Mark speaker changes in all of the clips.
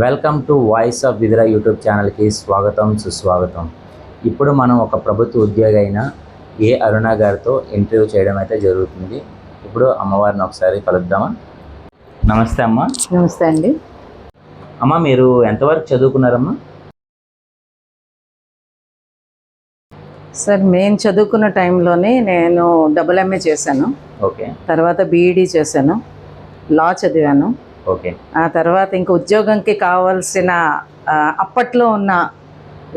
Speaker 1: Welcome to voice of Vidira YouTube ఛానల్కి స్వాగతం సుస్వాగతం. ఇప్పుడు మనం ఒక ప్రభుత్వ ఉద్యోగి అయిన ఏ అరుణ గారితో ఇంటర్వ్యూ చేయడం అయితే జరుగుతుంది. ఇప్పుడు అమ్మవారిని ఒకసారి కలుద్దామా? నమస్తే అమ్మ.
Speaker 2: నమస్తే అండి.
Speaker 1: అమ్మ, మీరు ఎంతవరకు చదువుకున్నారమ్మా?
Speaker 2: సార్, మేము చదువుకున్న టైంలోనే నేను MA చేశాను.
Speaker 1: ఓకే.
Speaker 2: తర్వాత BEd చేశాను, లా చదివాను.
Speaker 1: ఓకే.
Speaker 2: ఆ తర్వాత ఇంకా ఉద్యోగంకి కావాల్సిన అప్పట్లో ఉన్న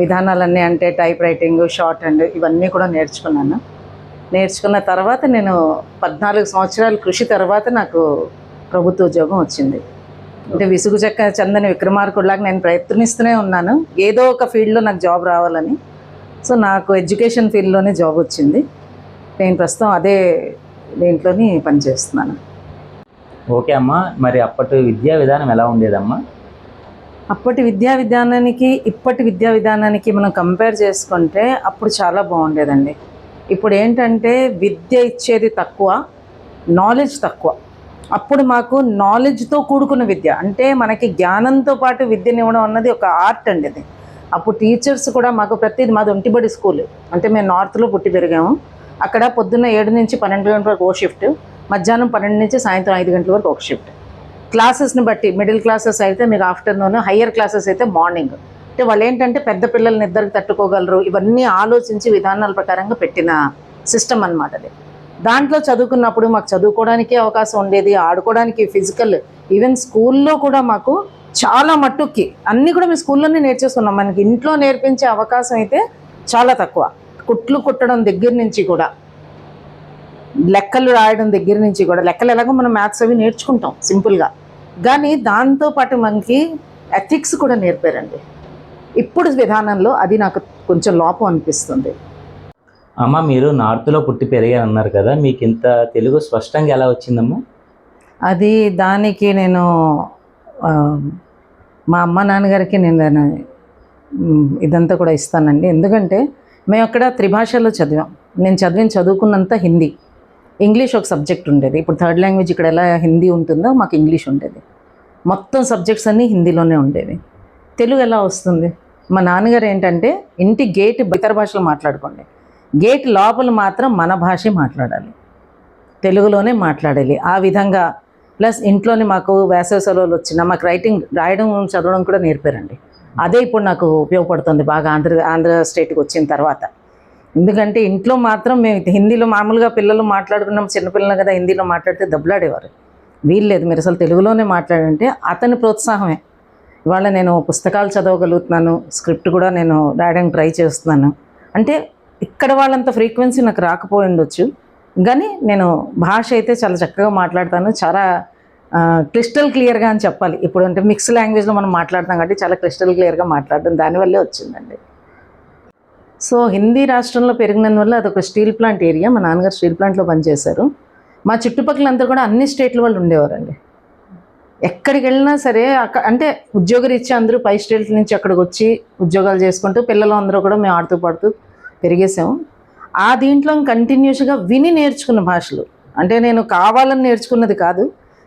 Speaker 2: విధానాలన్నీ, అంటే టైప్ రైటింగ్, షార్ట్ హ్యాండ్, ఇవన్నీ కూడా నేర్చుకున్నాను. నేర్చుకున్న తర్వాత నేను 14 సంవత్సరాల కృషి తర్వాత నాకు ప్రభుత్వ ఉద్యోగం వచ్చింది. అంటే విసుగు చెందని విక్రమార్కుడిలాగా నేను ప్రయత్నిస్తూనే ఉన్నాను, ఏదో ఒక ఫీల్డ్లో నాకు జాబ్ రావాలని. సో నాకు ఎడ్యుకేషన్ ఫీల్డ్లోనే జాబ్ వచ్చింది. నేను ప్రస్తుతం అదే దేంట్లోని పనిచేస్తున్నాను.
Speaker 1: ఓకే అమ్మ, మరి అప్పటి విద్యా విధానం ఎలా ఉండేదమ్మా?
Speaker 2: అప్పటి విద్యా విధానానికి ఇప్పటి విద్యా విధానానికి మనం కంపేర్ చేసుకుంటే అప్పుడు చాలా బాగుండేదండి. ఇప్పుడు ఏంటంటే విద్య ఇచ్చేది తక్కువ, నాలెడ్జ్ తక్కువ. అప్పుడు మాకు నాలెడ్జ్తో కూడుకున్న విద్య, అంటే మనకి జ్ఞానంతో పాటు విద్యనివ్వడం అన్నది ఒక ఆర్ట్ అండి. అది అప్పుడు టీచర్స్ కూడా మాకు ప్రతిదీ, మాది ఒంటిబడి స్కూల్, అంటే మేము నార్త్లో పుట్టి పెరిగాము. అక్కడ పొద్దున్న 7 నుంచి 12 గంటల వరకు ఒక షిఫ్ట్, మధ్యాహ్నం 12 నుంచి సాయంత్రం 5 గంటల వరకు ఒక షిఫ్ట్. క్లాసెస్ని బట్టి మిడిల్ క్లాసెస్ అయితే మీకు ఆఫ్టర్నూన్, హయ్యర్ క్లాసెస్ అయితే మార్నింగ్. అంటే వాళ్ళు ఏంటంటే పెద్ద పిల్లల్ని ఇద్దరికి తట్టుకోగలరు, ఇవన్నీ ఆలోచించి విధానాల ప్రకారంగా పెట్టిన సిస్టమ్ అన్నమాట అది. దాంట్లో చదువుకున్నప్పుడు మాకు చదువుకోవడానికి అవకాశం ఉండేది, ఆడుకోవడానికి, ఫిజికల్, ఈవెన్ స్కూల్లో కూడా మాకు చాలా మట్టుకి అన్నీ కూడా మేము స్కూల్లోనే నేర్చేసుకున్నాం. మనకి ఇంట్లో నేర్పించే అవకాశం అయితే చాలా తక్కువ. కుట్లు కుట్టడం దగ్గర నుంచి కూడా, లెక్కలు రాయడం దగ్గర నుంచి కూడా, లెక్కలు ఎలాగో మనం మ్యాథ్స్ అవి నేర్చుకుంటాం సింపుల్గా, కానీ దాంతోపాటు మనకి ఎథిక్స్ కూడా నేర్పారండి. ఇప్పుడు విధానంలో అది నాకు కొంచెం లోపం అనిపిస్తుంది.
Speaker 1: అమ్మ, మీరు నార్త్లో పుట్టి పెరిగారు అన్నారు కదా, మీకు ఇంత తెలుగు స్పష్టంగా ఎలా వచ్చిందమ్మా?
Speaker 2: అది దానికి నేను మా అమ్మ నాన్నగారికి నేను ఇదంతా కూడా ఇస్తానండి. ఎందుకంటే మేము అక్కడ త్రిభాషలో చదివాం. నేను చదువుకున్నంత హిందీ, ఇంగ్లీష్ ఒక సబ్జెక్ట్ ఉండేది. ఇప్పుడు థర్డ్ లాంగ్వేజ్ ఇక్కడ ఎలా హిందీ ఉంటుందో మాకు ఇంగ్లీష్ ఉండేది. మొత్తం సబ్జెక్ట్స్ అన్నీ హిందీలోనే ఉండేవి. తెలుగు ఎలా వస్తుంది? మా నాన్నగారు ఏంటంటే, ఇంటి గేట్ ఇతర భాషలో మాట్లాడుకోండి, గేట్ లోపల మాత్రం మన భాషే మాట్లాడాలి, తెలుగులోనే మాట్లాడాలి. ఆ విధంగా ప్లస్ ఇంట్లోనే మాకు వేసవి సెలవులు వచ్చినా మాకు రాయడం చదవడం కూడా నేర్పారండి. అదే ఇప్పుడు నాకు ఉపయోగపడుతుంది బాగా ఆంధ్ర స్టేట్కి వచ్చిన తర్వాత. ఎందుకంటే ఇంట్లో మాత్రం మేము హిందీలో మామూలుగా పిల్లలు మాట్లాడుకున్నాం, చిన్నపిల్లలు కదా, హిందీలో మాట్లాడితే దెబ్బలాడేవారు. వీల్లేదు, మీరు అసలు తెలుగులోనే మాట్లాడంటే అతని ప్రోత్సాహమే ఇవాళ నేను పుస్తకాలు చదవగలుగుతున్నాను, స్క్రిప్ట్ కూడా నేను రాయడానికి ట్రై చేస్తున్నాను. అంటే ఇక్కడ వాళ్ళంత ఫ్రీక్వెన్సీ నాకు రాకపోయి ఉండొచ్చు, కానీ నేను భాష అయితే చాలా చక్కగా మాట్లాడతాను, చాలా క్రిస్టల్ క్లియర్గా అని చెప్పాలి. ఇప్పుడు అంటే మిక్స్ లాంగ్వేజ్లో మనం మాట్లాడతాం కాబట్టి చాలా క్రిస్టల్ క్లియర్గా మాట్లాడడం దానివల్లే వచ్చిందండి. సో హిందీ రాష్ట్రంలో పెరిగినందువల్ల అదొక స్టీల్ ప్లాంట్ ఏరియా. మా నాన్నగారు స్టీల్ ప్లాంట్లో పనిచేశారు. మా చుట్టుపక్కలంతా కూడా అన్ని స్టేట్ల వాళ్ళు ఉండేవారండి. ఎక్కడికి వెళ్ళినా సరే అంటే ఉద్యోగరీత్యా అందరూ పై స్టేట్ల నుంచి అక్కడికి వచ్చి ఉద్యోగాలు చేసుకుంటూ పిల్లలు అందరూ కూడా మేము ఆడుతూ పాడుతూ పెరిగేసాము. ఆ దీంట్లో కంటిన్యూస్గా విని నేర్చుకున్న భాషలు, అంటే నేను కావాలని నేర్చుకున్నది కాదు,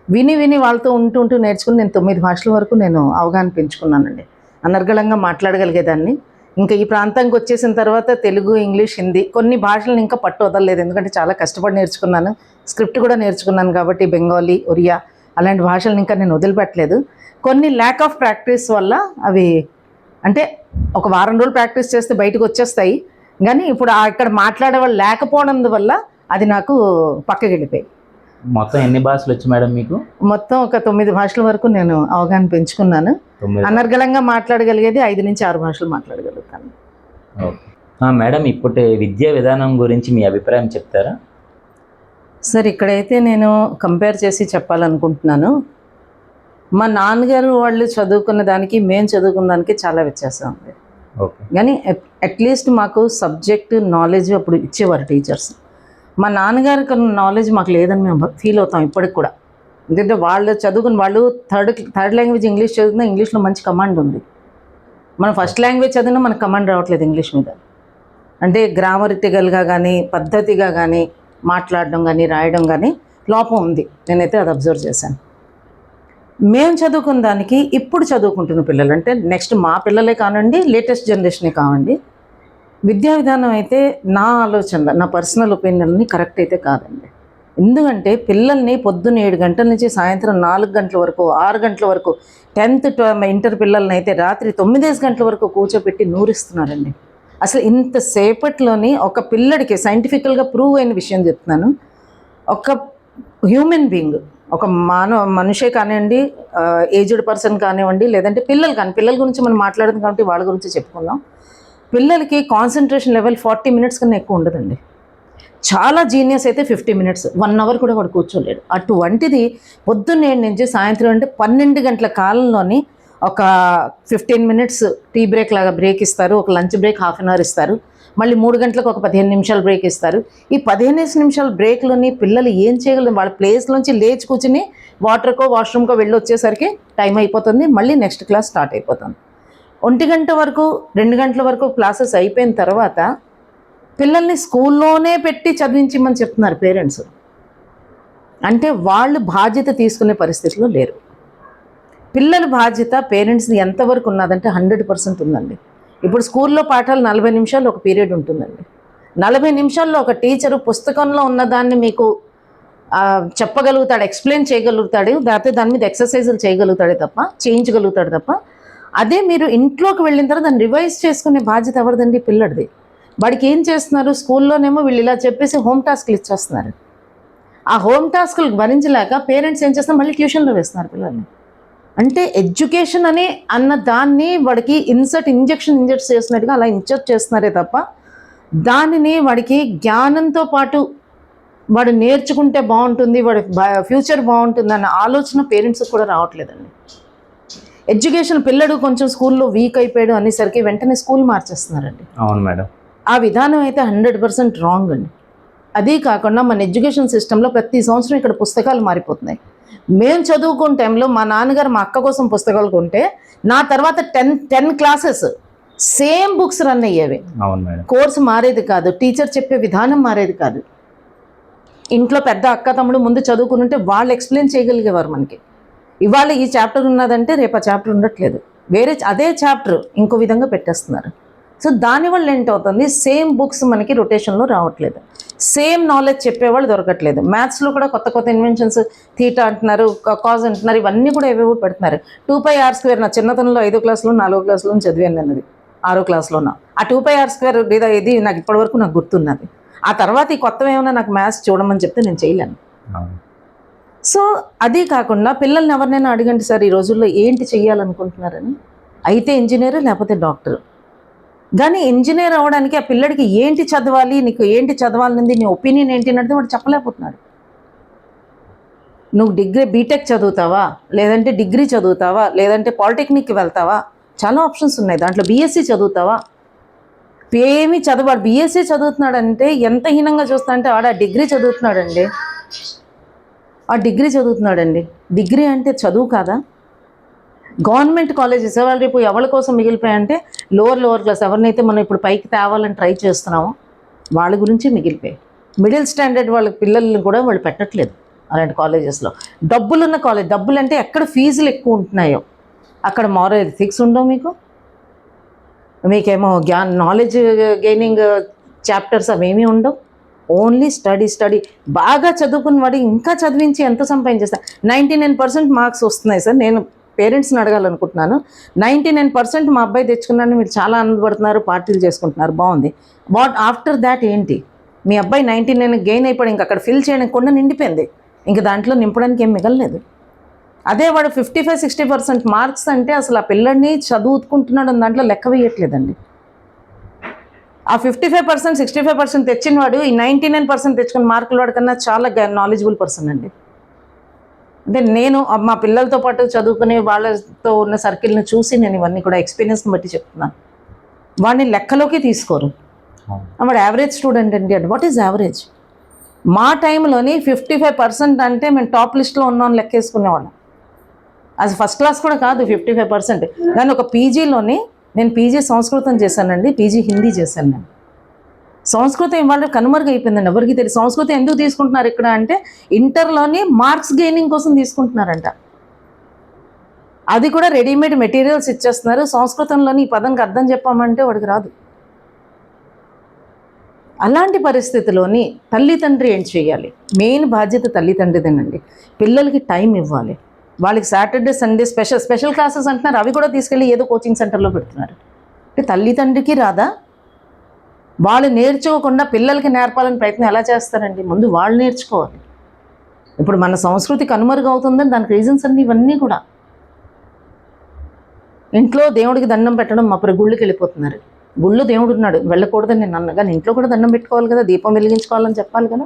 Speaker 2: విని వాళ్ళతో ఉంటూ నేర్చుకుని నేను 9 భాషల వరకు నేను అవగాహన పెంచుకున్నానండి. అనర్గళంగా మాట్లాడగలిగేదాన్ని. ఇంకా ఈ ప్రాంతానికి వచ్చేసిన తర్వాత తెలుగు, ఇంగ్లీష్, హిందీ, కొన్ని భాషలను ఇంకా పట్టు వదలలేదు, ఎందుకంటే చాలా కష్టపడి నేర్చుకున్నాను, స్క్రిప్ట్ కూడా నేర్చుకున్నాను కాబట్టి. బెంగాలీ, ఒరియా అలాంటి భాషలను ఇంకా నేను వదిలిపెట్టలేదు. కొన్ని ల్యాక్ ఆఫ్ ప్రాక్టీస్ వల్ల అవి, అంటే ఒక వారం రోజులు ప్రాక్టీస్ చేస్తే బయటకు వచ్చేస్తాయి, కానీ ఇప్పుడు ఇక్కడ మాట్లాడే వాళ్ళు లేకపోవడం వల్ల అది నాకు పక్కకి వెళ్ళిపోయి.
Speaker 1: మొత్తం ఎన్ని భాషలు వచ్చి మేడం మీకు?
Speaker 2: మొత్తం ఒక 9 భాషల వరకు నేను అవగాహన పెంచుకున్నాను. అనర్గళంగా మాట్లాడగలిగేది 5 నుంచి 6 భాషలు మాట్లాడగలుగుతాను.
Speaker 1: ఓకే మేడం, ఇప్పటి విద్యా విధానం గురించి మీ అభిప్రాయం చెప్తారా?
Speaker 2: సార్, ఇక్కడైతే నేను కంపేర్ చేసి చెప్పాలనుకుంటున్నాను. మా నాన్నగారు వాళ్ళు చదువుకున్న దానికి మేము చదువుకున్న దానికి చాలా వ్యత్యాసం ఉంది. కానీ అట్లీస్ట్ మాకు సబ్జెక్ట్ నాలెడ్జ్ అప్పుడు ఇచ్చేవారు టీచర్స్. మా నాన్నగారికి ఉన్న నాలెడ్జ్ మాకు లేదని మేము ఫీల్ అవుతాం ఇప్పటికి కూడా. ఎందుకంటే వాళ్ళు థర్డ్ లాంగ్వేజ్ ఇంగ్లీష్ చదువుతున్నా, ఇంగ్లీష్లో మంచి కమాండ్ ఉంది. మనం ఫస్ట్ లాంగ్వేజ్ చదివినా మనకు కమాండ్ రావట్లేదు ఇంగ్లీష్ మీద. అంటే గ్రామరిటికల్గా కానీ, పద్ధతిగా కానీ, మాట్లాడడం కానీ, రాయడం కానీ లోపం ఉంది. నేనైతే అది అబ్జర్వ్ చేశాను. మేము చదువుకున్న దానికి ఇప్పుడు చదువుకుంటున్న పిల్లలు, అంటే నెక్స్ట్ మా పిల్లలే కానివ్వండి, లేటెస్ట్ జనరేషనే కావండి, విద్యా విధానం అయితే నా ఆలోచన, నా పర్సనల్ ఒపీనియన్ని కరెక్ట్ అయితే కాదండి. ఎందుకంటే పిల్లల్ని పొద్దున్న 7 గంటల నుంచి సాయంత్రం 4 గంటల వరకు, 6 గంటల వరకు, 10th ఇంటర్ పిల్లల్ని అయితే రాత్రి 9 గంటల వరకు కూర్చోపెట్టి నూరిస్తున్నారండి. అసలు ఇంతసేపట్లోని ఒక పిల్లడికి సైంటిఫికల్గా ప్రూవ్ అయిన విషయం చెప్తున్నాను, ఒక హ్యూమన్ బీయింగ్, ఒక మనిషే కానివ్వండి, ఏజ్డ్ పర్సన్ కానివ్వండి, లేదంటే పిల్లల గురించి మనం మాట్లాడదు కాబట్టి వాళ్ళ గురించి చెప్పుకుందాం. పిల్లలకి కాన్సన్ట్రేషన్ లెవెల్ 40 మినిట్స్ కన్నా ఎక్కువ ఉండదండి. చాలా జీనియస్ అయితే 50 మినిట్స్, 1 అవర్ కూడా వాడు కూర్చోలేడు. అటువంటిది పొద్దున్న 7 నుంచి సాయంత్రం అంటే 12 గంటల కాలంలోని ఒక 15 మినిట్స్ టీ బ్రేక్ లాగా బ్రేక్ ఇస్తారు, ఒక లంచ్ బ్రేక్ ½ అన్ అవర్ ఇస్తారు, మళ్ళీ 3 గంటలకు ఒక 15 నిమిషాలు బ్రేక్ ఇస్తారు. ఈ 15 నిమిషాల బ్రేక్లోని పిల్లలు ఏం చేయగలరు? వాళ్ళ ప్లేస్లోంచి లేచి కూర్చుని వాటర్కో వాష్రూమ్కో వెళ్ళి వచ్చేసరికి టైం అయిపోతుంది, మళ్ళీ నెక్స్ట్ క్లాస్ స్టార్ట్ అయిపోతుంది. 1 గంట వరకు 2 గంటల వరకు క్లాసెస్ అయిపోయిన తర్వాత పిల్లల్ని స్కూల్లోనే పెట్టి చదివించమని చెప్తున్నారు పేరెంట్స్. అంటే వాళ్ళు బాధ్యత తీసుకునే పరిస్థితిలో లేరు. పిల్లల బాధ్యత పేరెంట్స్ది ఎంతవరకు ఉన్నదంటే 100% ఉందండి. ఇప్పుడు స్కూల్లో పాఠాలు 40 నిమిషాలు ఒక పీరియడ్ ఉంటుందండి. 40 నిమిషాల్లో ఒక టీచరు పుస్తకంలో ఉన్నదాన్ని మీకు చెప్పగలుగుతాడు, ఎక్స్ప్లెయిన్ చేయగలుగుతాడు, లేకపోతే దాని మీద ఎక్సర్సైజులు చేయించగలుగుతాడు తప్ప అదే మీరు ఇంట్లోకి వెళ్ళిన తర్వాత దాన్ని రివైజ్ చేసుకునే బాధ్యత ఎవరిదండి? పిల్లడిది. వాడికి ఏం చేస్తున్నారు? స్కూల్లోనేమో వీళ్ళు ఇలా చెప్పేసి హోమ్ టాస్క్లు ఇచ్చేస్తున్నారు. ఆ హోమ్ టాస్క్లు భరించలేక పేరెంట్స్ ఏం చేస్తున్నారు? మళ్ళీ ట్యూషన్లో వేస్తున్నారు పిల్లల్ని. అంటే ఎడ్యుకేషన్ అన్న దాన్ని వాడికి ఇంజెక్షన్ చేస్తున్నట్టుగా అలా ఇంజెక్ట్ చేస్తున్నారే తప్ప దానిని వాడికి జ్ఞానంతో పాటు వాడు నేర్చుకుంటే బాగుంటుంది, వాడి ఫ్యూచర్ బాగుంటుంది అన్న ఆలోచన పేరెంట్స్కి కూడా రావట్లేదండి. ఎడ్యుకేషన్ పిల్లడు కొంచెం స్కూల్లో వీక్ అయిపోయాడు అనేసరికి వెంటనే స్కూల్ మార్చేస్తున్నారండి.
Speaker 1: అవును మేడం.
Speaker 2: ఆ విధానం అయితే 100% రాంగ్ అండి. అదీ కాకుండా మన ఎడ్యుకేషన్ సిస్టంలో ప్రతి సంవత్సరం ఇక్కడ పుస్తకాలు మారిపోతున్నాయి. మేము చదువుకున్న టైంలో మా నాన్నగారు మా అక్క కోసం పుస్తకాలు కొంటే నా తర్వాత 10 క్లాసెస్ సేమ్ బుక్స్ రన్ అయ్యేవి.
Speaker 1: అవును మేడం.
Speaker 2: కోర్సు మారేది కాదు, టీచర్ చెప్పే విధానం మారేది కాదు. ఇంట్లో పెద్ద అక్క తమ్ముడు ముందు చదువుకుని వాళ్ళు ఎక్స్ప్లెయిన్ చేయగలిగేవారు మనకి. ఇవాళ ఈ చాప్టర్ ఉన్నదంటే రేపు ఆ చాప్టర్ ఉండట్లేదు, అదే చాప్టర్ ఇంకో విధంగా పెట్టేస్తున్నారు. సో దానివల్ల ఏంటవుతుంది? సేమ్ బుక్స్ మనకి రొటేషన్లో రావట్లేదు, సేమ్ నాలెడ్జ్ చెప్పేవాళ్ళు దొరకట్లేదు. మ్యాథ్స్లో కూడా కొత్త ఇన్వెన్షన్స్, థీటా అంటున్నారు, కాజ్ అంటున్నారు, ఇవన్నీ కూడా ఏవేవో పెడుతున్నారు. 2πr² నా చిన్నతనంలో 5వ క్లాస్లో 4వ క్లాస్లో చదివాను అన్నది, 6వ క్లాస్లోన. ఆ 2πr² లేదా ఇది నాకు ఇప్పటివరకు నాకు గుర్తున్నది. ఆ తర్వాత ఈ కొత్తవి ఏమైనా నాకు మ్యాథ్స్ చూడమని చెప్తే నేను చేయలేను. సో అది కాకుండా పిల్లల్ని ఎవరినైనా అడగండి సార్ ఈ రోజుల్లో ఏంటి చెయ్యాలనుకుంటున్నారని, అయితే ఇంజనీర్ లేకపోతే డాక్టర్. కానీ ఇంజనీర్ అవ్వడానికి ఆ పిల్లడికి ఏంటి చదవాలి, నీకు ఏంటి చదవాలనింది, నీ ఒపీనియన్ ఏంటి అన్నది వాడు చెప్పలేకపోతున్నాడు. నువ్వు బీటెక్ చదువుతావా, లేదంటే డిగ్రీ చదువుతావా, లేదంటే పాలిటెక్నిక్కి వెళ్తావా, చాలా ఆప్షన్స్ ఉన్నాయి. దాంట్లో బీఎస్సీ చదువుతావా, ఏమీ చదవాడు. బీఎస్సీ చదువుతున్నాడంటే ఎంత హీనంగా చూస్తా అంటే వాడు ఆ డిగ్రీ చదువుతున్నాడండి. డిగ్రీ అంటే చదువు కాదా? గవర్నమెంట్ కాలేజెస్ వాళ్ళు రేపు ఎవరి కోసం మిగిలిపోయాయంటే లోవర్ క్లాస్, ఎవరినైతే మనం ఇప్పుడు పైకి తేవాలని ట్రై చేస్తున్నామో వాళ్ళ గురించి మిగిలిపోయాయి. మిడిల్ స్టాండర్డ్ వాళ్ళ పిల్లల్ని కూడా వాళ్ళు పెట్టట్లేదు అలాంటి కాలేజెస్లో. డబ్బులున్న కాలేజ్, డబ్బులు అంటే ఎక్కడ ఫీజులు ఎక్కువ ఉంటున్నాయో అక్కడ మారల్ ఎథిక్స్ ఉండవు, మీకేమో నాలెడ్జ్ గెయినింగ్ చాప్టర్స్ అవేమీ ఉండవు. Only study. బాగా చదువుకున్న వాడు ఇంకా చదివించి ఎంత సంపాదించేస్తారు? 99% మార్క్స్ వస్తున్నాయి సార్. నేను పేరెంట్స్ని అడగాలనుకుంటున్నాను, 99% మా అబ్బాయి తెచ్చుకున్నాను, మీరు చాలా ఆనందపడుతున్నారు, పార్టీలు చేసుకుంటున్నారు, బాగుంది. వాట్ ఆఫ్టర్ దాట్ ఏంటి? మీ అబ్బాయి 99 గెయిన్ అయిపోయి ఇంక అక్కడ ఫిల్ చేయడానికి కొండ నిండిపోయింది, ఇంక దాంట్లో నింపడానికి ఏం మిగలలేదు. అదే వాడు 55-60% మార్క్స్ అంటే అసలు ఆ పిల్లడిని చదువుకుంటున్నాడు అని దాంట్లో లెక్క వేయట్లేదండి. ఆ 55%, 65% తెచ్చిన వాడు ఈ 99% తెచ్చుకున్న మార్కుల వాడి కన్నా చాలా నాలెడ్జబుల్ పర్సన్ అండి. అంటే నేను మా పిల్లలతో పాటు చదువుకునే వాళ్ళతో ఉన్న సర్కిల్ని చూసి నేను ఇవన్నీ కూడా ఎక్స్పీరియన్స్ని బట్టి చెప్తున్నాను. వాడిని లెక్కలోకి తీసుకోరు. వాడు యావరేజ్ స్టూడెంట్ అండి. What is average? మా టైంలోని 55% అంటే మేము టాప్ లిస్ట్లో ఉన్నామని లెక్కేసుకునేవాళ్ళం. అది ఫస్ట్ క్లాస్ కూడా కాదు 55%. కానీ ఒక పీజీలోని, నేను పీజీ సంస్కృతం చేశానండి, పీజీ హిందీ చేశాను నేను. సంస్కృతం ఇవాళ కనుమరుగైపోయిందండి, ఎవరికి తెలియదు. సంస్కృతం ఎందుకు తీసుకుంటున్నారు ఇక్కడ అంటే ఇంటర్లోని మార్క్స్ గెయినింగ్ కోసం తీసుకుంటున్నారంట. అది కూడా రెడీమేడ్ మెటీరియల్స్ ఇచ్చేస్తున్నారు. సంస్కృతంలోని ఈ పదంకి అర్థం చెప్పామంటే వాడికి రాదు. అలాంటి పరిస్థితిలోని తల్లిదండ్రి ఏం చేయాలి? మెయిన్ బాధ్యత తల్లిదండ్రిదేనండి. పిల్లలకి టైం ఇవ్వాలి. వాళ్ళకి సాటర్డే సండే స్పెషల్ క్లాసెస్ అంటున్నారు, అవి కూడా తీసుకెళ్ళి ఏదో కోచింగ్ సెంటర్లో పెడుతున్నారు. అంటే తల్లిదండ్రికి రాదా? వాళ్ళు నేర్చుకోకుండా పిల్లలకి నేర్పాలని ప్రయత్నం ఎలా చేస్తారండి? ముందు వాళ్ళు నేర్చుకోవాలి. ఇప్పుడు మన సంస్కృతి కనుమరుగవుతుందని దానికి రీజన్స్ అన్నీ ఇవన్నీ కూడా. ఇంట్లో దేవుడికి దండం పెట్టడం మా గుళ్ళకి వెళ్ళిపోతున్నారు. గుళ్ళు దేవుడు ఉన్నాడు, వెళ్ళకూడదని నేను అన్న, కానీ ఇంట్లో కూడా దండం పెట్టుకోవాలి కదా, దీపం వెలిగించుకోవాలని చెప్పాలి కదా.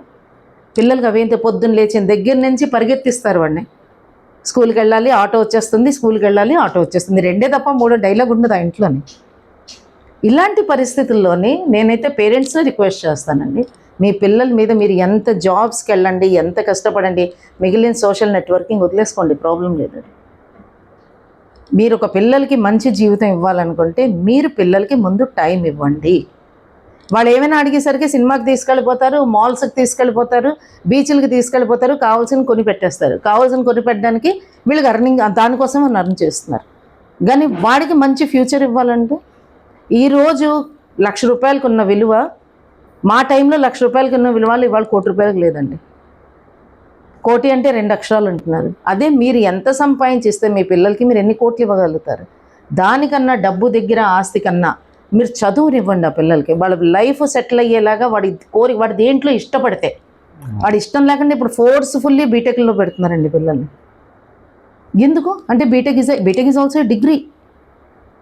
Speaker 2: పిల్లలకి అవేంటి పొద్దున్న లేచిన దగ్గర నుంచి పరిగెత్తిస్తారు వాడిని. స్కూల్కి వెళ్ళాలి, ఆటో వచ్చేస్తుంది, స్కూల్కి వెళ్ళాలి, ఆటో వచ్చేస్తుంది, రెండే తప్ప మూడో డైలాగ్ ఉండదు ఆ ఇంట్లోని. ఇలాంటి పరిస్థితుల్లోని నేనైతే పేరెంట్స్ని రిక్వెస్ట్ చేస్తానండి, మీ పిల్లల మీద మీరు ఎంత జాబ్స్కి వెళ్ళండి, ఎంత కష్టపడండి, మిగిలిన సోషల్ నెట్వర్కింగ్ వదిలేసుకోండి, ప్రాబ్లం లేదు. మీరు ఒక పిల్లలకి మంచి జీవితం ఇవ్వాలనుకుంటే మీరు పిల్లలకి ముందు టైం ఇవ్వండి. వాళ్ళు ఏమైనా అడిగేసరికి సినిమాకి తీసుకెళ్ళిపోతారు, మాల్స్కి తీసుకెళ్ళిపోతారు, బీచ్లకి తీసుకెళ్ళిపోతారు, కావాల్సిన కొని పెట్టేస్తారు. కావాల్సిన కొని పెట్టడానికి వీళ్ళకి అర్నింగ్, దానికోసం అర్న్ చేస్తున్నారు. కానీ వాడికి మంచి ఫ్యూచర్ ఇవ్వాలంటే ఈరోజు ₹1,00,000 ఉన్న విలువ మా టైంలో ₹1,00,000 ఉన్న విలువ ఇవాళ ₹1,00,00,000 లేదండి. 1,00,00,000 అంటే 2 అక్షరాలు అంటున్నారు. అదే మీరు ఎంత సంపాదించిస్తే మీ పిల్లలకి మీరు ఎన్ని కోట్లు ఇవ్వగలుగుతారు? దానికన్నా డబ్బు దగ్గర ఆస్తి కన్నా మీరు చదువునివ్వండి ఆ పిల్లలకి. వాళ్ళ లైఫ్ సెటిల్ అయ్యేలాగా వాడి దేంట్లో ఇష్టపడితే, వాడి ఇష్టం లేకుండా ఇప్పుడు ఫోర్స్ఫుల్లీ బీటెక్లో పెడుతున్నారండి పిల్లల్ని. ఎందుకు అంటే బీటెక్ ఈజ్ ఆల్సో డిగ్రీ.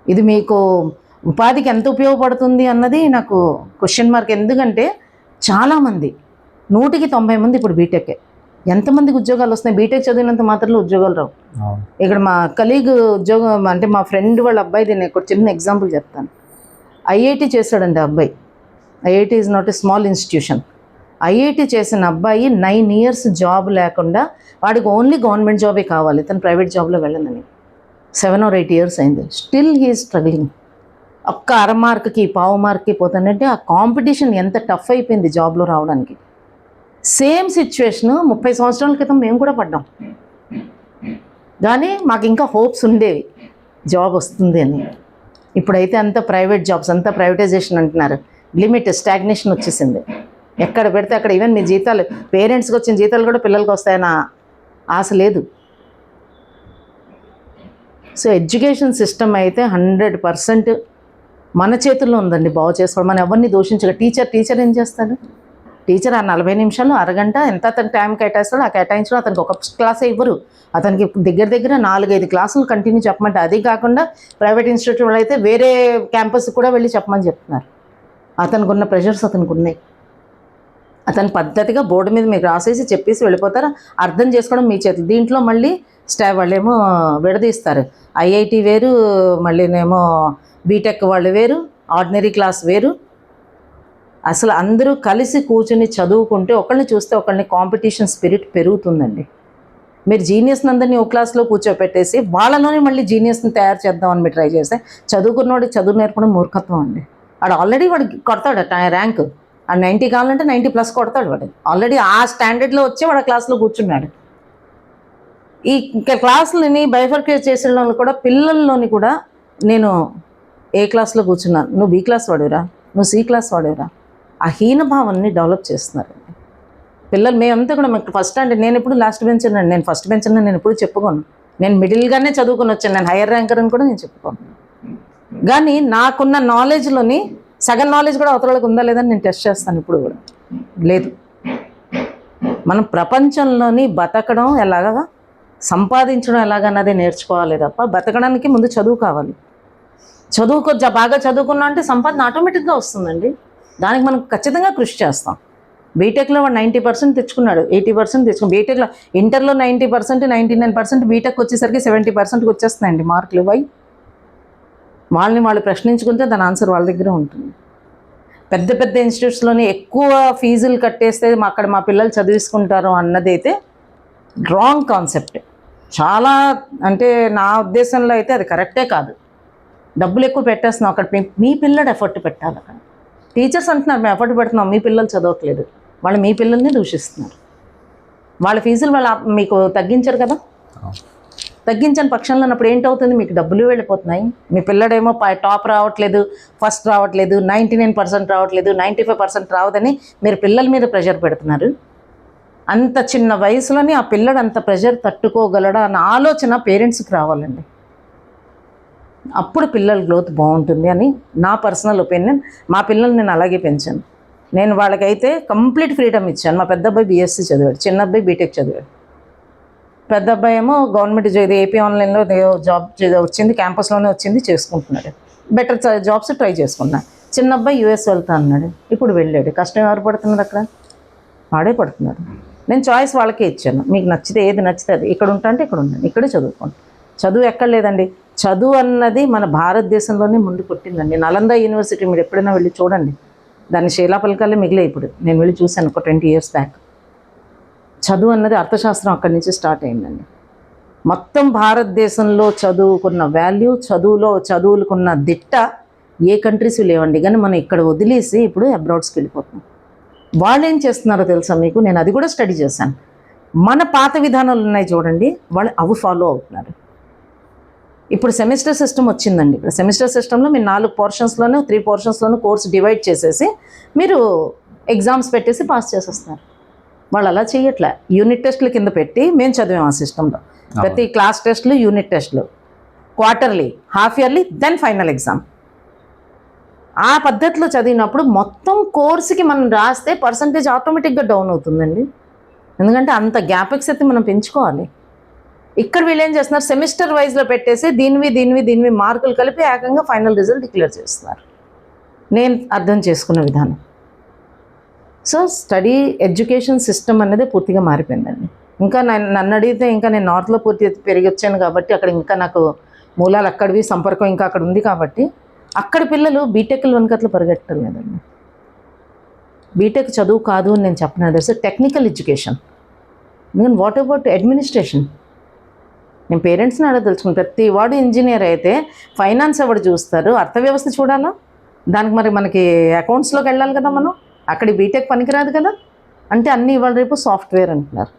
Speaker 2: ఇది మీకు ఉపాధికి ఎంత ఉపయోగపడుతుంది అన్నది నాకు క్వశ్చన్ మార్క్. ఎందుకంటే చాలామంది 100కి 90 మంది ఇప్పుడు బీటెక్కే. ఎంతమందికి ఉద్యోగాలు వస్తున్నాయి? బీటెక్ చదివినంత మాత్రంలో ఉద్యోగాలు రావు. ఇక్కడ మా కలీగ్ ఉద్యోగం అంటే మా ఫ్రెండ్ వాళ్ళ అబ్బాయిది నేను ఒక చిన్న ఎగ్జాంపుల్ చెప్తాను. ఐఐటి చేశాడండి ఆ అబ్బాయి. IIT is not a small institution. IIT చేసిన అబ్బాయి 9 years జాబ్ లేకుండా, వాడికి ఓన్లీ గవర్నమెంట్ జాబే కావాలి, తను ప్రైవేట్ జాబ్లో వెళ్ళనని. 7 or 8 years అయింది. Still he is struggling. ఒక్క అర మార్క్కి పావు మార్క్కి పోతానంటే ఆ కాంపిటీషన్ ఎంత టఫ్ అయిపోయింది జాబ్లో రావడానికి. సేమ్ సిచ్యువేషను 30 సంవత్సరాల క్రితం మేము కూడా పడ్డాం. కానీ మాకు ఇంకా హోప్స్ ఉండేవి జాబ్ వస్తుంది అని. ఇప్పుడైతే అంతా ప్రైవేట్ జాబ్స్, అంతా ప్రైవేటైజేషన్ అంటున్నారు. లిమిట్, స్టాగ్నేషన్ వచ్చేసింది. ఎక్కడ పెడితే అక్కడ. ఈవెన్ మీ జీతాలు, పేరెంట్స్కి వచ్చిన జీతాలు కూడా పిల్లలకి వస్తాయన్న ఆశ లేదు. సో ఎడ్యుకేషన్ సిస్టమ్ అయితే 100% మన చేతుల్లో ఉందండి బాగు చేసుకోవడం. మనం ఎవరిని దోషించగా. టీచర్ ఏం చేస్తాడు? టీచర్ ఆ 40 నిమిషాలు, అరగంట ఎంత అతను టైం కేటాయిస్తాడో ఆ కేటాయించడం. అతనికి ఒక క్లాసే ఇవ్వరు, అతనికి దగ్గర 4-5 క్లాసులు కంటిన్యూ చెప్పమంటే. అది కాకుండా ప్రైవేట్ ఇన్స్టిట్యూట్ అయితే వేరే క్యాంపస్ కూడా వెళ్ళి చెప్పమని చెప్తున్నారు. అతనికి ఉన్న ప్రెషర్స్ అతనికి ఉన్నాయి. అతని పద్ధతిగా బోర్డు మీద మీకు రాసేసి చెప్పేసి వెళ్ళిపోతారు. అర్థం చేసుకోవడం మీ చేతులు. దీంట్లో మళ్ళీ వాళ్ళేమో విడదీస్తారు. ఐఐటి వేరు, మళ్ళీనేమో బీటెక్ వాళ్ళు వేరు, ఆర్డినరీ క్లాస్ వేరు. అసలు అందరూ కలిసి కూర్చుని చదువుకుంటే ఒకళ్ళని చూస్తే ఒకళ్ళని కాంపిటీషన్ స్పిరిట్ పెరుగుతుందండి. మీరు జీనియస్ని అందరినీ ఒక క్లాస్లో కూర్చోపెట్టేసి వాళ్ళలోనే మళ్ళీ జీనియస్ని తయారు చేద్దామని మీరు ట్రై చేస్తే చదువుకున్నవాడికి చదువు నేర్పడం మూర్ఖత్వం అండి. వాడికి కొడతాడు ర్యాంకు. ఆ 90 కావాలంటే 90+ కొడతాడు. వాడు ఆల్రెడీ ఆ స్టాండర్డ్లో వచ్చి వాడు క్లాస్లో కూర్చున్నాడు. ఈ క్లాసులని బైఫర్కేట్ చేసిన వాళ్ళు కూడా, పిల్లల్లోని కూడా నేను ఏ క్లాస్లో కూర్చున్నాను, నువ్వు బి క్లాస్ వాడేరా, నువ్వు సి క్లాస్ వాడేరా, ఆ హీనభావాన్ని డెవలప్ చేస్తున్నారు పిల్లలు. మేమంతా కూడా మాకు ఫస్ట్ స్టాండర్డ్, నేను ఎప్పుడు లాస్ట్ బెంచ్ అన్నాను, నేను ఫస్ట్ బెంచ్ అన్నా నేను ఎప్పుడు చెప్పుకోను. నేను మిడిల్గానే చదువుకొని వచ్చాను, నేను హైయర్ ర్యాంకర్ అని కూడా నేను చెప్పుకోను. కానీ నాకున్న నాలెడ్జ్లోని సగం నాలెడ్జ్ కూడా అవతల వాళ్ళకి ఉందా లేదని నేను టెస్ట్ చేస్తాను. ఇప్పుడు కూడా లేదు. మనం ప్రపంచంలోని బతకడం ఎలాగా, సంపాదించడం ఎలాగన్నదే నేర్చుకోవాలి తప్ప బతకడానికి ముందు చదువు కావాలి. బాగా చదువుకున్నా అంటే సంపాదన ఆటోమేటిక్గా వస్తుందండి. దానికి మనం ఖచ్చితంగా కృషి చేస్తాం. బీటెక్లో వాడు 90% తెచ్చుకున్నాడు, 80% తెచ్చుకున్నాడు. బీటెక్లో ఇంటర్లో 90%, 99%, బీటెక్ వచ్చేసరికి 70%కి వచ్చేస్తున్నాయండి మార్కులు. వాళ్ళు ప్రశ్నించుకుంటే దాని ఆన్సర్ వాళ్ళ దగ్గర ఉంటుంది. పెద్ద ఇన్స్టిట్యూట్స్లోనే ఎక్కువ ఫీజులు కట్టేస్తే అక్కడ మా పిల్లలు చదివించుకుంటారు అన్నదైతే రాంగ్ కాన్సెప్ట్. చాలా అంటే నా ఉద్దేశంలో అయితే అది కరెక్టే కాదు. డబ్బులు ఎక్కువ పెట్టేస్తున్నాం అక్కడ. మీ పిల్లడు ఎఫర్ట్ పెట్టాలి. అక్కడ టీచర్స్ అంటున్నారు మేము ఎఫర్ట్ పెడుతున్నాం, మీ పిల్లలు చదవట్లేదు. వాళ్ళు మీ పిల్లల్ని దూషిస్తున్నారు. వాళ్ళ ఫీజులు మీకు తగ్గించారు కదా. తగ్గించని పక్షంలో అన్నప్పుడు ఏంటవుతుంది, మీకు డబ్బులు వెళ్ళిపోతున్నాయి. మీ పిల్లడేమో టాప్ రావట్లేదు, ఫస్ట్ రావట్లేదు, 99% రావట్లేదు, 95% రావదని మీరు పిల్లల మీద ప్రెషర్ పెడుతున్నారు. అంత చిన్న వయసులోని ఆ పిల్లడు అంత ప్రెషర్ తట్టుకోగలడా అన్న ఆలోచన పేరెంట్స్కి రావాలండి. అప్పుడు పిల్లల గ్రోత్ బాగుంటుంది అని నా పర్సనల్ ఒపీనియన్. మా పిల్లల్ని నేను అలాగే పెంచాను. నేను వాళ్ళకైతే కంప్లీట్ ఫ్రీడమ్ ఇచ్చాను. మా పెద్ద అబ్బాయి బీఎస్సీ చదివాడు, చిన్న అబ్బాయి బీటెక్ చదివాడు. పెద్ద అబ్బాయి ఏమో గవర్నమెంట్ ఏపీ ఆన్లైన్లో జాబ్ వచ్చింది, క్యాంపస్లోనే వచ్చింది, చేసుకుంటున్నాడు. బెటర్ జాబ్స్ ట్రై చేసుకున్నాడు. చిన్న అబ్బాయి యూఎస్ వెళ్తా అన్నాడు, ఇప్పుడు వెళ్ళాడు. కష్టం ఎవరు పడుతున్నారు అక్కడ? వాడే పడుతున్నాడు. నేను చాయిస్ వాళ్ళకే ఇచ్చాను. మీకు నచ్చితే ఏది నచ్చితే అది, ఇక్కడ ఉంటా అంటే ఇక్కడ ఉండండి, ఇక్కడే చదువుకోండి. చదువు ఎక్కడ లేదండి. చదువు అన్నది మన భారతదేశంలోనే ముందు పుట్టిందండి. నలంద యూనివర్సిటీ మీరు ఎప్పుడైనా వెళ్ళి చూడండి, దాన్ని శీలాపలకాలే మిగిలే. ఇప్పుడు నేను వెళ్ళి చూశాను ఒక 20 years బ్యాక్. చదువు అన్నది అర్థశాస్త్రం అక్కడి నుంచి స్టార్ట్ అయిందండి. మొత్తం భారతదేశంలో చదువుకున్న వాల్యూ, చదువుకున్న దిట్ట ఏ కంట్రీస్ లేవండి. కానీ మనం ఇక్కడ వదిలేసి ఇప్పుడు అబ్రాడ్స్కి వెళ్ళిపోతున్నాం. వాళ్ళు ఏం చేస్తున్నారో తెలుసా మీకు? నేను అది కూడా స్టడీ చేశాను. మన పాత విధానాలు ఉన్నాయి చూడండి, వాళ్ళు అవి ఫాలో అవుతున్నారు. ఇప్పుడు సెమిస్టర్ సిస్టమ్ వచ్చిందండి. ఇప్పుడు సెమిస్టర్ సిస్టంలో మీరు 4 పోర్షన్స్లోనూ 3 పోర్షన్స్లోనూ కోర్స్ డివైడ్ చేసేసి మీరు ఎగ్జామ్స్ పెట్టేసి పాస్ చేసేస్తున్నారు. వాళ్ళు అలా చేయట్లే. యూనిట్ టెస్టుల కింద పెట్టి మేము చదివాం ఆ సిస్టంలో. ప్రతి క్లాస్ టెస్టులు, యూనిట్ టెస్టులు, quarterly, half yearly, then final exam. ఆ పద్ధతిలో చదివినప్పుడు మొత్తం కోర్సుకి మనం రాస్తే పర్సంటేజ్ ఆటోమేటిక్గా డౌన్ అవుతుందండి. ఎందుకంటే అంత గ్యాపెక్స్ అయితే మనం పెంచుకోవాలి. ఇక్కడ వీళ్ళు ఏం చేస్తున్నారు, సెమిస్టర్ వైజ్లో పెట్టేసి దీనివి మార్కులు కలిపి ఏకంగా ఫైనల్ రిజల్ట్ డిక్లేర్ చేస్తున్నారు. నేను అర్థం చేసుకున్న విధానం. సో స్టడీ ఎడ్యుకేషన్ సిస్టమ్ అనేది పూర్తిగా మారిపోయిందండి. ఇంకా నన్ను అడిగితే ఇంకా నేను నార్త్లో పూర్తి పెరిగి వచ్చాను కాబట్టి అక్కడ ఇంకా నాకు మూలాలు అక్కడివి, సంపర్కం ఇంకా అక్కడ ఉంది కాబట్టి అక్కడ పిల్లలు బీటెక్లు వెనకట్లు పరిగెట్టడం లేదండి. బీటెక్ చదువు కాదు అని నేను చెప్పిన దట్స్ టెక్నికల్ ఎడ్యుకేషన్. నేను వాట్ అబౌట్ అడ్మినిస్ట్రేషన్? నేను పేరెంట్స్ని అడగదలుచుకుని, ప్రతి వాడు ఇంజనీర్ అయితే ఫైనాన్స్ ఎవరు చూస్తారు? అర్థవ్యవస్థ చూడాలా? దానికి మరి మనకి అకౌంట్స్లోకి వెళ్ళాలి కదా మనం. అక్కడ బీటెక్ పనికిరాదు కదా. అంటే అన్నీ ఇవాళ రేపు సాఫ్ట్వేర్ అంటున్నారు.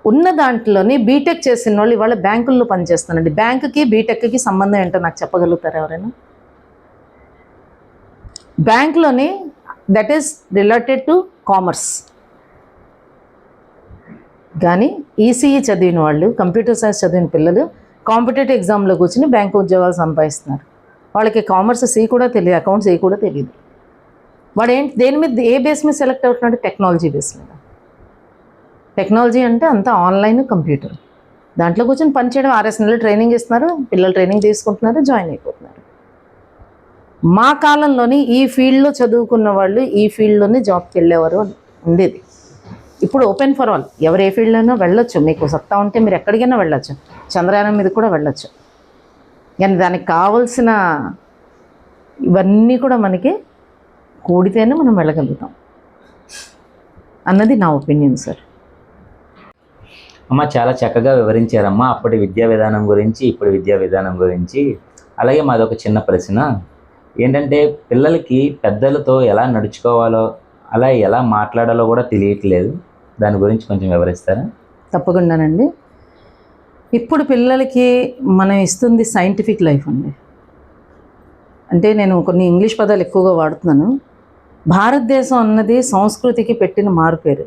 Speaker 2: ఉన్న దాంట్లోని బీటెక్ చేసిన వాళ్ళు ఇవాళ బ్యాంకుల్లో పనిచేస్తానండి. బ్యాంకుకి బీటెక్కి సంబంధం ఏంటో నాకు చెప్పగలుగుతారు ఎవరైనా? బ్యాంక్లోని that is related to commerce. కానీ ఈసీఈ చదివిన వాళ్ళు, కంప్యూటర్ సైన్స్ చదివిన పిల్లలు కాంపిటేటివ్ ఎగ్జామ్లో కూర్చుని బ్యాంకు ఉద్యోగాలు సంపాదిస్తున్నారు. వాళ్ళకి కామర్స్ సి కూడా తెలియదు, అకౌంట్స్ ఏ కూడా తెలియదు. వాడు దేని మీద, ఏ బేస్ మీద సెలెక్ట్ అవుతున్నాడు? టెక్నాలజీ బేస్ మీద. టెక్నాలజీ అంటే అంతా ఆన్లైన్, కంప్యూటర్. దాంట్లో కూర్చొని పనిచేయడం. 6 నెలలు ట్రైనింగ్ ఇస్తున్నారు, పిల్లలు ట్రైనింగ్ తీసుకుంటున్నారు, జాయిన్ అయిపోతున్నారు. మా కాలంలోని ఈ ఫీల్డ్లో చదువుకున్న వాళ్ళు ఈ ఫీల్డ్లోనే జాబ్కి వెళ్ళేవారు ఉండేది. ఇప్పుడు ఓపెన్ ఫర్ ఆల్, ఎవరు ఏ ఫీల్డ్లోనో వెళ్ళొచ్చు. మీకు సత్తా ఉంటే మీరు ఎక్కడికైనా వెళ్ళొచ్చు. చంద్రయానం మీద కూడా వెళ్ళొచ్చు. కానీ దానికి కావాల్సిన ఇవన్నీ కూడా మనకి కూడితేనే మనం వెళ్ళగలుగుతాం అన్నది నా ఒపీనియన్ సార్.
Speaker 1: అమ్మ చాలా చక్కగా వివరించారమ్మా అప్పటి విద్యా విధానం గురించి, ఇప్పుడు విద్యా విధానం గురించి. అలాగే మాదొక చిన్న ప్రశ్న ఏంటంటే, పిల్లలకి పెద్దలతో ఎలా నడుచుకోవాలో, అలా ఎలా మాట్లాడాలో కూడా తెలియట్లేదు. దాని గురించి కొంచెం వివరిస్తారా?
Speaker 2: తప్పకుండానండి. ఇప్పుడు పిల్లలకి మనం ఇస్తుంది సైంటిఫిక్ లైఫ్ అండి. అంటే నేను కొన్ని ఇంగ్లీష్ పదాలు ఎక్కువగా వాడుతున్నాను. భారతదేశం అన్నది సంస్కృతికి పెట్టిన మారుపేరు.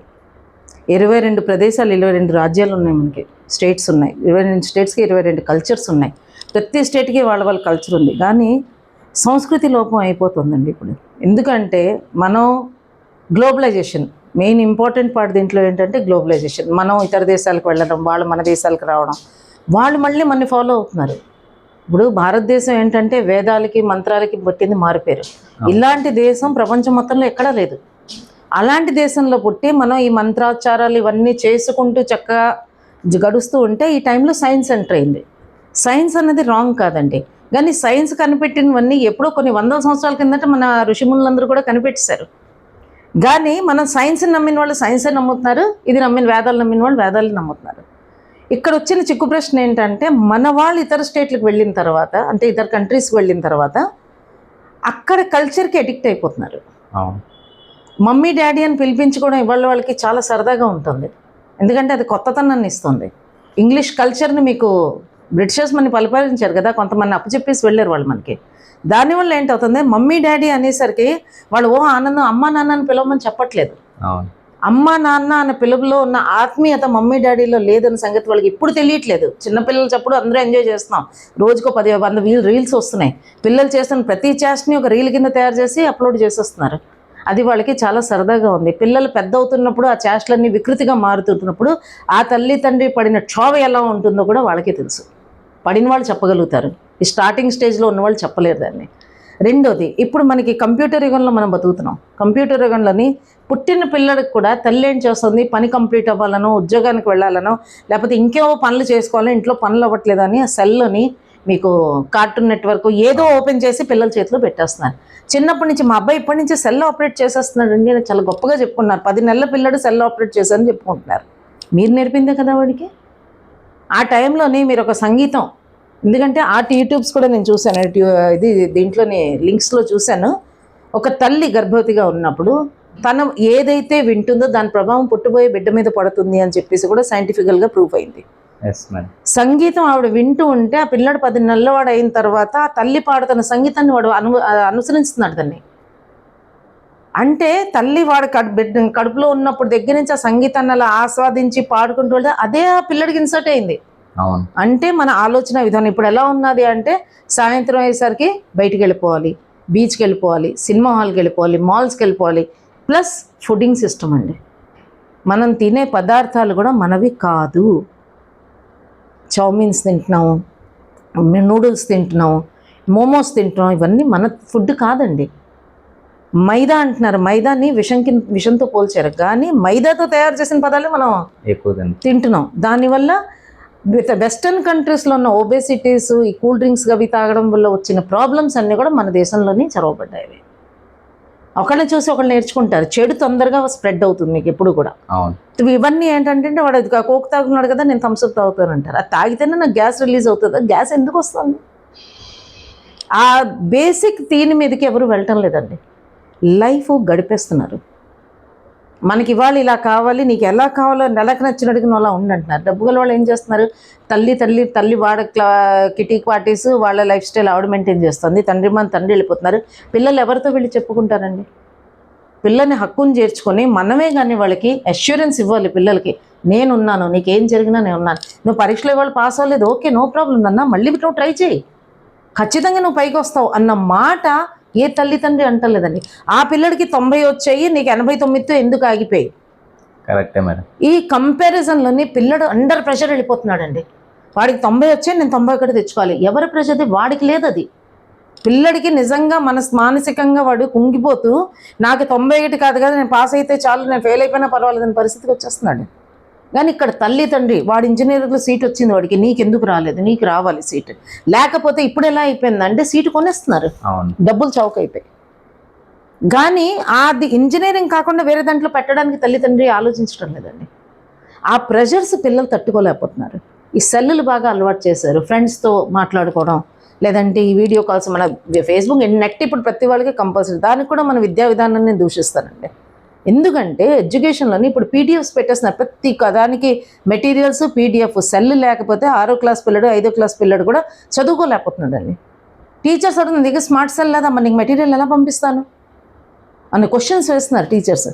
Speaker 2: 22 ప్రదేశాలు, 22 రాజ్యాలు ఉన్నాయి మనకి, స్టేట్స్ ఉన్నాయి. 22 స్టేట్స్కి 22 కల్చర్స్ ఉన్నాయి. ప్రతి స్టేట్కి వాళ్ళ కల్చర్ ఉంది. కానీ సంస్కృతి లోపం అయిపోతుందండి ఇప్పుడు. ఎందుకంటే మనం గ్లోబలైజేషన్ మెయిన్ ఇంపార్టెంట్ పార్ట్. దీంట్లో ఏంటంటే గ్లోబలైజేషన్. మనం ఇతర దేశాలకు వెళ్ళడం, వాళ్ళు మన దేశాలకు రావడం, వాళ్ళు మళ్ళీ మనని ఫాలో అవుతున్నారు. ఇప్పుడు భారతదేశం ఏంటంటే వేదాలకి, మంత్రాలకి పట్టింది మారిపోయారు. ఇలాంటి దేశం ప్రపంచం మొత్తంలో ఎక్కడా లేదు. అలాంటి దేశంలో పుట్టి మనం ఈ మంత్రాచారాలు ఇవన్నీ చేసుకుంటూ చక్కగా గడుస్తూ ఉంటే ఈ టైంలో సైన్స్ ఎంటర్ అయింది. సైన్స్ అనేది రాంగ్ కాదండి. కానీ సైన్స్ కనిపెట్టినవన్నీ ఎప్పుడో కొన్ని 100 సంవత్సరాల కిందట మన ఋషిమునులందరూ కూడా కనిపెట్టేశారు. కానీ మనం సైన్స్ని నమ్మిన వాళ్ళు సైన్సే నమ్ముతున్నారు, ఇది నమ్మిన వేదాలు నమ్మిన వాళ్ళు వేదాలు నమ్ముతున్నారు. ఇక్కడ వచ్చిన చిక్కు ప్రశ్న ఏంటంటే, మన వాళ్ళు ఇతర స్టేట్లకు వెళ్ళిన తర్వాత, అంటే ఇతర కంట్రీస్కి వెళ్ళిన తర్వాత అక్కడ కల్చర్కి అడిక్ట్ అయిపోతున్నారు. మమ్మీ డాడీ అని పిలిపించుకోవడం ఇవాళ వాళ్ళకి చాలా సరదాగా ఉంటుంది. ఎందుకంటే అది కొత్తతనాన్ని ఇస్తుంది. ఇంగ్లీష్ కల్చర్ని మీకు బ్రిటిషర్స్ మనని పరిపాలించారు కదా, కొంతమంది అప్పచెప్పేసి వెళ్ళారు వాళ్ళు మనకి. దానివల్ల ఏంటవుతుంది, మమ్మీ డాడీ అనేసరికి వాళ్ళు ఆనందం అమ్మ నాన్నని పిలవమని చెప్పట్లేదు.
Speaker 1: అవును.
Speaker 2: అమ్మ నాన్న అనే పిలుపులో ఉన్న ఆత్మీయత మమ్మీ డాడీలో లేదన్న సంగతి వాళ్ళకి ఇప్పుడు తెలియట్లేదు. చిన్నపిల్లలు చెప్పుడు అందరూ ఎంజాయ్ చేస్తున్నాం, రోజుకో 10-100 రీల్స్ వస్తున్నాయి. పిల్లలు చేస్తున్న ప్రతి చేష్టని ఒక రీల్ కింద తయారు చేసి అప్లోడ్ చేసేస్తున్నారు. అది వాళ్ళకి చాలా సరదాగా ఉంది. పిల్లలు పెద్ద అవుతున్నప్పుడు ఆ చేష్టలన్నీ వికృతిగా మారుతున్నప్పుడు ఆ తల్లి తండ్రి పడిన క్షోభ ఎలా ఉంటుందో కూడా వాళ్ళకే తెలుసు. పడిన వాళ్ళు చెప్పగలుగుతారు, ఈ స్టార్టింగ్ స్టేజ్లో ఉన్నవాళ్ళు చెప్పలేరు దాన్ని. రెండోది, ఇప్పుడు మనకి కంప్యూటర్ యుగంలో మనం బతుకుతున్నాం. కంప్యూటర్ యుగంలోని పుట్టిన పిల్లడికి కూడా తల్లి ఏం చేస్తుంది, పని కంప్లీట్ అవ్వాలనో, ఉద్యోగానికి వెళ్ళాలనో, లేకపోతే ఇంకేవో పనులు చేసుకోవాలో, ఇంట్లో పనులు అవ్వట్లేదని ఆ సెల్లోని మీకు కార్టూన్ నెట్వర్క్ ఏదో ఓపెన్ చేసి పిల్లల చేతిలో పెట్టేస్తున్నారు. చిన్నప్పటి నుంచి మా అబ్బాయి ఇప్పటి నుంచి సెల్ ఆపరేట్ చేసేస్తున్నాడు అండి అని చాలా గొప్పగా చెప్పుకున్నారు. 10 నెలల పిల్లడు సెల్ ఆపరేట్ చేశారని చెప్పుకుంటున్నారు. మీరు నేర్పిందే కదా వాడికి. ఆ టైంలోని మీరు ఒక సంగీతం, ఎందుకంటే ఆర్ట్ యూట్యూబ్స్ కూడా నేను చూశాను, ఇది దీంట్లోని లింక్స్లో చూశాను. ఒక తల్లి గర్భవతిగా ఉన్నప్పుడు తను ఏదైతే వింటుందో దాని ప్రభావం పుట్టబోయే బిడ్డ మీద పడుతుంది అని చెప్పేసి కూడా సైంటిఫికల్గా ప్రూఫ్ అయింది. సంగీతం ఆవిడ వింటూ ఉంటే ఆ పిల్లడు 10 నెలలవాడు అయిన తర్వాత ఆ తల్లి పాడుతున్న సంగీతాన్ని వాడు అనుసరిస్తున్నాడు దాన్ని. అంటే తల్లి వాడు కడుపులో ఉన్నప్పుడు దగ్గర నుంచి ఆ సంగీతాన్ని అలా ఆస్వాదించి పాడుకుంటూ వెళ్తే అదే ఆ పిల్లడికి ఇన్సర్ట్ అయింది. అంటే మన ఆలోచన విధానం ఇప్పుడు ఎలా ఉన్నది అంటే, సాయంత్రం అయ్యేసరికి బయటికి వెళ్ళిపోవాలి, బీచ్కి వెళ్ళిపోవాలి, సినిమా హాల్కి వెళ్ళిపోవాలి, మాల్స్కి వెళ్ళిపోవాలి. ప్లస్ ఫుడ్డింగ్ సిస్టమ్ అండి, మనం తినే పదార్థాలు కూడా మనవి కాదు. చౌమీన్స్ తింటున్నాము, నూడిల్స్ తింటున్నాము, మోమోస్ తింటున్నాం, ఇవన్నీ మన ఫుడ్ కాదండి. మైదా అంటున్నారు, మైదాని విషంతో పోల్చారు, కానీ మైదాతో తయారు చేసిన పదాలు మనం ఎక్కువ తింటున్నాం. దానివల్ల వెస్టర్న్ కంట్రీస్లో ఉన్న ఒబేసిటీస్, ఈ కూల్ డ్రింక్స్ అవి తాగడం వల్ల వచ్చిన ప్రాబ్లమ్స్ అన్నీ కూడా మన దేశంలోనే చొరవబడ్డాయి. ఒకళ్ళని చూసి ఒకళ్ళు నేర్చుకుంటారు, చెడు తొందరగా స్ప్రెడ్ అవుతుంది మీకు ఎప్పుడు కూడా. ఇవన్నీ ఏంటంటే వాడు కోక్ తాగుతున్నాడు కదా నేను థమ్స్అప్ తాగుతానంటారు. అది తాగితేనే నాకు గ్యాస్ రిలీజ్ అవుతుంది. గ్యాస్ ఎందుకు వస్తుంది? ఆ బేసిక్ దీని మీదకి ఎవరు వెళ్ళటం లేదండి, లైఫ్ గడిపేస్తున్నారు. మనకి ఇవాళ ఇలా కావాలి, నీకు ఎలా కావాలో నెలకు నచ్చినట్టుగా నువ్వు అలా ఉండంటున్నారు. డబ్బు గల వాళ్ళు ఏం చేస్తున్నారు, తల్లి వాడ కిటీ పార్టీస్, వాళ్ళ లైఫ్ స్టైల్ ఆవిడ మెయింటైన్ చేస్తుంది, తండ్రి వెళ్ళిపోతున్నారు. పిల్లలు ఎవరితో వెళ్ళి చెప్పుకుంటారండి? పిల్లల్ని హక్కును చేర్చుకొని మనమే కానీ వాళ్ళకి అష్యూరెన్స్ ఇవ్వాలి. పిల్లలకి నేనున్నాను, నీకేం జరిగినా నేను ఉన్నాను. నువ్వు పరీక్షలో ఇవాళ పాస్ అవ్వలేదు, ఓకే నో ప్రాబ్లం అన్న, మళ్ళీ నువ్వు ట్రై చేయి, ఖచ్చితంగా నువ్వు పైకి వస్తావు అన్న మాట ఏ తల్లి తండ్రి అంటలేదండి. ఆ పిల్లడికి 90 వచ్చాయి, నీకు 89తో ఎందుకు ఆగిపోయి?
Speaker 1: కరెక్టే మేడం. ఈ
Speaker 2: కంపారిజన్లోని పిల్లడు అండర్ ప్రెషర్ వెళ్ళిపోతున్నాడండి. వాడికి 90 వచ్చాయి, నేను 91 తెచ్చుకోవాలి. ఎవరి ప్రెషర్? వాడికి లేదు. అది పిల్లడికి నిజంగా మానసికంగా వాడు కుంగిపోతూ నాకు 91 కాదు కదా, నేను పాస్ అయితే చాలు, నేను ఫెయిల్ అయిపోయినా పర్వాలేదని పరిస్థితికి వచ్చేస్తున్నాడు. కానీ ఇక్కడ తల్లి తండ్రి, వాడు ఇంజనీరింగ్లో సీట్ వచ్చింది వాడికి, నీకెందుకు రాలేదు, నీకు రావాలి సీట్, లేకపోతే ఇప్పుడు ఎలా అయిపోయిందంటే సీటు కొనేస్తున్నారు, డబ్బులు చౌక అయిపోయి. కానీ అది ఇంజనీరింగ్ కాకుండా వేరే దాంట్లో పెట్టడానికి తల్లి తండ్రి ఆలోచించడం లేదండి. ఆ ప్రెషర్స్ పిల్లలు తట్టుకోలేకపోతున్నారు. ఈ సెల్లులు బాగా అలవాటు చేశారు, ఫ్రెండ్స్తో మాట్లాడుకోవడం, లేదంటే ఈ వీడియో కాల్స్, మన ఫేస్బుక్ నెట్ ఇప్పుడు ప్రతి వాళ్ళకి కంపల్సరీ. దానికి కూడా మన విద్యా విధానాన్ని దూషిస్తానండి. ఎందుకంటే ఎడ్యుకేషన్లోని ఇప్పుడు పీడిఎఫ్స్ పెట్టేస్తున్నారు, ప్రతి దానికి మెటీరియల్స్ పీడిఎఫ్. సెల్ లేకపోతే 6వ క్లాస్ పిల్లడు 5వ క్లాస్ పిల్లడు కూడా చదువుకోలేకపోతున్నాడండి. టీచర్స్ అడుగుతుంది, నీకు స్మార్ట్ సెల్ లేదా, మరి నీకు మెటీరియల్ ఎలా పంపిస్తాను అన్న క్వశ్చన్స్ వేస్తున్నారు టీచర్స్.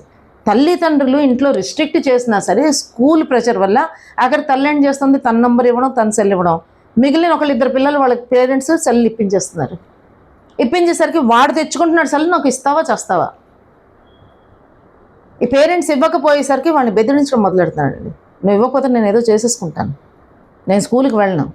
Speaker 2: తల్లిదండ్రులు ఇంట్లో రిస్ట్రిక్ట్ చేసినా సరే స్కూల్ ప్రెషర్ వల్ల అక్కడ తల్లి ఏం చేస్తుంది, తన నంబర్ ఇవ్వడం, తన సెల్ ఇవ్వడం, మిగిలిన 1-2 పిల్లలు వాళ్ళ పేరెంట్స్ సెల్ ఇప్పించేస్తున్నారు. ఇప్పించేసరికి వాడు తెచ్చుకుంటున్నాడు సెల్, నాకు ఇస్తావా చేస్తావా. ఈ పేరెంట్స్ ఇవ్వకపోయేసరికి వాడిని బెదిరించడం మొదలెడుతున్నాడండి. నువ్వు ఇవ్వకపోతే నేను ఏదో చేసేసుకుంటాను, నేను స్కూల్కి వెళ్ళను.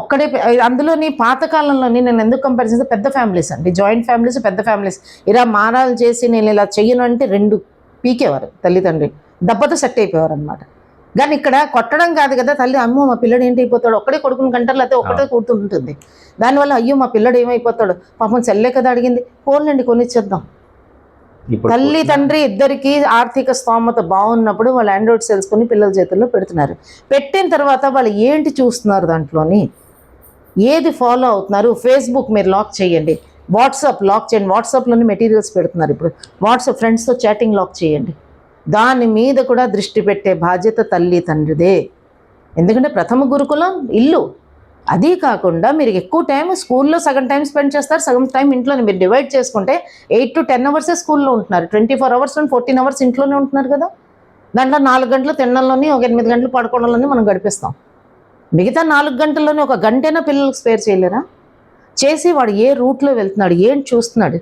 Speaker 2: ఒక్కడే అందులోని పాతకాలంలోని నేను ఎందుకు కంపేర్ చేస్తే పెద్ద ఫ్యామిలీస్ అండి, జాయింట్ ఫ్యామిలీస్, పెద్ద ఫ్యామిలీస్. ఇలా మారాలు చేసి నేను ఇలా చెయ్యను అంటే 2 పీకేవారు తల్లిదండ్రి, దెబ్బతో సెట్ అయిపోయేవారు అనమాట. కానీ ఇక్కడ కొట్టడం కాదు కదా, తల్లి అమ్మో మా పిల్లడు ఏంటి అయిపోతాడు, ఒక్కడే కొడుకుని కంటారు, లేకపోతే ఒక్కటే కూర్చుంటుంది. దానివల్ల అయ్యో మా పిల్లడు ఏమైపోతాడు, పాపం సెల్లే కదా అడిగింది, ఫోన్లండి కొనిచ్చేద్దాం. తల్లి తండ్రి ఇద్దరికి ఆర్థిక స్తోమత బాగున్నప్పుడు వాళ్ళు ఆండ్రాయిడ్ సెల్స్ కొని పిల్లల చేతుల్లో పెడుతున్నారు. పెట్టిన తర్వాత వాళ్ళు ఏంటి చూస్తున్నారు, దాంట్లోని ఏది ఫాలో అవుతున్నారు. ఫేస్బుక్ మీరు లాక్ చేయండి, వాట్సాప్ లాక్ చేయండి, వాట్సాప్లోని మెటీరియల్స్ పెడుతున్నారు. ఇప్పుడు వాట్సాప్ ఫ్రెండ్స్తో చాటింగ్ లాక్ చేయండి. దాని మీద కూడా దృష్టి పెట్టే బాధ్యత తల్లి తండ్రిదే. ఎందుకంటే ప్రథమ గురుకులం ఇల్లు. అది కాకుండా మీరు ఎక్కువ టైం స్కూల్లో సగం టైం స్పెండ్ చేస్తారు, సగం టైం ఇంట్లోనే. మీరు డివైడ్ చేసుకుంటే 8 to 10 అవర్సే స్కూల్లో ఉంటున్నారు, 24 hours 14 hours ఇంట్లోనే ఉంటున్నారు కదా. దాంట్లో 4 గంటలు తినడంలోని, ఒక 8 గంటలు పడుకోవడంలోని మనం గడిపిస్తాం. మిగతా 4 గంటల్లోనే ఒక గంటైనా పిల్లలకు స్పేర్ చేయలేరా? చేసి వాడు ఏ రూట్లో వెళ్తున్నాడు, ఏంటి చూస్తున్నాడు,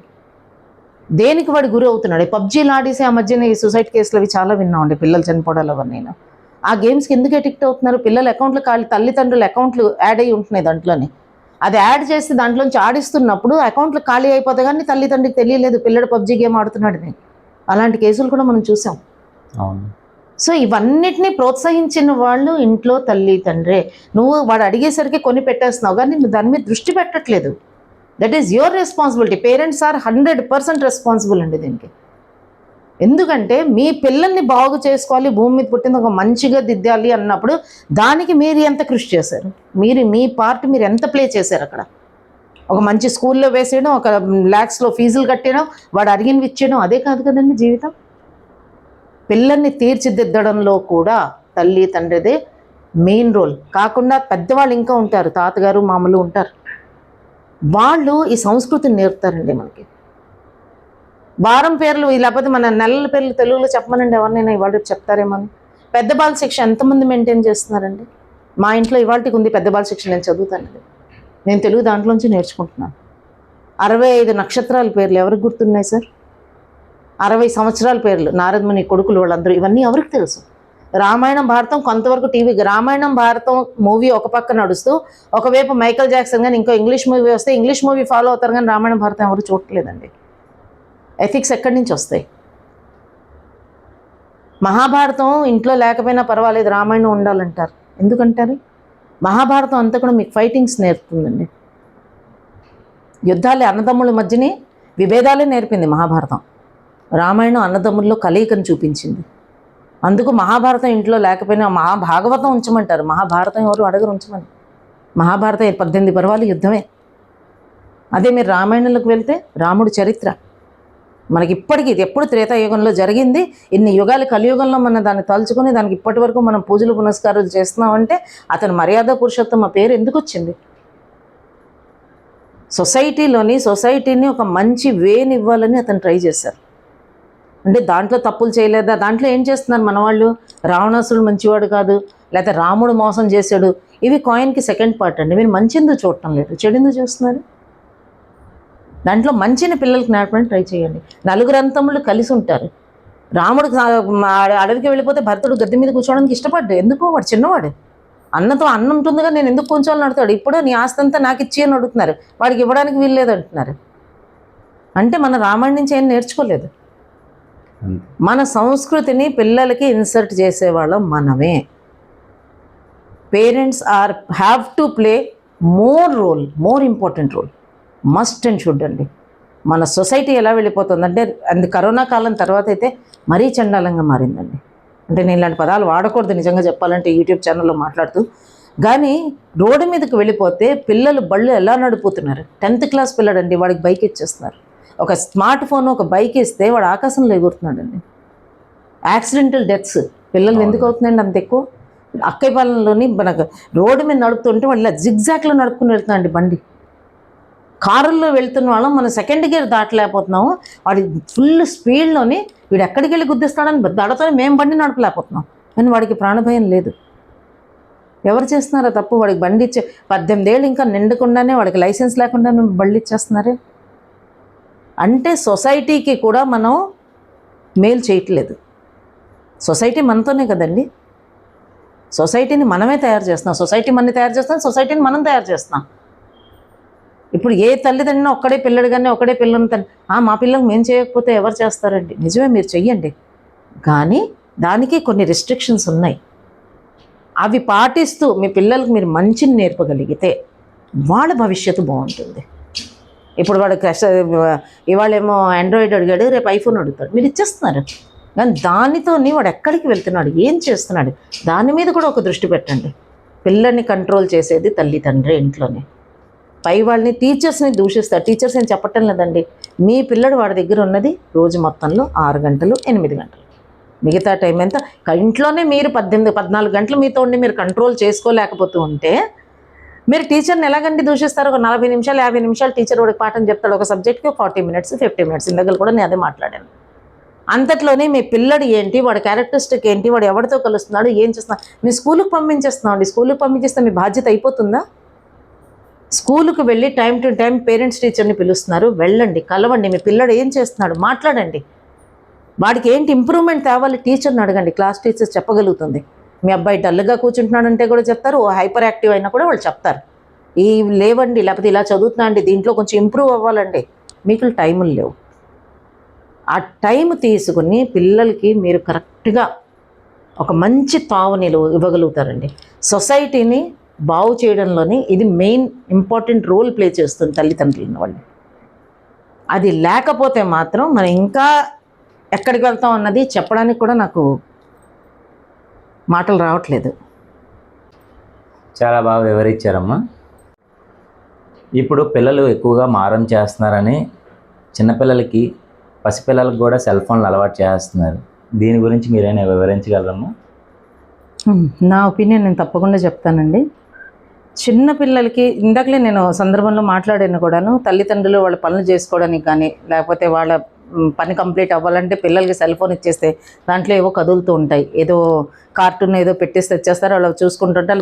Speaker 2: దేనికి వాడు గురి అవుతున్నాడు. పబ్జీలు ఆడేసి ఆ మధ్యన ఈ సూసైడ్ కేసులు అవి చాలా విన్నామండి, పిల్లలు చనిపోవడాలు అవన్నీ. ఆ గేమ్స్కి ఎందుకు అడిక్ట్ అవుతున్నారు? పిల్లల అకౌంట్లు తల్లిదండ్రుల అకౌంట్లు యాడ్ అయ్యి ఉంటున్నాయి దాంట్లోని. అది యాడ్ చేసి దాంట్లోంచి ఆడిస్తున్నప్పుడు అకౌంట్లు ఖాళీ అయిపోతే కానీ తల్లిదండ్రికి తెలియలేదు పిల్లడు పబ్జీ గేమ్ ఆడుతున్నాడని. అలాంటి కేసులు కూడా మనం చూసాం.
Speaker 1: అవును.
Speaker 2: సో ఇవన్నిటినీ ప్రోత్సహించిన వాళ్ళు ఇంట్లో తల్లి తండ్రే. నువ్వు వాడు అడిగేసరికి కొని పెట్టేస్తున్నావు కానీ నువ్వు దాని మీద దృష్టి పెట్టట్లేదు. That is your responsibility. Parents are 100% responsible అండి దీనికి. ఎందుకంటే మీ పిల్లల్ని బాగు చేసుకోవాలి, భూమి మీద పుట్టింది ఒక మంచిగా దిద్దాలి అన్నప్పుడు దానికి మీరు ఎంత కృషి చేశారు, మీ పార్ట్ మీరు ఎంత ప్లే చేశారు అక్కడ. ఒక మంచి స్కూల్లో వేసేయడం, ఒక lakhsలో ఫీజులు కట్టేయడం, వాడు అడిగినవి ఇచ్చేయడం అదే కాదు కదండి జీవితం. పిల్లల్ని తీర్చిదిద్దడంలో కూడా తల్లి తండ్రిదే మెయిన్ రోల్. కాకుండా పెద్దవాళ్ళు ఇంకా ఉంటారు, తాతగారు మామలు ఉంటారు, వాళ్ళు ఈ సంస్కృతిని నేర్పుతారండి మనకి. వారం పేర్లు లేకపోతే మన నెలల పేర్లు తెలుగులో చెప్పమనండి ఎవరినైనా, ఇవాళ చెప్తారేమని. పెద్ద బాల శిక్ష ఎంతమంది మెయింటైన్ చేస్తున్నారండి? మా ఇంట్లో ఇవాళకి ఉంది పెద్ద బాల శిక్ష, నేను చదువుతానండి, నేను తెలుగు దాంట్లోంచి నేర్చుకుంటున్నాను. 65 నక్షత్రాల పేర్లు ఎవరికి గుర్తున్నాయి సార్? 60 సంవత్సరాల పేర్లు, నారదముని కొడుకులు వాళ్ళందరూ, ఇవన్నీ ఎవరికి తెలుసు? రామాయణం భారతం కొంతవరకు టీవీ, రామాయణం భారతం మూవీ ఒక పక్క నడుస్తూ ఒకవైపు మైకల్ జాక్సన్ కానీ ఇంకో ఇంగ్లీష్ మూవీ వస్తే ఇంగ్లీష్ మూవీ ఫాలో అవుతారు కానీ రామాయణం భారతం ఎవరు చూడట్లేదండి. ఎథిక్స్ ఎక్కడి నుంచి వస్తాయి? మహాభారతం ఇంట్లో లేకపోయినా పర్వాలేదు, రామాయణం ఉండాలంటారు. ఎందుకంటారు? మహాభారతం అంతా కూడా మీకు ఫైటింగ్స్ నేర్పుతుందండి. యుద్ధాలే, అన్నదమ్ముల మధ్యనే విభేదాలే నేర్పింది మహాభారతం. రామాయణం అన్నదమ్ముల్లో కలయికను చూపించింది. అందుకు మహాభారతం ఇంట్లో లేకపోయినా మహాభాగవతం ఉంచమంటారు, మహాభారతం ఎవరు అడగరు ఉంచమని. మహాభారతం 18 పర్వాలు యుద్ధమే. అదే మీరు రామాయణంలోకి వెళ్తే రాముడి చరిత్ర మనకి ఇప్పటికీ, ఇది ఎప్పుడు త్రేతాయుగంలో జరిగింది, ఇన్ని యుగాలు కలియుగంలో మనం దాన్ని తలుచుకొని దానికి ఇప్పటి వరకు మనం పూజలు పునస్కారాలు చేస్తున్నామంటే అతను మర్యాద పురుషోత్తమ పేరు ఎందుకు వచ్చింది? సొసైటీని ఒక మంచి వేని ఇవ్వాలని అతను ట్రై చేశారు. అంటే దాంట్లో తప్పులు చేయలేదా? దాంట్లో ఏం చేస్తున్నారు మన వాళ్ళు? రావణాసురుడు మంచివాడు కాదు, లేకపోతే రాముడు మోసం చేశాడు, ఇవి కాయిన్కి సెకండ్ పార్ట్ అండి. మీరు మంచి ఎందుకు చూడటం లేదు, చెడు ఎందుకు చూస్తున్నారు? దాంట్లో మంచిని పిల్లలకి నేర్పడానికి ట్రై చేయండి. 4 అంతములు కలిసి ఉంటారు. రాముడు అడవికి వెళ్ళిపోతే భరతుడు గద్దె మీద కూర్చోవడానికి ఇష్టపడ్డాడు. ఎందుకు? వాడు చిన్నవాడు, అన్నతో అన్నం ఉంటుందిగా, నేను ఎందుకు కూర్చోవాలని అడుగుతాడు. ఇప్పుడు నీ ఆస్తి అంతా నాకు ఇచ్చి అని అడుగుతున్నారు, వాడికి ఇవ్వడానికి వీల్లేదు అంటున్నారు. అంటే మన రామాయణం నుంచి ఏం నేర్చుకోలేదు. మన సంస్కృతిని పిల్లలకి ఇన్సర్ట్ చేసేవాళ్ళం మనమే. Parents have to play more important role, must and should అండి. మన సొసైటీ ఎలా వెళ్ళిపోతుందంటే, కరోనా కాలం తర్వాత అయితే మరీ చండాలంగా మారిందండి. అంటే నేను ఇలాంటి పదాలు వాడకూడదు నిజంగా చెప్పాలంటే యూట్యూబ్ ఛానల్లో మాట్లాడుతూ, కానీ రోడ్డు మీదకి వెళ్ళిపోతే పిల్లలు బళ్ళు ఎలా నడుపుతున్నారు. 10th క్లాస్ పిల్లడండి, వాడికి బైక్ ఇచ్చేస్తున్నారు. ఒక స్మార్ట్ ఫోన్, ఒక బైక్ ఇస్తే వాడు ఆకాశంలో ఎగురుతున్నాడండి. యాక్సిడెంటల్ డెత్స్ పిల్లలు ఎందుకు అవుతున్నాయండి అంత ఎక్కువ? అక్కయ్యపాలెంలోని మనకు రోడ్డు మీద నడుపుతుంటే వాళ్ళు ఇలా జిగ్జాక్లో నడుపుకుని వెళ్తున్నాండి బండి. కారుల్లో వెళ్తున్న వాళ్ళం మనం సెకండ్ గేర్ దాటలేకపోతున్నాము, వాడి ఫుల్ స్పీడ్లోని వీడు ఎక్కడికి వెళ్ళి గుద్దిస్తాడని దడతో మేము బండి నడపలేకపోతున్నాం. కానీ వాడికి ప్రాణభయం లేదు. ఎవరు చేస్తున్నారో తప్పు? వాడికి బండి ఇచ్చే 18 ఏళ్ళు ఇంకా నిండకుండానే వాడికి లైసెన్స్ లేకుండా బళ్ళు ఇచ్చేస్తున్నారే. అంటే సొసైటీకి కూడా మనం మేలు చేయట్లేదు. సొసైటీ మనతోనే కదండి, సొసైటీని మనమే తయారు చేస్తున్నాం, సొసైటీ మనని తయారు చేస్తున్నాం, సొసైటీని మనం తయారు చేస్తున్నాం. ఇప్పుడు ఏ తల్లిదండ్రులు ఒక్కడే పిల్లడు కానీ ఒక్కడే పిల్లలు మా పిల్లలకు మేము చేయకపోతే ఎవరు చేస్తారండి? నిజమే, మీరు చెయ్యండి, కానీ దానికి కొన్ని రెస్ట్రిక్షన్స్ ఉన్నాయి. అవి పాటిస్తూ మీ పిల్లలకు మీరు మంచిని నేర్పగలిగితే వాళ్ళ భవిష్యత్తు బాగుంటుంది. ఇప్పుడు వాడు ఇవాళేమో ఆండ్రాయిడ్ అడిగాడు, రేపు ఐఫోన్ అడుగుతాడు, మీరు ఇచ్చేస్తున్నారు. కానీ దానితోని వాడు ఎక్కడికి వెళ్తున్నాడు, ఏం చేస్తున్నాడు, దాని మీద కూడా ఒక దృష్టి పెట్టండి. పిల్లల్ని కంట్రోల్ చేసేది తల్లిదండ్రి ఇంట్లోనే. పై వాళ్ళని, టీచర్స్ని దూషిస్తారు. టీచర్స్ ఏం చెప్పటం లేదండి, మీ పిల్లడు వాడి దగ్గర ఉన్నది రోజు మొత్తంలో 6 గంటలు 8 గంటలు. మిగతా టైం ఎంత ఇంట్లోనే మీరు 14 గంటలు మీతో ఉండి మీరు కంట్రోల్ చేసుకోలేకపోతూ ఉంటే మీరు టీచర్ని ఎలాగండి దూషిస్తారు? ఒక 40 నిమిషాలు 50 నిమిషాలు టీచర్ వాడికి పాఠం చెప్తాడు, ఒక సబ్జెక్ట్కి 40 మినిట్స్ 50 మినిట్స్. ఇందాక కూడా నేను అదే మాట్లాడాను. అంతట్లోనే మీ పిల్లడు ఏంటి, వాడి క్యారెక్టరిస్టిక్ ఏంటి, వాడు ఎవరితో కలుస్తున్నాడు, ఏం చేస్తున్నాడు, మీ స్కూల్కి పంపించేస్తున్నాం అండి. స్కూల్కి పంపించేస్తే మీ బాధ్యత అయిపోతుందా? స్కూల్కి వెళ్ళి టైం టు టైం పేరెంట్స్ టీచర్ని పిలుస్తున్నారు, వెళ్ళండి, కలవండి, మీ పిల్లడు ఏం చేస్తున్నాడు మాట్లాడండి, వాడికి ఏంటి ఇంప్రూవ్మెంట్ తేవాలి టీచర్ని అడగండి. Class teachers చెప్పగలుగుతుంది. మీ అబ్బాయి డల్గా కూర్చుంటున్నాడంటే కూడా చెప్తారు, హైపర్ యాక్టివ్ అయినా కూడా వాళ్ళు చెప్తారు, ఈ లేవండి, లేకపోతే ఇలా చదువుతున్నా అండి, దీంట్లో కొంచెం ఇంప్రూవ్ అవ్వాలండి. మీకు టైములు లేవు. ఆ టైం తీసుకుని పిల్లలకి మీరు కరెక్ట్గా ఒక మంచి తావుని ఇవ్వగలుగుతారండి. సొసైటీని బాగు చేయడంలోని ఇది మెయిన్ ఇంపార్టెంట్ రోల్ ప్లే చేస్తుంది తల్లిదండ్రులు వాళ్ళు. అది లేకపోతే మాత్రం మనం ఇంకా ఎక్కడికి వెళ్తాం అన్నది చెప్పడానికి కూడా నాకు మాటలు రావట్లేదు.
Speaker 1: చాలా బాగా వివరించారమ్మా. ఇప్పుడు పిల్లలు ఎక్కువగా మారం చేస్తున్నారని చిన్నపిల్లలకి, పసిపిల్లలకు కూడా సెల్ ఫోన్లు అలవాటు చేస్తున్నారు. దీని గురించి మీరైనా వివరించగలరమ్మా?
Speaker 2: నా ఒపీనియన్ నేను తప్పకుండా చెప్తానండి. చిన్నపిల్లలకి ఇందాకలే నేను సందర్భంలో మాట్లాడాను కూడాను, తల్లిదండ్రులు వాళ్ళ పనులు చేసుకోవడానికి కానీ లేకపోతే వాళ్ళ పని కంప్లీట్ అవ్వాలంటే పిల్లలకి సెల్ ఫోన్ ఇచ్చేస్తే దాంట్లో ఏవో కదులుతూ ఉంటాయి, ఏదో కార్టూన్ ఏదో పెట్టేసి తెచ్చేస్తారు, వాళ్ళు చూసుకుంటుంటే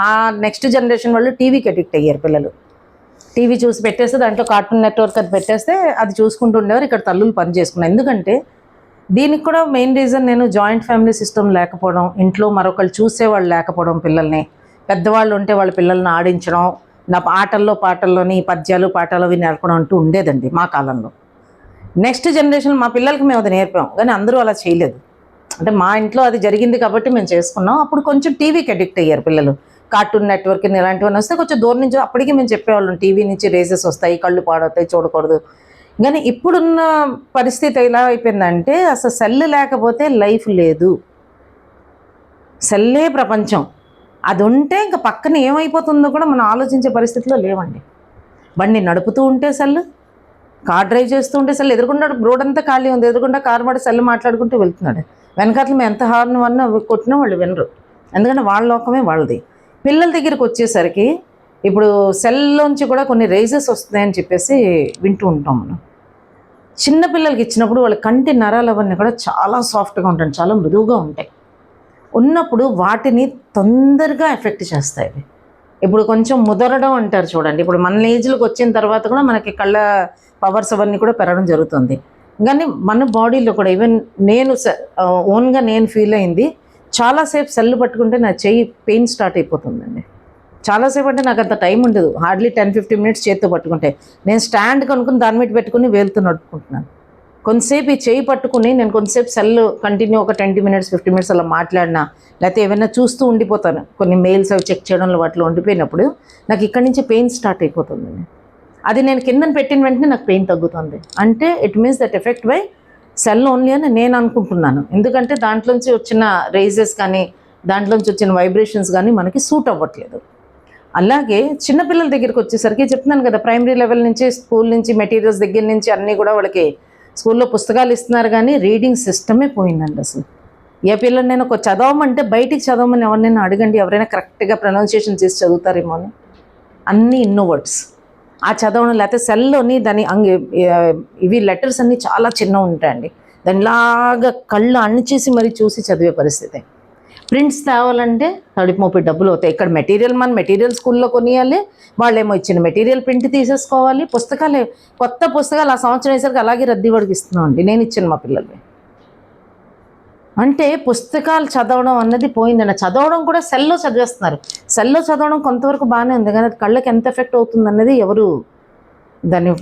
Speaker 2: మా నెక్స్ట్ జనరేషన్ వాళ్ళు టీవీకి అడిక్ట్ అయ్యారు పిల్లలు. టీవీ చూసి పెట్టేస్తే దాంట్లో కార్టూన్ నెట్వర్క్ అది పెట్టేస్తే అది చూసుకుంటూ ఉండేవారు. ఇక్కడ తల్లులు పని చేసుకున్నారు. ఎందుకంటే దీనికి కూడా మెయిన్ రీజన్ నేను జాయింట్ ఫ్యామిలీ సిస్టమ్ లేకపోవడం, ఇంట్లో మరొకళ్ళు చూసేవాళ్ళు లేకపోవడం, పిల్లల్ని పెద్దవాళ్ళు ఉంటే వాళ్ళ పిల్లల్ని ఆడించడం, నా ఆటల్లో పాటల్లోని పద్యాలు పాటలు అవి నేర్పడం అంటూ ఉండేదండి మా కాలంలో. నెక్స్ట్ జనరేషన్ మా పిల్లలకి మేము అది నేర్పాం, కానీ అందరూ అలా చేయలేదు. అంటే మా ఇంట్లో అది జరిగింది కాబట్టి మేము చేసుకున్నాం. అప్పుడు కొంచెం టీవీకి అడిక్ట్ అయ్యారు పిల్లలు. కార్టూన్ నెట్వర్క్ ఇలాంటివన్నీ వస్తే కొంచెం దూరం నుంచి అప్పటికి మేము చెప్పేవాళ్ళం, టీవీ నుంచి రేసెస్ వస్తాయి, కళ్ళు పాడవుతాయి, చూడకూడదు. కానీ ఇప్పుడున్న పరిస్థితి ఎలా అయిపోయిందంటే అసలు సెల్ లేకపోతే లైఫ్ లేదు, సెల్లే ప్రపంచం. అది ఉంటే ఇంకా పక్కన ఏమైపోతుందో కూడా మనం ఆలోచించే పరిస్థితిలో లేవండి. బండి నడుపుతూ ఉంటే సెల్, కార్ డ్రైవ్ చేస్తూ ఉంటే సెల్, ఎదురుకుండా రోడ్ అంతా ఖాళీ ఉంది, ఎదురుకుండా కారు వాడు సెల్ మాట్లాడుకుంటూ వెళ్తున్నాడు. వెనకాతలు మేము ఎంత హార్న్ వన్నా కొట్టినా వాళ్ళు వినరు, ఎందుకంటే వాళ్ళ లోకమే వాళ్ళది. పిల్లల దగ్గరికి వచ్చేసరికి ఇప్పుడు సెల్లోంచి కూడా కొన్ని రేజెస్ వస్తున్నాయని చెప్పేసి వింటూ ఉంటాం మనం. చిన్నపిల్లలకి ఇచ్చినప్పుడు వాళ్ళ కంటి నరాలు అవన్నీ కూడా చాలా సాఫ్ట్గా ఉంటాయి, చాలా మృదువుగా ఉంటాయి. ఉన్నప్పుడు వాటిని తొందరగా ఎఫెక్ట్ చేస్తాయి. ఇప్పుడు కొంచెం ముదరడం అంటారు చూడండి, ఇప్పుడు మన ఏజ్లోకి వచ్చిన తర్వాత కూడా మనకి కళ్ళ పవర్స్ అవన్నీ కూడా పెరగడం జరుగుతుంది. కానీ మన బాడీలో కూడా ఈవెన్ నేను ఓన్గా నేను ఫీల్ అయింది, చాలాసేపు సెల్ పట్టుకుంటే నా చెయ్యి పెయిన్ స్టార్ట్ అయిపోతుందండి. చాలాసేపు అంటే నాకు అంత టైం ఉండదు, హార్డ్లీ 10-15 మినిట్స్ చేతితో పట్టుకుంటే. నేను స్టాండ్ కొనుక్కుని దాని మీద పెట్టుకుని వేలుతో నడుపుకుంటున్నాను. కొంతసేపు ఈ చేయి పట్టుకుని నేను కొంతసేపు సెల్ కంటిన్యూ ఒక 20 మినిట్స్ 50 మినిట్స్ అలా మాట్లాడినా, లేకపోతే ఏమైనా చూస్తూ ఉండిపోతాను, కొన్ని మెయిల్స్ అవి చెక్ చేయడంలో వాటిలో ఉండిపోయినప్పుడు నాకు ఇక్కడి నుంచి పెయిన్ స్టార్ట్ అయిపోతుందండి. అది నేను కిందన పెట్టిన వెంటనే నాకు పెయిన్ తగ్గుతుంది. అంటే it means that effect buy sell only అని నేను అనుకుంటున్నాను. ఎందుకంటే దాంట్లోంచి వచ్చిన రేజెస్ కానీ దాంట్లోంచి వచ్చిన వైబ్రేషన్స్ కానీ మనకి సూట్ అవ్వట్లేదు. అలాగే చిన్నపిల్లల దగ్గరికి వచ్చేసరికి చెప్తున్నాను కదా, ప్రైమరీ లెవెల్ నుంచి స్కూల్ నుంచి మెటీరియల్స్ దగ్గర నుంచి అన్నీ కూడా వాళ్ళకి స్కూల్లో పుస్తకాలు ఇస్తున్నారు, కానీ రీడింగ్ సిస్టమే పోయిందండి. అసలు ఏ పిల్లలైనా ఒక చదవమంటే బయటికి చదవమని ఎవరినైనా అడగండి, ఎవరైనా కరెక్ట్గా ప్రొనౌన్సియేషన్ చేసి చదువుతారేమో అని. అన్నీ ఇన్నో వర్డ్స్ ఆ చదవడం, లేకపోతే సెల్లోని దాని ఇవి లెటర్స్ అన్నీ చాలా చిన్నవి ఉంటాయండి, దానిలాగా కళ్ళు అణిచేసి మరీ చూసి చదివే పరిస్థితి. ప్రింట్స్ తేవాలంటే తడిపి డబ్బులు అవుతాయి. ఇక్కడ మెటీరియల్ స్కూల్లో కొనియాలి, వాళ్ళేమో ఇచ్చిన మెటీరియల్ ప్రింట్ తీసేసుకోవాలి. పుస్తకాలు కొత్త పుస్తకాలు ఆ సంవత్సరం వేసరికి అలాగే రద్దీ వాడికి ఇస్తున్నాం అండి, నేను ఇచ్చాను మా పిల్లలకి. అంటే పుస్తకాలు చదవడం అన్నది పోయిందండి. చదవడం కూడా సెల్లో చదివేస్తున్నారు. సెల్లో చదవడం కొంతవరకు బాగానే ఉంది, కానీ అది కళ్ళకి ఎంత ఎఫెక్ట్ అవుతుంది అన్నది ఎవరు దాన్ని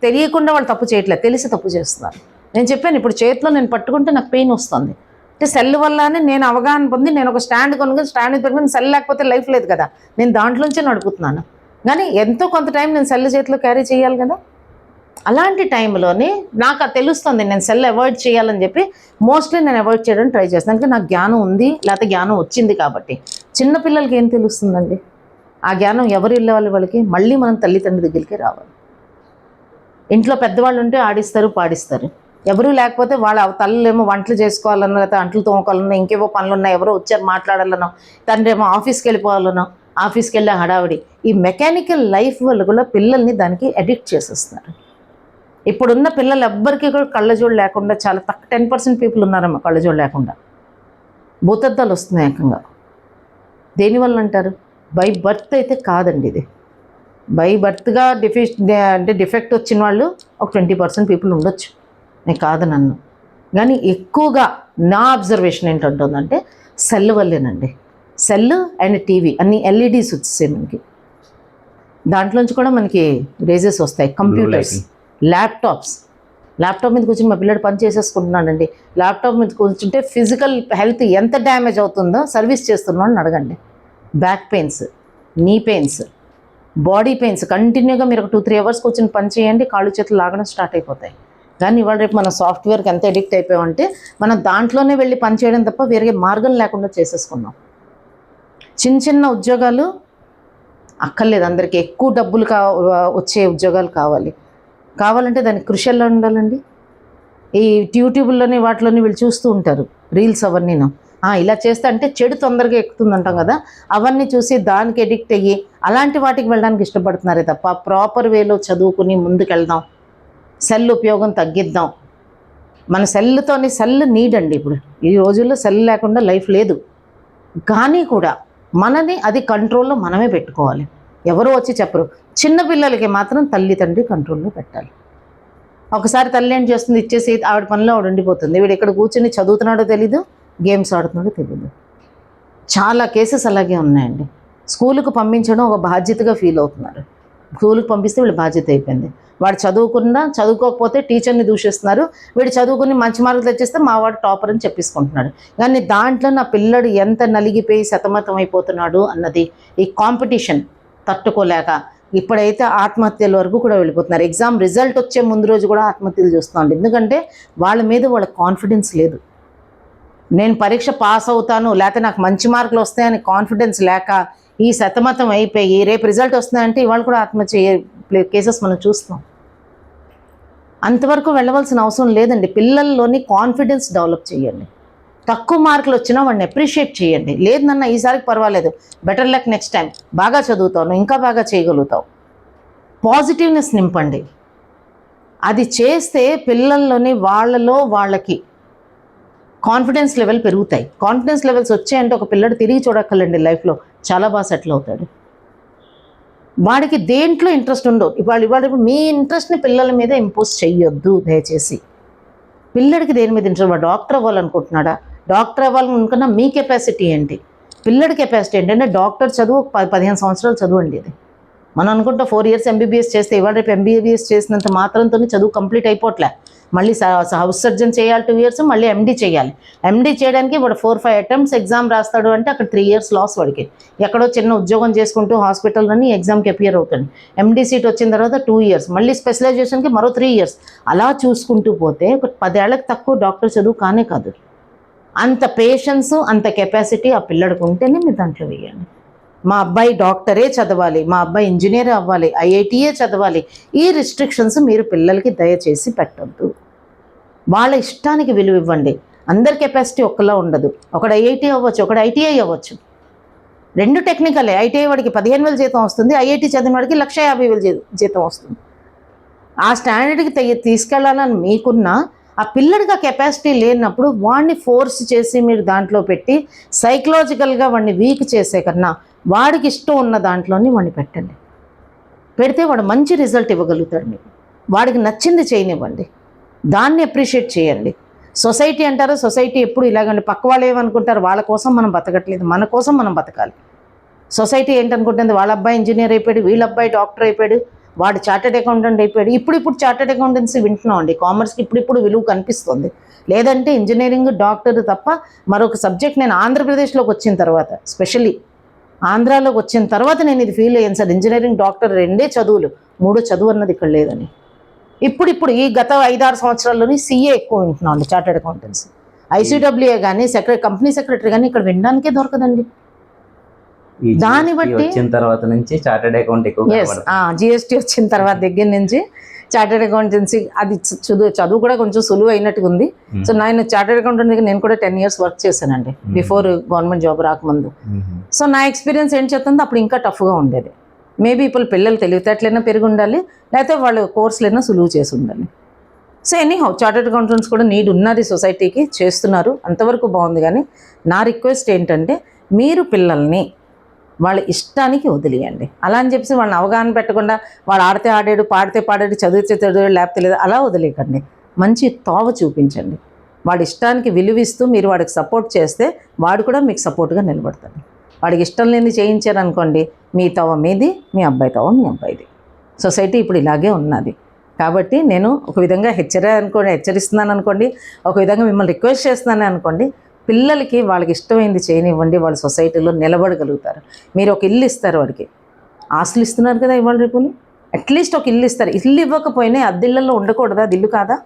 Speaker 2: తెలియకుండా వాళ్ళు తప్పు చేయట్లేదు, తెలిసి తప్పు చేస్తున్నారు. నేను చెప్పాను, ఇప్పుడు చేతిలో నేను పట్టుకుంటే నాకు పెయిన్ వస్తుంది అంటే సెల్ వల్లనే నేను అవగాహన పొంది నేను ఒక స్టాండ్ కొనుక్కొని స్టాండ్ పెట్టుకుని, సెల్ లేకపోతే లైఫ్ లేదు కదా, నేను దాంట్లోంచే నడుపుతున్నాను. కానీ ఎంతో కొంత టైం నేను సెల్ చేతిలో క్యారీ చేయాలి కదా. అలాంటి టైంలోనే నాకు అది తెలుస్తుంది, నేను సెల్ అవాయిడ్ చేయాలని చెప్పి మోస్ట్లీ నేను అవాయిడ్ చేయడానికి ట్రై చేస్తాను. అంటే నాకు జ్ఞానం ఉంది, లేకపోతే జ్ఞానం వచ్చింది కాబట్టి. చిన్నపిల్లలకి ఏం తెలుస్తుందండి? ఆ జ్ఞానం ఎవరు వెళ్ళేవాళ్ళు వాళ్ళకి? మళ్ళీ మనం తల్లిదండ్రుల దగ్గరికి రావాలి. ఇంట్లో పెద్దవాళ్ళు ఉంటే ఆడిస్తారు పాడిస్తారు, ఎవరూ లేకపోతే వాళ్ళ తల్లేమో వంటలు చేసుకోవాలన్నా, లేకపోతే అంట్లు తోముకోవాలన్నా, ఇంకేవో పనులున్నా, ఎవరో వచ్చారు మాట్లాడాలనో, తండ్రి ఏమో ఆఫీస్కి వెళ్ళిపోవాలనో, ఆఫీస్కి వెళ్ళే హడావిడి. ఈ మెకానికల్ లైఫ్ వల్ల కూడా పిల్లల్ని దానికి అడిక్ట్ చేసేస్తున్నారు. ఇప్పుడున్న పిల్లలు ఎవ్వరికీ కూడా కళ్ళజోడు లేకుండా చాలా 10% పీపుల్ ఉన్నారమ్మా కళ్ళజోడు లేకుండా. భూతద్దాలు వస్తున్నాయి ఏకంగా. దేనివల్ల అంటారు? బై బర్త్ అయితే కాదండి ఇది. బై బర్త్గా డిఫెక్ట్ వచ్చిన వాళ్ళు ఒక 20% పీపుల్ ఉండొచ్చు, నేను కాదు నన్ను. కానీ ఎక్కువగా నా అబ్జర్వేషన్ ఏంటంటుందంటే సెల్ వల్లేనండి. సెల్ అండ్ టీవీ అన్ని ఎల్ఈడీస్ వచ్చేసాయి మనకి. దాంట్లోంచి కూడా మనకి రేజెస్ వస్తాయి. కంప్యూటర్స్, ల్యాప్టాప్ మీద కూర్చొని మా పిల్లడు పని చేసేసుకుంటున్నాడండి. ల్యాప్టాప్ మీద కూర్చుంటే ఫిజికల్ హెల్త్ ఎంత డ్యామేజ్ అవుతుందో సర్వీస్ చేస్తున్నాడని అడగండి. బ్యాక్ పెయిన్స్, నీ పెయిన్స్, బాడీ పెయిన్స్ కంటిన్యూగా మీరు ఒక 2-3 అవర్స్ కూర్చొని పని చేయండి, కాళ్ళు చేతులు లాగడం స్టార్ట్ అయిపోతాయి. కానీ ఇవాళ రేపు మన సాఫ్ట్వేర్కి ఎంత అడిక్ట్ అయిపోయామంటే మనం దాంట్లోనే వెళ్ళి పని చేయడం తప్ప వేరే మార్గం లేకుండా చేసేసుకున్నాం. చిన్న ఉద్యోగాలు అక్కర్లేదు అందరికీ, ఎక్కువ డబ్బులు వచ్చే ఉద్యోగాలు కావాలంటే దానికి కృషి ఎలా ఉండాలండి? ఈ యూట్యూబ్లోని వాటిలోని వీళ్ళు చూస్తూ ఉంటారు రీల్స్ అవన్నీను. ఇలా చేస్తే అంటే చెడు తొందరగా ఎక్కుతుంది అంటాం కదా, అవన్నీ చూసి దానికి ఎడిక్ట్ అయ్యి అలాంటి వాటికి వెళ్ళడానికి ఇష్టపడుతున్నారే తప్ప ప్రాపర్ వేలో చదువుకుని ముందుకెళ్దాం, సెల్ ఉపయోగం తగ్గిద్దాం. మన సెల్ నీడ్ అండి. ఇప్పుడు ఈ రోజుల్లో సెల్ లేకుండా లైఫ్ లేదు. కానీ కూడా మనని అది కంట్రోల్లో మనమే పెట్టుకోవాలి, ఎవరో వచ్చి చెప్పరు. చిన్నపిల్లలకి మాత్రం తల్లి తండ్రి కంట్రోల్లో పెట్టాలి. ఒకసారి తల్లి ఏం చేస్తుంది, ఇచ్చేసి ఆవిడ పనిలో ఆవిడ ఉండిపోతుంది. వీడు ఇక్కడ కూర్చొని చదువుతున్నాడో తెలీదు, గేమ్స్ ఆడుతున్నాడో తెలీదు. చాలా కేసెస్ అలాగే ఉన్నాయండి. స్కూలుకు పంపించడం ఒక బాధ్యతగా ఫీల్ అవుతున్నారు. స్కూలుకు పంపిస్తే వీళ్ళ బాధ్యత అయిపోయింది. వాడు చదువుకోకపోతే టీచర్ని దూషిస్తున్నారు. వీడు చదువుకుని మంచి మార్కులు తెచ్చేస్తే మా వాడు టాపర్ అని చెప్పేసుకుంటున్నాడు. కానీ దాంట్లో నా పిల్లడు ఎంత నలిగిపోయి సతమతం అయిపోతున్నాడు అన్నది ఈ కాంపిటీషన్ తట్టుకోలేక ఇప్పుడైతే ఆత్మహత్యల వరకు కూడా వెళ్ళిపోతున్నారు. ఎగ్జామ్ రిజల్ట్ వచ్చే ముందు రోజు కూడా ఆత్మహత్యలు చూస్తున్నాం. ఎందుకంటే వాళ్ళ మీద వాళ్ళ కాన్ఫిడెన్స్ లేదు. నేను పరీక్ష పాస్ అవుతాను, లేకపోతే నాకు మంచి మార్కులు వస్తాయని కాన్ఫిడెన్స్ లేక ఈ సతమతం అయిపోయి రేపు రిజల్ట్ వస్తున్నాయంటే ఇవాళ కూడా ఆత్మహత్య కేసెస్ మనం చూస్తున్నాం. అంతవరకు వెళ్ళవలసిన అవసరం లేదండి. పిల్లల్లోని కాన్ఫిడెన్స్ డెవలప్ చేయండి. తక్కువ మార్కులు వచ్చినా వాడిని అప్రిషియేట్ చేయండి. లేదు నాన్న ఈసారికి పర్వాలేదు, బెటర్ లక్ నెక్స్ట్ టైం, బాగా చదువుతావు, ఇంకా బాగా చేయగలుగుతావు. పాజిటివ్నెస్ నింపండి. అది చేస్తే పిల్లల్లోని వాళ్ళకి కాన్ఫిడెన్స్ లెవెల్ పెరుగుతాయి. కాన్ఫిడెన్స్ లెవెల్స్ వచ్చాయంటే ఒక పిల్లడు తిరిగి చూడక్కర్లేండి, లైఫ్లో చాలా బాగా సెటిల్ అవుతాడు. వాడికి దేంట్లో ఇంట్రెస్ట్ ఉండవు. ఇవాళ మీ ఇంట్రెస్ట్ని పిల్లల మీద ఇంపోజ్ చెయ్యొద్దు దయచేసి. పిల్లడికి దేని మీద ఇంట్రెస్ట్, వాడు డాక్టర్ అవ్వాలనుకుంటున్నాడా? డాక్టర్ అవ్వాలనుకున్నా మీ కెపాసిటీ ఏంటి? పిల్లడి కెపాసిటీ ఏంటంటే డాక్టర్ చదువు 15 సంవత్సరాలు చదువు అండి. ఇది మనం అనుకుంటా 4 years ఎంబీబీఎస్ చేస్తే ఇవాళ రేపు ఎంబీబీఎస్ చేసినంత మాత్రంతో చదువు కంప్లీట్ అయిపోవట్లే. మళ్ళీ హౌస్ సర్జన్ చేయాలి 2 years, మళ్ళీ ఎండీ చేయాలి. ఎండీ చేయడానికి వాడు 4-5 attempts ఎగ్జామ్ రాస్తాడు అంటే అక్కడ 3 years లాస్ వాడికి. ఎక్కడో చిన్న ఉద్యోగం చేసుకుంటూ హాస్పిటల్లోని ఎగ్జామ్కి అపియర్ అవుతాడు. ఎండీ సీట్ వచ్చిన తర్వాత 2 years, మళ్ళీ స్పెషలైజేషన్కి మరో 3 years. అలా చూసుకుంటూ పోతే ఒక 10 ఏళ్ళకి తక్కువ డాక్టర్ చదువు కానే కాదు. అంత పేషెన్స్, అంత కెపాసిటీ ఆ పిల్లడికి ఉంటేనే మీరు దాంట్లో వేయండి. మా అబ్బాయి డాక్టరే చదవాలి, మా అబ్బాయి ఇంజనీరే అవ్వాలి, ఐఐటీయే చదవాలి, ఈ రిస్ట్రిక్షన్స్ మీరు పిల్లలకి దయచేసి పెట్టొద్దు. వాళ్ళ ఇష్టానికి విలువ ఇవ్వండి. అందరి కెపాసిటీ ఒక్కలా ఉండదు. ఒకడు ఐఐటీ అవ్వచ్చు, ఒకడు ఐటీఐ అవ్వచ్చు. 2 టెక్నికలే. ఐటీఐ వాడికి 15,000 జీతం వస్తుంది, ఐఐటీ చదివిన వాడికి 1,50,000 జీతం వస్తుంది. ఆ స్టాండర్డ్కి తీసుకెళ్లాలని మీకున్న ఆ పిల్లడికి ఆ కెపాసిటీ లేనప్పుడు వాడిని ఫోర్స్ చేసి మీరు దాంట్లో పెట్టి సైకలాజికల్గా వాడిని వీక్ చేసే కన్నా వాడికి ఇష్టం ఉన్న దాంట్లోని వాడిని పెట్టండి. పెడితే వాడు మంచి రిజల్ట్ ఇవ్వగలుగుతాడు. మీకు వాడికి నచ్చింది చేయనివ్వండి, దాన్ని అప్రిషియేట్ చేయండి. సొసైటీ అంటారు, సొసైటీ ఎప్పుడు ఇలాగండి. పక్క వాళ్ళు ఏమనుకుంటారు, వాళ్ళ కోసం మనం బతకట్లేదు, మన కోసం మనం బతకాలి. సొసైటీ ఏంటనుకుంటుంది, వాళ్ళ అబ్బాయి ఇంజనీర్ అయిపోయాడు, వీళ్ళ అబ్బాయి డాక్టర్ అయిపోయాడు, వాడు చార్టెడ్ అకౌంటెంట్ అయిపోయాడు. ఇప్పుడు చార్టెడ్ అకౌంటెన్సీ వింటున్నాం అండి. కామర్స్కి ఇప్పుడు విలువ కనిపిస్తుంది. లేదంటే ఇంజనీరింగ్, డాక్టర్ తప్ప మరొక సబ్జెక్ట్ నేను ఆంధ్రప్రదేశ్లోకి వచ్చిన తర్వాత, స్పెషల్లీ ఆంధ్రాలోకి వచ్చిన తర్వాత నేను ఇది ఫీల్ అయ్యాను సార్. ఇంజనీరింగ్, డాక్టర్ 2 చదువులు, 3 చదువు అన్నది ఇక్కడ లేదని. ఇప్పుడు ఈ గత 5-6 సంవత్సరాల్లోని సీఏ ఎక్కువ వింటున్నాం అండి, చార్టెడ్ అకౌంటెన్సీ. ఐసీడబ్ల్యూఏ కానీ కంపెనీ సెక్రటరీ కానీ ఇక్కడ వినడానికే దొరకదండి. దాన్ని బట్టి
Speaker 1: వచ్చిన తర్వాత నుంచి చార్టెడ్ అకౌంట్ ఎక్కువ
Speaker 2: జిఎస్టీ వచ్చిన తర్వాత దగ్గర నుంచి చార్టెడ్ అకౌంటెన్సీ అది చదువు కూడా కొంచెం సులువు అయినట్టుగా ఉంది. సో నేను చార్టెడ్ అకౌంటెంట్ దగ్గర నేను కూడా 10 years వర్క్ చేశానండి బిఫోర్ గవర్నమెంట్ జాబ్ రాకముందు. సో నా ఎక్స్పీరియన్స్ ఏం చెప్తుందో అప్పుడు ఇంకా టఫ్గా ఉండేది. మేబీ ఇప్పుడు పిల్లలు తెలివితేటలైనా పెరిగి ఉండాలి, లేకపోతే వాళ్ళు కోర్సులైనా సులువు చేసి ఉండాలి. సో ఎనీహౌ చార్టెడ్ అకౌంటెంట్స్ కూడా నీడ్ ఉన్నది సొసైటీకి, చేస్తున్నారు, అంతవరకు బాగుంది. కానీ నా రిక్వెస్ట్ ఏంటంటే మీరు పిల్లల్ని వాళ్ళ ఇష్టానికి వదిలేయండి. అలా అని చెప్పేసి వాళ్ళని అవగాహన పెట్టకుండా వాడు ఆడితే ఆడాడు, పాడితే పాడాడు, చదివితే చదివాడు, లేకపోతే లేదు అలా వదిలేయకండి. మంచి తోవ చూపించండి. వాడి ఇష్టానికి విలువిస్తూ మీరు వాడికి సపోర్ట్ చేస్తే వాడు కూడా మీకు సపోర్ట్గా నిలబడతాడు. వాడికి ఇష్టం లేని చేయించారనుకోండి, మీ తవ మీది, మీ అబ్బాయి తవ మీ అబ్బాయిది. సొసైటీ ఇప్పుడు ఇలాగే ఉన్నది. కాబట్టి నేను ఒక విధంగా హెచ్చరిస్తున్నాను అనుకోండి, ఒక విధంగా మిమ్మల్ని రిక్వెస్ట్ చేస్తున్నాను అనుకోండి. పిల్లలకి వాళ్ళకి ఇష్టమైంది చేయనివ్వండి, వాళ్ళ సొసైటీలో నిలబడగలుగుతారు. మీరు ఒక ఇల్లు ఇస్తారు, వాడికి ఆస్తులు ఇస్తున్నారు కదా ఇవాళ రేపుని, అట్లీస్ట్ ఒక ఇల్లు ఇస్తారు. ఇల్లు ఇవ్వకపోయినా అద్దెళ్ళల్లో ఉండకూడదా? అది ఇల్లు కాదా?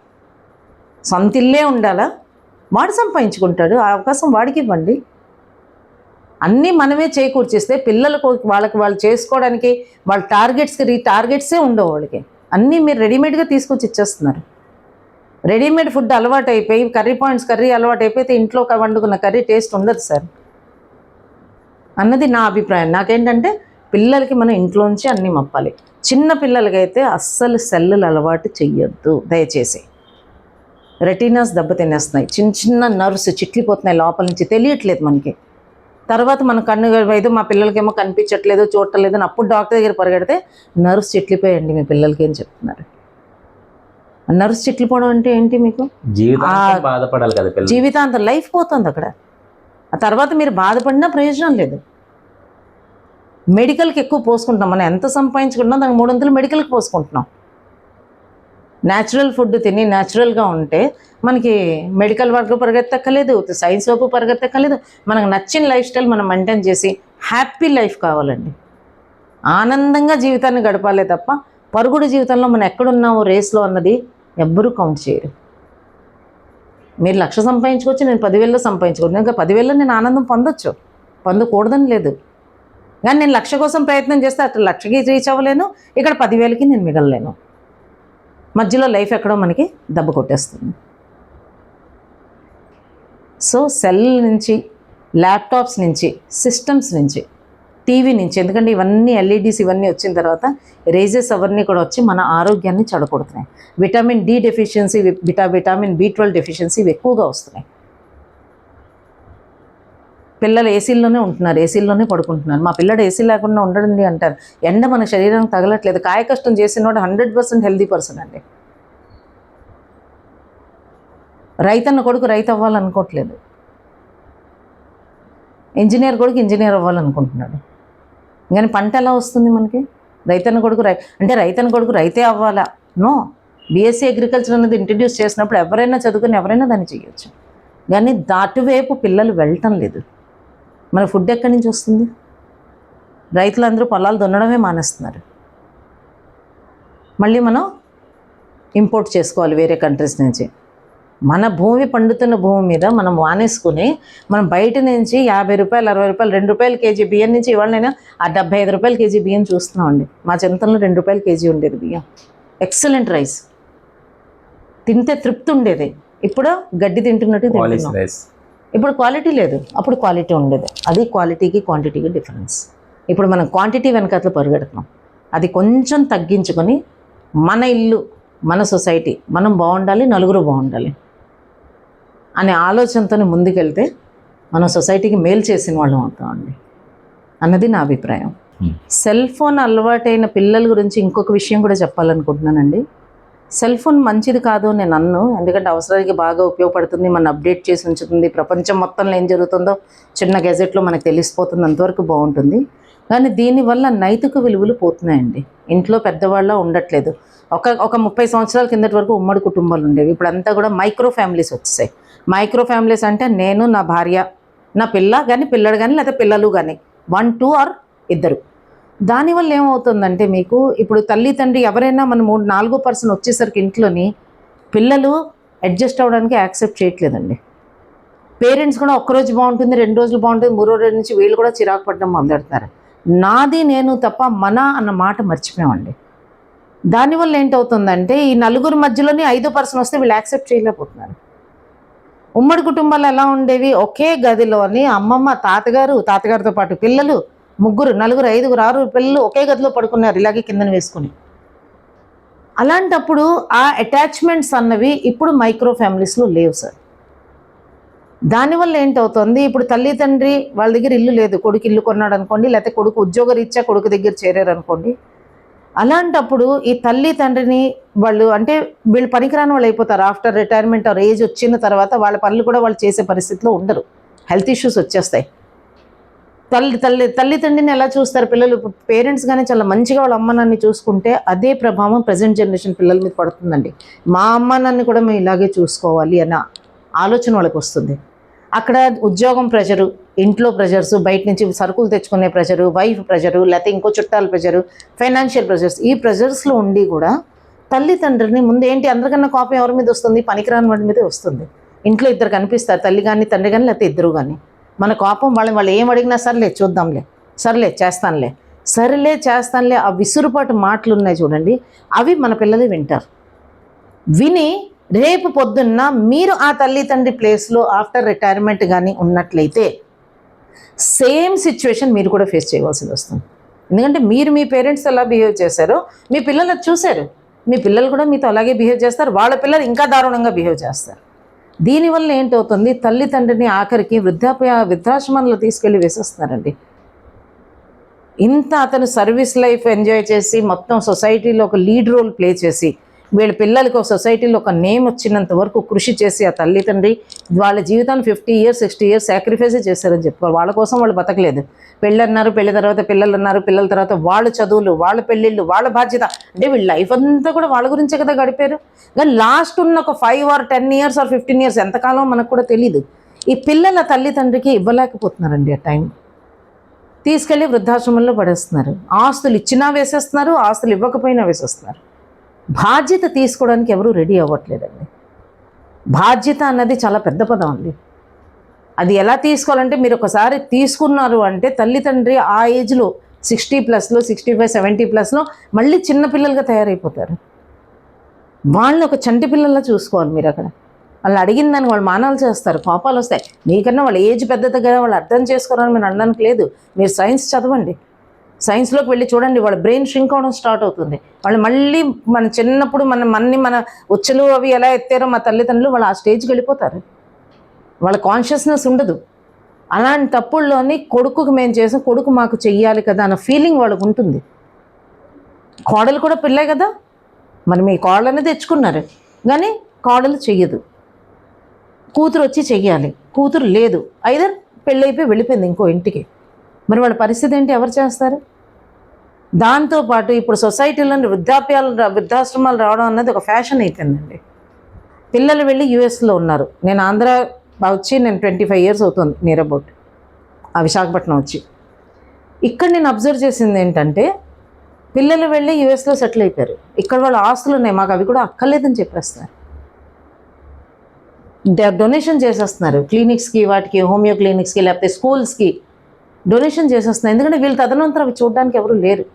Speaker 2: సొంత ఇల్లే ఉండాలా? వాడు సంపాదించుకుంటాడు, ఆ అవకాశం వాడికి ఇవ్వండి. అన్నీ మనమే చేకూర్చిస్తే పిల్లలకు వాళ్ళు చేసుకోవడానికి వాళ్ళ టార్గెట్సే ఉండవు వాళ్ళకి. అన్నీ మీరు రెడీమేడ్గా తీసుకొచ్చి ఇచ్చేస్తున్నారు. రెడీమేడ్ ఫుడ్ అలవాటు అయిపోయి కర్రీ అలవాటు అయిపోతే ఇంట్లో వండుకున్న కర్రీ టేస్ట్ ఉండదు సార్ అన్నది నా అభిప్రాయం. నాకేంటంటే పిల్లలకి మనం ఇంట్లోంచి అన్నీ మప్పాలి. చిన్న పిల్లలకైతే అస్సలు సెల్లులు అలవాటు చెయ్యొద్దు దయచేసి. రెటీనాస్ దెబ్బతినేస్తున్నాయి, చిన్న నర్వ్స్ చిట్లిపోతున్నాయి లోపల నుంచి, తెలియట్లేదు మనకి. తర్వాత మన కన్ను ఏదో మా పిల్లలకేమో కనిపించట్లేదు, చూడట్లేదు అని అప్పుడు డాక్టర్ దగ్గర పరిగెడితే నర్వ్స్ చిట్లిపోయండి మీ పిల్లలకి అని చెప్తున్నారు. నర్వ్స్ చిట్లిపోవడం అంటే ఏంటి? మీకు
Speaker 1: బాధపడాలి కదా,
Speaker 2: జీవితాంతం లైఫ్ పోతుంది అక్కడ. ఆ తర్వాత మీరు బాధపడినా ప్రయోజనం లేదు. మెడికల్కి ఎక్కువ పోసుకుంటున్నాం. మనం ఎంత సంపాదించుకుంటున్నాం దానికి 300 మెడికల్కి పోసుకుంటున్నాం. న్యాచురల్ ఫుడ్ తిని న్యాచురల్గా ఉంటే మనకి మెడికల్ వరకు పరిగెత్తక్కలేదు, సైన్స్ వైపు పరిగెత్తక్కలేదు. మనకు నచ్చిన లైఫ్ స్టైల్ మనం మెయింటైన్ చేసి హ్యాపీ లైఫ్ కావాలండి. ఆనందంగా జీవితాన్ని గడపాలే తప్ప పరుగుడు జీవితంలో మనం ఎక్కడున్నామో రేస్లో అన్నది ఎవ్వరూ కౌంట్ చేయరు. మీరు 1,00,000 సంపాదించుకోవచ్చు, నేను 10,000లో సంపాదించుకోవచ్చు. ఇంకా 10,000లో నేను ఆనందం పొందకూడదని లేదు. కానీ నేను 1,00,000 కోసం ప్రయత్నం చేస్తే అక్కడ 1,00,000కి రీచ్ అవ్వలేను, ఇక్కడ 10,000కి నేను మిగలలేను. మధ్యలో లైఫ్ ఎక్కడో మనకి దెబ్బ కొట్టేస్తుంది. సో సెల్ నుంచి, ల్యాప్టాప్స్ నుంచి, సిస్టమ్స్ నుంచి, టీవీ నుంచి, ఎందుకంటే ఇవన్నీ ఎల్ఈడీస్ ఇవన్నీ వచ్చిన తర్వాత రేజెస్ అవన్నీ కూడా వచ్చి మన ఆరోగ్యాన్ని చెడగొడుతున్నాయి. Vitamin D deficiency, vitamin B12 deficiency ఇవి ఎక్కువగా వస్తున్నాయి. పిల్లలు ఏసీల్లోనే ఉంటున్నారు, ఏసీల్లోనే పడుకుంటున్నారు. మా పిల్లడు ఏసీ లేకుండా ఉండడండి అంటారు. ఎండ మన శరీరానికి తగలట్లేదు. కాయకష్టం చేసినవాడు 100% హెల్దీ పర్సన్ అండి. రైతన్న కొడుకు రైతు అవ్వాలనుకోవట్లేదు, ఇంజనీర్ కొడుకు ఇంజనీర్ అవ్వాలనుకుంటున్నాడు. కానీ పంట ఎలా వస్తుంది మనకి? రైతన్న కొడుకు రైతే అవ్వాలా? నో. బీఎస్సీ అగ్రికల్చర్ అనేది ఇంట్రడ్యూస్ చేసినప్పుడు ఎవరైనా చదువుకుని ఎవరైనా దాన్ని చేయొచ్చు. కానీ దాటువైపు పిల్లలు వెళ్ళటం లేదు. మన ఫుడ్ ఎక్కడి నుంచి వస్తుంది? రైతులందరూ పొలాలు దున్నడమే మానేస్తున్నారు. మళ్ళీ మనం ఇంపోర్ట్ చేసుకోవాలి వేరే కంట్రీస్ నుంచి. మన భూమి పండుతున్న భూమి మీద మనం వానేసుకుని మనం బయట నుంచి 50 రూపాయలు, 60 రూపాయలు, 2 రూపాయల కేజీ బియ్యం నుంచి ఇవాళ నేను ఆ 75 రూపాయల కేజీ బియ్యం చూస్తున్నామండి. మా చింతనలో 2 రూపాయల కేజీ ఉండేది బియ్యం. ఎక్సలెంట్ రైస్, తింటే తృప్తి ఉండేది. ఇప్పుడు గడ్డి తింటున్నట్టు తింటున్నాం. ఇప్పుడు క్వాలిటీ లేదు, అప్పుడు క్వాలిటీ ఉండేది. అది క్వాలిటీకి క్వాంటిటీకి డిఫరెన్స్. ఇప్పుడు మనం క్వాంటిటీ వెనకాతలు పరిగెడుతున్నాం. అది కొంచెం తగ్గించుకొని మన ఇల్లు, మన సొసైటీ, మనం బాగుండాలి, నలుగురు బాగుండాలి అనే ఆలోచనతో ముందుకెళ్తే మనం సొసైటీకి మేలు చేసిన వాళ్ళం అవుతామండి అన్నది నా అభిప్రాయం. సెల్ ఫోన్ అలవాటైన పిల్లల గురించి ఇంకొక విషయం కూడా చెప్పాలనుకుంటున్నానండి. సెల్ ఫోన్ మంచిది కాదు నేను అన్ను, ఎందుకంటే అవసరానికి బాగా ఉపయోగపడుతుంది, మన అప్డేట్ చేసి ఉంచుతుంది. ప్రపంచం మొత్తంలో ఏం జరుగుతుందో చిన్న గెజెట్లో మనకు తెలిసిపోతుంది, అంతవరకు బాగుంటుంది. కానీ దీనివల్ల నైతిక విలువలు పోతున్నాయండి. ఇంట్లో పెద్దవాళ్ళ ఉండట్లేదు. ఒక 30 సంవత్సరాల కిందటి వరకు ఉమ్మడి కుటుంబాలు ఉండేవి. ఇప్పుడు అంతా కూడా మైక్రో ఫ్యామిలీస్ వచ్చేసాయి. మైక్రో ఫ్యామిలీస్ అంటే నేను, నా భార్య, నా పిల్లడు కానీ లేదా పిల్లలు కానీ 1, 2 ఆర్ ఇద్దరు. దానివల్ల ఏమవుతుందంటే మీకు ఇప్పుడు తల్లి తండ్రి ఎవరైనా మన 3, 4 పర్సన్ వచ్చేసరికి ఇంట్లోని పిల్లలు అడ్జస్ట్ అవ్వడానికి యాక్సెప్ట్ చేయట్లేదండి. పేరెంట్స్ కూడా ఒక్కరోజు బాగుంటుంది, 2 రోజులు బాగుంటుంది, 3వ రోజు నుంచి వీళ్ళు కూడా చిరాకు పడడం మొదలెడతారు. నాది నేను తప్ప మన అన్న మాట మర్చిపోయామండి. దానివల్ల ఏంటవుతుందంటే ఈ నలుగురు మధ్యలోనే 5వ పర్సన్ వస్తే వీళ్ళు యాక్సెప్ట్ చేయలేకపోతున్నారు. ఉమ్మడి కుటుంబాలు ఎలా ఉండేవి, ఒకే గదిలోని అమ్మమ్మ, తాతగారితో పాటు పిల్లలు, నలుగురు, 5, 6 పిల్లలు ఒకే గదిలో పడుకున్నారు ఇలాగే కిందన వేసుకుని. అలాంటప్పుడు ఆ అటాచ్మెంట్స్ అన్నవి ఇప్పుడు మైక్రో ఫ్యామిలీస్లో లేవు సార్. దానివల్ల ఏంటవుతుంది, ఇప్పుడు తల్లి తండ్రి వాళ్ళ దగ్గర ఇల్లు లేదు, కొడుకు ఇల్లు కొన్నాడు అనుకోండి, లేకపోతే కొడుకు ఉద్యోగరీత్యా కొడుకు దగ్గర చేరారు అనుకోండి. అలాంటప్పుడు ఈ తల్లి తండ్రిని వీళ్ళు పనికిరాని వాళ్ళు అయిపోతారు. ఆఫ్టర్ రిటైర్మెంట్ ఆర్ ఏజ్ వచ్చిన తర్వాత వాళ్ళ పనులు కూడా వాళ్ళు చేసే పరిస్థితిలో ఉండరు, హెల్త్ ఇష్యూస్ వచ్చేస్తాయి. తల్లి తండ్రిని ఎలా చూస్తారు పిల్లలు? పేరెంట్స్ కానీ చాలా మంచిగా వాళ్ళ అమ్మ నాన్ని చూసుకుంటే అదే ప్రభావం ప్రజెంట్ జనరేషన్ పిల్లల మీద పడుతుందండి. మా అమ్మ నాన్ని కూడా మేము ఇలాగే చూసుకోవాలి అన్న ఆలోచన వాళ్ళకి వస్తుంది. అక్కడ ఉద్యోగం ప్రెషరు, ఇంట్లో ప్రెషర్స్, బయట నుంచి సరుకులు తెచ్చుకునే ప్రెషరు, వైఫ్ ప్రెషరు, లేకపోతే ఇంకో చుట్టాల ప్రెషరు, ఫైనాన్షియల్ ప్రెషర్స్, ఈ ప్రెషర్స్లో ఉండి కూడా తల్లిదండ్రులని ముందు ఏంటి, అందరికన్నా కోపం ఎవరి మీద వస్తుంది? పనికిరాని వాడి మీదే వస్తుంది. ఇంట్లో ఇద్దరు కనిపిస్తారు, తల్లి కానీ తండ్రి కానీ, లేకపోతే ఇద్దరు కానీ. మన కోపం వాళ్ళు ఏం అడిగినా సర్లే చూద్దాంలే, సర్లే చేస్తానులే ఆ విసురుపాటు మాటలు ఉన్నాయి చూడండి, అవి మన పిల్లలు వింటారు. విని రేపు పొద్దున్న మీరు ఆ తల్లి తండ్రి ప్లేస్లో ఆఫ్టర్ రిటైర్మెంట్ కానీ ఉన్నట్లయితే సేమ్ సిచ్యువేషన్ మీరు కూడా ఫేస్ చేయవలసి వస్తుంది. ఎందుకంటే మీరు మీ పేరెంట్స్ ఎలా బిహేవ్ చేశారో మీ పిల్లలు అది చూశారు, మీ పిల్లలు కూడా మీతో అలాగే బిహేవ్ చేస్తారు, వాళ్ళ పిల్లలు ఇంకా దారుణంగా బిహేవ్ చేస్తారు. దీనివల్ల ఏంటవుతుంది, తల్లి తండ్రిని ఆఖరికి వృద్ధాశ్రమంలో తీసుకెళ్ళి వేసేస్తున్నారండి. ఇంత అతను సర్వీస్ లైఫ్ ఎంజాయ్ చేసి మొత్తం సొసైటీలో ఒక లీడ్ రోల్ ప్లే చేసి వీళ్ళ పిల్లలకి ఒక సొసైటీలో ఒక నేమ్ వచ్చినంత వరకు కృషి చేసి ఆ తల్లిదండ్రి వాళ్ళ జీవితాన్ని 50 years 60 years సాక్రిఫైస్ చేశారని చెప్పుకోవాలి. వాళ్ళ కోసం వాళ్ళు బతకలేదు. పెళ్ళి తర్వాత పిల్లలు అన్నారు, పిల్లల తర్వాత వాళ్ళ చదువులు, వాళ్ళ పెళ్ళిళ్ళు, వాళ్ళ బాధ్యత, అంటే వీళ్ళ లైఫ్ అంతా కూడా వాళ్ళ గురించే కదా గడిపారు. కానీ లాస్ట్ ఉన్న ఒక 5 or 10 years or 15 years ఎంతకాలం మనకు కూడా తెలీదు. ఈ పిల్లల తల్లిదండ్రికి ఇవ్వలేకపోతున్నారండి ఆ టైం. తీసుకెళ్ళి వృద్ధాశ్రమంలో పడేస్తున్నారు. ఆస్తులు ఇచ్చినా వేసేస్తున్నారు, ఆస్తులు ఇవ్వకపోయినా వేసేస్తున్నారు. బాధ్యత తీసుకోవడానికి ఎవరూ రెడీ అవ్వట్లేదండి. బాధ్యత అన్నది చాలా పెద్ద పదం అండి. అది ఎలా తీసుకోవాలంటే మీరు ఒకసారి తీసుకున్నారు అంటే తల్లిదండ్రి ఆ ఏజ్లో 60+, 65, 70+లో మళ్ళీ చిన్నపిల్లలుగా తయారైపోతారు. వాళ్ళని ఒక చంటి పిల్లల్లా చూసుకోవాలి మీరు. అక్కడ వాళ్ళు అడిగిన దాన్ని వాళ్ళు మానాలు చేస్తారు, కోపాలు వస్తాయి. మీకన్నా వాళ్ళ ఏజ్ పెద్దది కదా, వాళ్ళు అర్థం చేసుకోవాలని మీరు అనడానికి లేదు. మీరు సైన్స్ చదవండి, సైన్స్లోకి వెళ్ళి చూడండి, వాళ్ళ బ్రెయిన్ షింక్ అవడం స్టార్ట్ అవుతుంది. వాళ్ళు మళ్ళీ మన చిన్నప్పుడు మన ఉచ్చలు అవి ఎలా ఎత్తారో మా తల్లిదండ్రులు వాళ్ళు ఆ స్టేజ్కి వెళ్ళిపోతారు. వాళ్ళ కాన్షియస్నెస్ ఉండదు. అలాంటప్పుడులోని కొడుకుకి మేము చేసాం, కొడుకు మాకు చెయ్యాలి కదా అన్న ఫీలింగ్ వాళ్ళకు ఉంటుంది. కోడలు కూడా పిల్లే కదా, మరి మీ కోడలని తెచ్చుకున్నారు కానీ కోడలు చెయ్యదు, కూతురు వచ్చి చెయ్యాలి, కూతురు లేదు, ఐదర్ పెళ్ళైపోయి వెళ్ళిపోయింది ఇంకో ఇంటికి. మరి వాళ్ళ పరిస్థితి ఏంటి, ఎవరు చేస్తారు? దాంతోపాటు ఇప్పుడు సొసైటీలోని వృద్ధాశ్రమాలు రావడం అన్నది ఒక ఫ్యాషన్ అయిపోయిందండి. పిల్లలు వెళ్ళి యూఎస్లో ఉన్నారు. నేను ఆంధ్ర వచ్చి 25 years అవుతుంది నియర్ అబౌట్, ఆ విశాఖపట్నం వచ్చి. ఇక్కడ నేను అబ్జర్వ్ చేసింది ఏంటంటే పిల్లలు వెళ్ళి యూఎస్లో సెటిల్ అయిపోయారు. ఇక్కడ వాళ్ళ ఆస్తులు ఉన్నాయి, మాకు అవి కూడా అక్కర్లేదని చెప్పేస్తున్నారు. డొనేషన్ చేసేస్తున్నారు క్లినిక్స్కి, వాటికి హోమియో క్లినిక్స్కి, లేకపోతే స్కూల్స్కి డొనేషన్ చేసేస్తున్నారు. ఎందుకంటే వీళ్ళు తదనంతరం అవి చూడడానికి ఎవరు లేరు.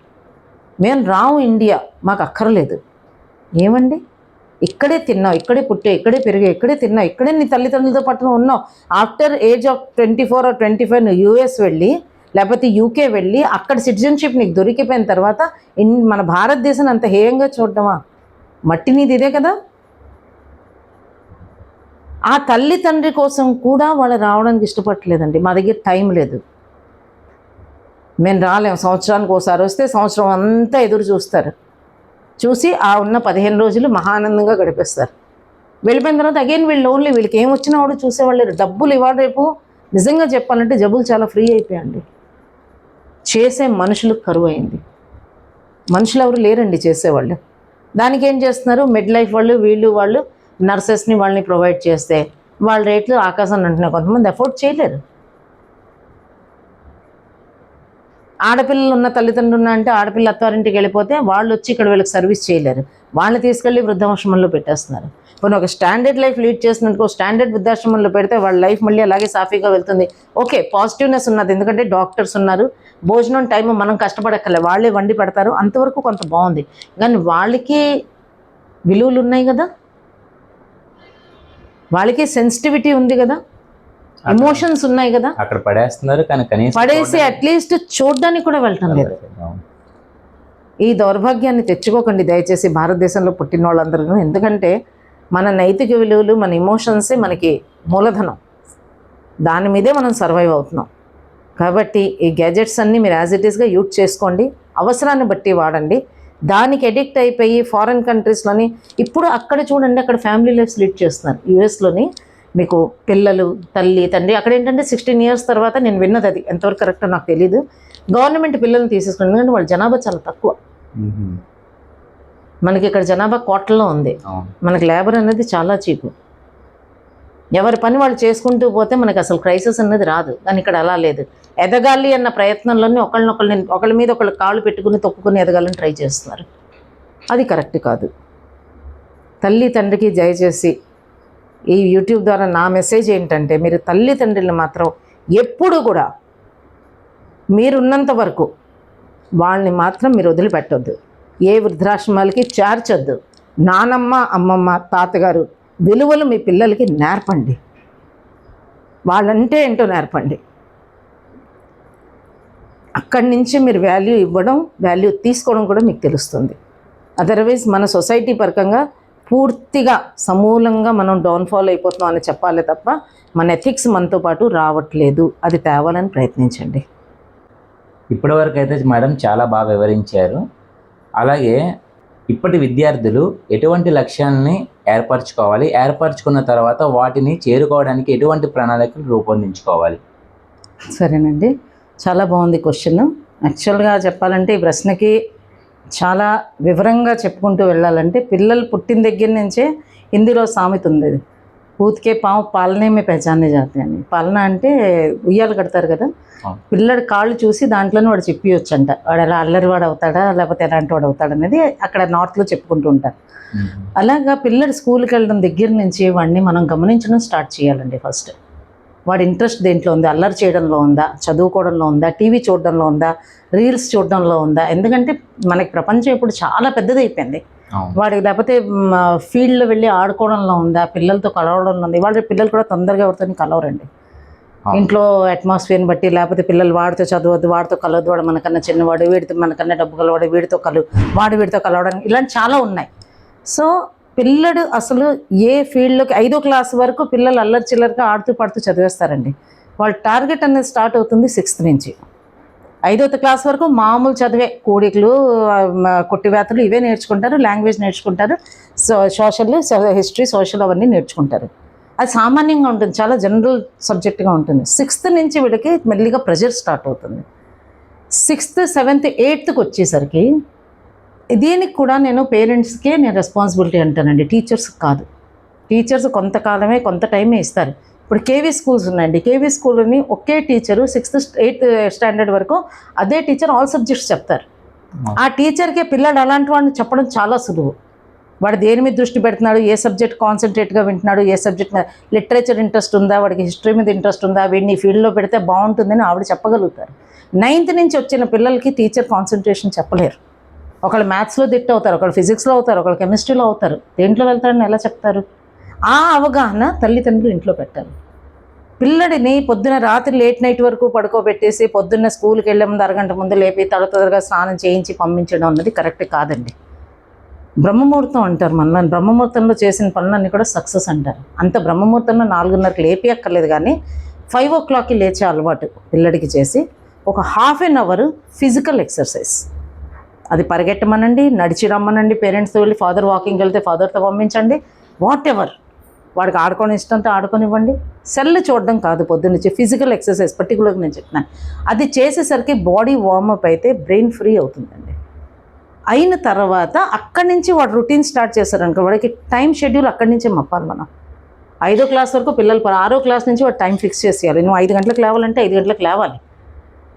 Speaker 2: మేము రాము ఇండియా, మాకు అక్కర్లేదు. ఏమండి, ఇక్కడే తిన్నావు, ఇక్కడే పుట్టావు, ఇక్కడే పెరిగావు, ఇక్కడే తిన్నావు, ఇక్కడే నీ తల్లిదండ్రులతో పట్టున ఉన్నావు. ఆఫ్టర్ ఏజ్ ఆఫ్ 24 or 25 నువ్వు యూఎస్ వెళ్ళి లేకపోతే యూకే వెళ్ళి అక్కడ సిటిజన్షిప్ నీకు దొరికిపోయిన తర్వాత మన భారతదేశాన్ని అంత హేయంగా చూడటమా? మట్టి నీది ఇదే కదా. ఆ తల్లి తండ్రి కోసం కూడా వాళ్ళు రావడానికి ఇష్టపడలేదండి. మా దగ్గర టైం లేదు, మేము రాలేము. సంవత్సరానికి ఒకసారి వస్తే సంవత్సరం అంతా ఎదురు చూస్తారు. చూసి ఆ ఉన్న 15 రోజులు మహానందంగా గడిపేస్తారు. వెళ్ళిపోయిన తర్వాత అగైన్ వీళ్ళు ఓన్లీ, వీళ్ళకి ఏం వచ్చినా వాడు చూసేవాళ్ళు లేరు. డబ్బులు ఇవాళ రేపు నిజంగా చెప్పాలంటే జబ్బులు చాలా ఫ్రీ అయిపోయాయండి. చేసే మనుషులు కరువు అయింది. మనుషులు ఎవరు లేరండి చేసేవాళ్ళు. దానికి ఏం చేస్తున్నారు, మిడ్ లైఫ్ వాళ్ళు నర్సెస్ని వాళ్ళని ప్రొవైడ్ చేస్తే వాళ్ళ రేట్లు ఆకాశాన్ని అంటున్నాయి. కొంతమంది అఫోర్డ్ చేయలేరు. ఆడపిల్లలు ఉన్న తల్లిదండ్రులు అంటే ఆడపిల్ల అత్తారింటికి వెళ్ళిపోతే వాళ్ళు వచ్చి ఇక్కడ వీళ్ళకి సర్వీస్ చేయలేరు. వాళ్ళని తీసుకెళ్ళి వృద్ధాశ్రమంలో పెట్టేస్తున్నారు. కొన్ని ఒక స్టాండర్డ్ లైఫ్ లీడ్ చేసినందుకు స్టాండర్డ్ వృద్ధాశ్రమంలో పెడితే వాళ్ళ లైఫ్ మళ్ళీ అలాగే సాఫీగా వెళ్తుంది. ఓకే, పాజిటివ్నెస్ ఉన్నది, ఎందుకంటే డాక్టర్స్ ఉన్నారు, భోజనం టైం మనం కష్టపడక్కర్లే, వాళ్ళే వండి పెడతారు, అంతవరకు కొంత బాగుంది. కానీ వాళ్ళకి విలువలు ఉన్నాయి కదా, వాళ్ళకి సెన్సిటివిటీ ఉంది కదా, ఎమోషన్స్ ఉన్నాయి కదా,
Speaker 1: అక్కడ పడేస్తున్నారు కానీ కనీసం
Speaker 2: పడేసి అట్లీస్ట్ చూడడానికి కూడా వెళ్ళటం లేదు. ఈ దౌర్భాగ్యాన్ని తెచ్చుకోకండి దయచేసి భారతదేశంలో పుట్టిన వాళ్ళందరూ. ఎందుకంటే మన నైతిక విలువలు, మన ఎమోషన్సే మనకి మూలధనం, దాని మీదే మనం సర్వైవ్ అవుతున్నాం. కాబట్టి ఈ గ్యాజెట్స్ అన్నీ మీరు యాజ్ ఇట్ ఈస్గా యూజ్ చేసుకోండి, అవసరాన్ని బట్టి వాడండి. దానికి ఎడిక్ట్ అయిపోయి ఫారిన్ కంట్రీస్లోని ఇప్పుడు అక్కడ చూడండి, అక్కడ ఫ్యామిలీ లైఫ్స్ లీడ్ చేస్తున్నారు. యూఎస్లోని మీకు పిల్లలు, తల్లి, తండ్రి, అక్కడ ఏంటంటే 16 years తర్వాత, నేను విన్నది అది ఎంతవరకు కరెక్టో నాకు తెలీదు, గవర్నమెంట్ పిల్లల్ని తీసేసుకుని, ఎందుకంటే వాళ్ళ జనాభా చాలా తక్కువ. మనకి ఇక్కడ జనాభా కోట్లలో ఉంది, మనకి లేబర్ అనేది చాలా చీపు. ఎవరి పని వాళ్ళు చేసుకుంటూ పోతే మనకి అసలు క్రైసిస్ అనేది రాదు. కానీ ఇక్కడ అలా లేదు. ఎదగాలి అన్న ప్రయత్నంలోనే ఒకళ్ళ మీద ఒకళ్ళు కాళ్ళు పెట్టుకుని తొక్కుని ఎదగాలని ట్రై చేస్తున్నారు. అది కరెక్ట్ కాదు. తల్లి తండ్రికి దయచేసి ఈ యూట్యూబ్ ద్వారా నా మెసేజ్ ఏంటంటే, మీరు తల్లి తండ్రిని మాత్రం ఎప్పుడు కూడా మీరున్నంత వరకు వాళ్ళని మాత్రం మీరు వదిలిపెట్టొద్దు. ఏ వృద్ధాశ్రమాలకి చేర్చొద్దు. నానమ్మ, అమ్మమ్మ, తాతగారు విలువలు మీ పిల్లలకి నేర్పండి. వాళ్ళంటే ఏంటో నేర్పండి. అక్కడి నుంచి మీరు వాల్యూ ఇవ్వడం, వాల్యూ తీసుకోవడం కూడా మీకు తెలుస్తుంది. అదర్వైజ్ మన సొసైటీ పరకంగా పూర్తిగా సమూలంగా మనం డౌన్ఫాల్ అయిపోతున్నాం అని చెప్పాలి తప్ప మన ఎథిక్స్ మనతో పాటు రావట్లేదు. అది తేవాలని ప్రయత్నించండి.
Speaker 1: ఇప్పటివరకు అయితే మేడం చాలా బాగా వివరించారు. అలాగే ఇప్పటి విద్యార్థులు ఎటువంటి లక్ష్యాలని ఏర్పరచుకోవాలి, ఏర్పరచుకున్న తర్వాత వాటిని చేరుకోవడానికి ఎటువంటి ప్రణాళికలు రూపొందించుకోవాలి?
Speaker 2: సరేనండి, చాలా బాగుంది క్వశ్చన్. యాక్చువల్గా చెప్పాలంటే ఈ ప్రశ్నకి చాలా వివరంగా చెప్పుకుంటూ వెళ్ళాలంటే, పిల్లలు పుట్టిన దగ్గర నుంచే హిందీలో సామెత ఉంది, పూతికే పాము పాలనే మే పెహచానే జాతే అని. పాలన అంటే ఉయ్యాలు కడతారు కదా, పిల్లడి కాళ్ళు చూసి దాంట్లోనే వాడు చెప్పియొచ్చంట, వాడు ఎలా అల్లరివాడు అవుతాడా లేకపోతే ఎలాంటి వాడు అవుతాడు అనేది అక్కడ నార్త్లో చెప్పుకుంటూ ఉంటారు. అలాగా పిల్లడు స్కూల్కి వెళ్ళడం దగ్గర నుంచి వాడిని మనం గమనించడం స్టార్ట్ చేయాలండి. ఫస్ట్ వాడి ఇంట్రెస్ట్ దేంట్లో ఉంది, అల్లరి చేయడంలో ఉందా, చదువుకోవడంలో ఉందా, టీవీ చూడడంలో ఉందా, రీల్స్ చూడడంలో ఉందా. ఎందుకంటే మనకి ప్రపంచం ఇప్పుడు చాలా పెద్దది అయిపోయింది. వాడికి లేకపోతే ఫీల్డ్లో వెళ్ళి ఆడుకోవడంలో ఉందా, పిల్లలతో కలవడంలో ఉంది. వాళ్ళ పిల్లలు కూడా తొందరగా ఎవరితో కలవరండి. ఇంట్లో అట్మాస్ఫియర్ని బట్టి, లేకపోతే పిల్లలు వాడితో చదవద్దు, వాడితో కలవద్దు, వాడు మనకన్నా చిన్నవాడు, వీడితో మనకన్నా డబ్బు కలవాడు, వాడు వీడితో కలవడానికి, ఇలాంటి చాలా ఉన్నాయి. సో పిల్లడు అసలు ఏ ఫీల్డ్లోకి 5వ క్లాస్ వరకు పిల్లలు అల్లరి చిల్లరిగా ఆడుతూ పడుతూ చదివేస్తారండి. వాళ్ళ టార్గెట్ అనేది స్టార్ట్ అవుతుంది 6th నుంచి. 5వ క్లాస్ వరకు మామూలు చదివే, కూడికలు, కొట్టివేతలు ఇవే నేర్చుకుంటారు, లాంగ్వేజ్ నేర్చుకుంటారు, సోషల్, హిస్టరీ, సోషల్ అవన్నీ నేర్చుకుంటారు. అది సామాన్యంగా ఉంటుంది, చాలా జనరల్ సబ్జెక్ట్గా ఉంటుంది. 6th నుంచి వీళ్ళకి మెల్లిగా ప్రెషర్ స్టార్ట్ అవుతుంది. 6th, 7th, 8thకి వచ్చేసరికి దీనికి కూడా నేను పేరెంట్స్కే నేను రెస్పాన్సిబిలిటీ అంటానండి, టీచర్స్ కాదు. టీచర్స్ కొంతకాలమే, కొంత టైమే ఇస్తారు. ఇప్పుడు కేవీ స్కూల్స్ ఉన్నాయండి, కేవీ స్కూల్ని ఒకే టీచరు 6th, 8th స్టాండర్డ్ వరకు అదే టీచర్ ఆల్ సబ్జెక్ట్స్ చెప్తారు. ఆ టీచర్కే పిల్లడు అలాంటి వాడిని చెప్పడం చాలా సులువు. వాడు దేని మీద దృష్టి పెడుతున్నాడు, ఏ సబ్జెక్ట్ కాన్సన్ట్రేట్గా వింటున్నాడు, ఏ సబ్జెక్ట్ లిటరేచర్ ఇంట్రెస్ట్ ఉందా, వాడికి హిస్టరీ మీద ఇంట్రెస్ట్ ఉందా, వీడిని ఈ ఫీల్డ్లో పెడితే బాగుంటుందని ఆవిడ చెప్పగలుగుతారు. 9th నుంచి వచ్చిన పిల్లలకి టీచర్ కాన్సన్ట్రేషన్ చెప్పలేరు. ఒకళ్ళు మ్యాథ్స్లో దిట్ అవుతారు, ఒకళ్ళు ఫిజిక్స్లో అవుతారు, ఒకళ్ళు కెమిస్ట్రీలో అవుతారు. దేంట్లో వెళ్తారని ఎలా చెప్తారు? ఆ అవగాహన తల్లిదండ్రులు ఇంట్లో పెట్టారు. పిల్లడిని పొద్దున రాత్రి లేట్ నైట్ వరకు పడుకోబెట్టేసి పొద్దున్న స్కూల్కి వెళ్ళే ముందు అరగంట ముందు లేపి తొందరగా స్నానం చేయించి పంపించడం అన్నది కరెక్ట్ కాదండి. బ్రహ్మముహూర్తం అంటారు, మన బ్రహ్మముహూర్తంలో చేసిన పనులన్నీ కూడా సక్సెస్ అంటారు. అంత బ్రహ్మముహూర్తంలో 4:30కి లేపి అక్కర్లేదు, కానీ 5 o'clockకి లేచే అలవాటు పిల్లడికి చేసి ఒక ½ an hour ఫిజికల్ ఎక్సర్సైజ్, అది పరిగెట్టమనండి, నడిచి రమ్మనండి, పేరెంట్స్తో వెళ్ళి, ఫాదర్ వాకింగ్కి వెళ్తే ఫాదర్తో పంపించండి, వాట్ ఎవర్. వాడికి ఆడుకొని ఇష్టంతో ఆడుకొనివ్వండి. సెల్ చూడడం కాదు, పొద్దున్నుంచి ఫిజికల్ ఎక్సర్సైజ్ పర్టికులర్గా నేను చెప్తున్నాను. అది చేసేసరికి బాడీ వార్మప్ అయితే బ్రెయిన్ ఫ్రీ అవుతుందండి. అయిన తర్వాత అక్కడి నుంచి వాడు రొటీన్ స్టార్ట్ చేస్తారనుకో, వాడికి టైం షెడ్యూల్ అక్కడి నుంచే మప్పాలి మనం. 5వ క్లాస్ వరకు పిల్లలు 6వ క్లాస్ నుంచి వాడు టైం ఫిక్స్ చేసేయాలి. నువ్వు 5 గంటలకు లేవాలంటే 5 గంటలకు లేవాలి.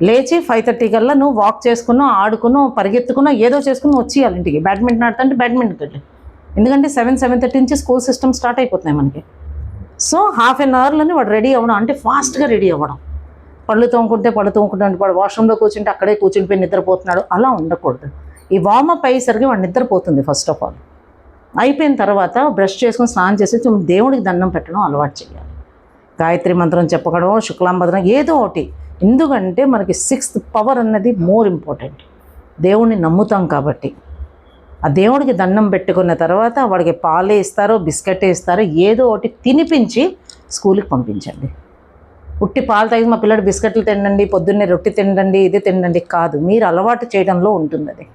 Speaker 2: లేచి 5:30 కల్లా నువ్వు వాక్ చేసుకున్నావు, ఆడుకున్నావు, పరిగెత్తుకున్నావు, ఏదో చేసుకుని వచ్చేయాలి ఇంటికి. బ్యాడ్మింటన్ ఆడుతుంటే బ్యాడ్మింటన్కి వెళ్ళి, ఎందుకంటే 7:30 నుంచి స్కూల్ సిస్టమ్ స్టార్ట్ అయిపోతున్నాయి మనకి. సో హాఫ్ అన్ అవర్లోనే వాడు రెడీ అవ్వడం, అంటే ఫాస్ట్గా రెడీ అవ్వడం. పళ్ళు తోముకుంటే వాడు వాష్రూమ్లో కూర్చుంటే అక్కడే కూర్చునిపోయి నిద్రపోతున్నాడు, అలా ఉండకూడదు. ఈ వార్మప్ అయ్యేసరికి వాడు నిద్రపోతుంది. ఫస్ట్ ఆఫ్ ఆల్ అయిపోయిన తర్వాత బ్రష్ చేసుకుని స్నానం చేసి దేవుడికి దండం పెట్టడం అలవాటు చేయాలి. గాయత్రి మంత్రం చెప్పడం, శుక్లాంబరం, ఏదో ఒకటి. ఎందుకంటే మనకి 6th పవర్ అన్నది మోర్ ఇంపార్టెంట్. దేవుడిని నమ్ముతాం కాబట్టి ఆ దేవుడికి దండం పెట్టుకున్న తర్వాత వాడికి పాలే ఇస్తారో బిస్కెట్ ఇస్తారో ఏదో ఒకటి తినిపించి స్కూల్కి పంపించండి. ఉట్టి పాలు తాగి మా పిల్లడు బిస్కెట్లు తినండి, పొద్దున్నే రొట్టె తినండి, ఇది తినండి కాదు. మీరు అలవాటు చేయడంలో ఉంటుంది అది.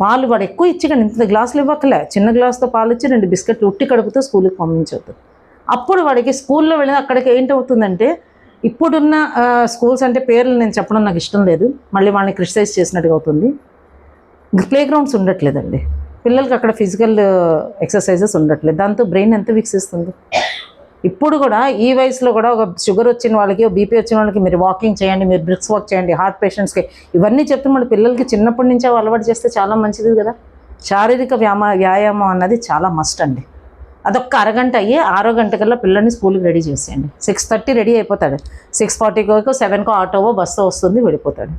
Speaker 2: పాలు వాడు ఎక్కువ ఇచ్చి కానీ ఇంత గ్లాసులు ఇవ్వకలే, చిన్న గ్లాసుతో పాలు ఇచ్చి 2 బిస్కెట్లు ఉట్టి కడుపుతో స్కూల్కి పంపించవద్దు. అప్పుడు వాడికి స్కూల్లో వెళ్ళిన అక్కడికి ఏంటవుతుందంటే, ఇప్పుడున్న స్కూల్స్ అంటే పేర్లు నేను చెప్పడం నాకు ఇష్టం లేదు, మళ్ళీ వాళ్ళని క్రిటిసైజ్ చేసినట్టుగా అవుతుంది. ప్లే గ్రౌండ్స్ ఉండట్లేదండి పిల్లలకి, అక్కడ ఫిజికల్ ఎక్సర్సైజెస్ ఉండట్లేదు. దాంతో బ్రెయిన్ ఎంత వికసిస్తుంది. ఇప్పుడు కూడా ఈ వయసులో కూడా ఒక షుగర్ వచ్చిన వాళ్ళకి, బీపీ వచ్చిన వాళ్ళకి మీరు వాకింగ్ చేయండి, మీరు బ్రిక్స్ వాక్ చేయండి, హార్ట్ పేషెంట్స్కి ఇవన్నీ చెప్తే మన పిల్లలకి చిన్నప్పటి నుంచి అలవాటు చేస్తే చాలా మంచిది కదా. శారీరక వ్యాయామం అన్నది చాలా మస్ట్ అండి. అదొక్క అరగంట అయ్యి 6 గంటకల్లా పిల్లల్ని స్కూల్కి రెడీ చేసేయండి. 6:30 రెడీ అయిపోతాడు, 6:40కో 7కో ఆటోవో బస్సు వస్తుంది, వెళ్ళిపోతాడు.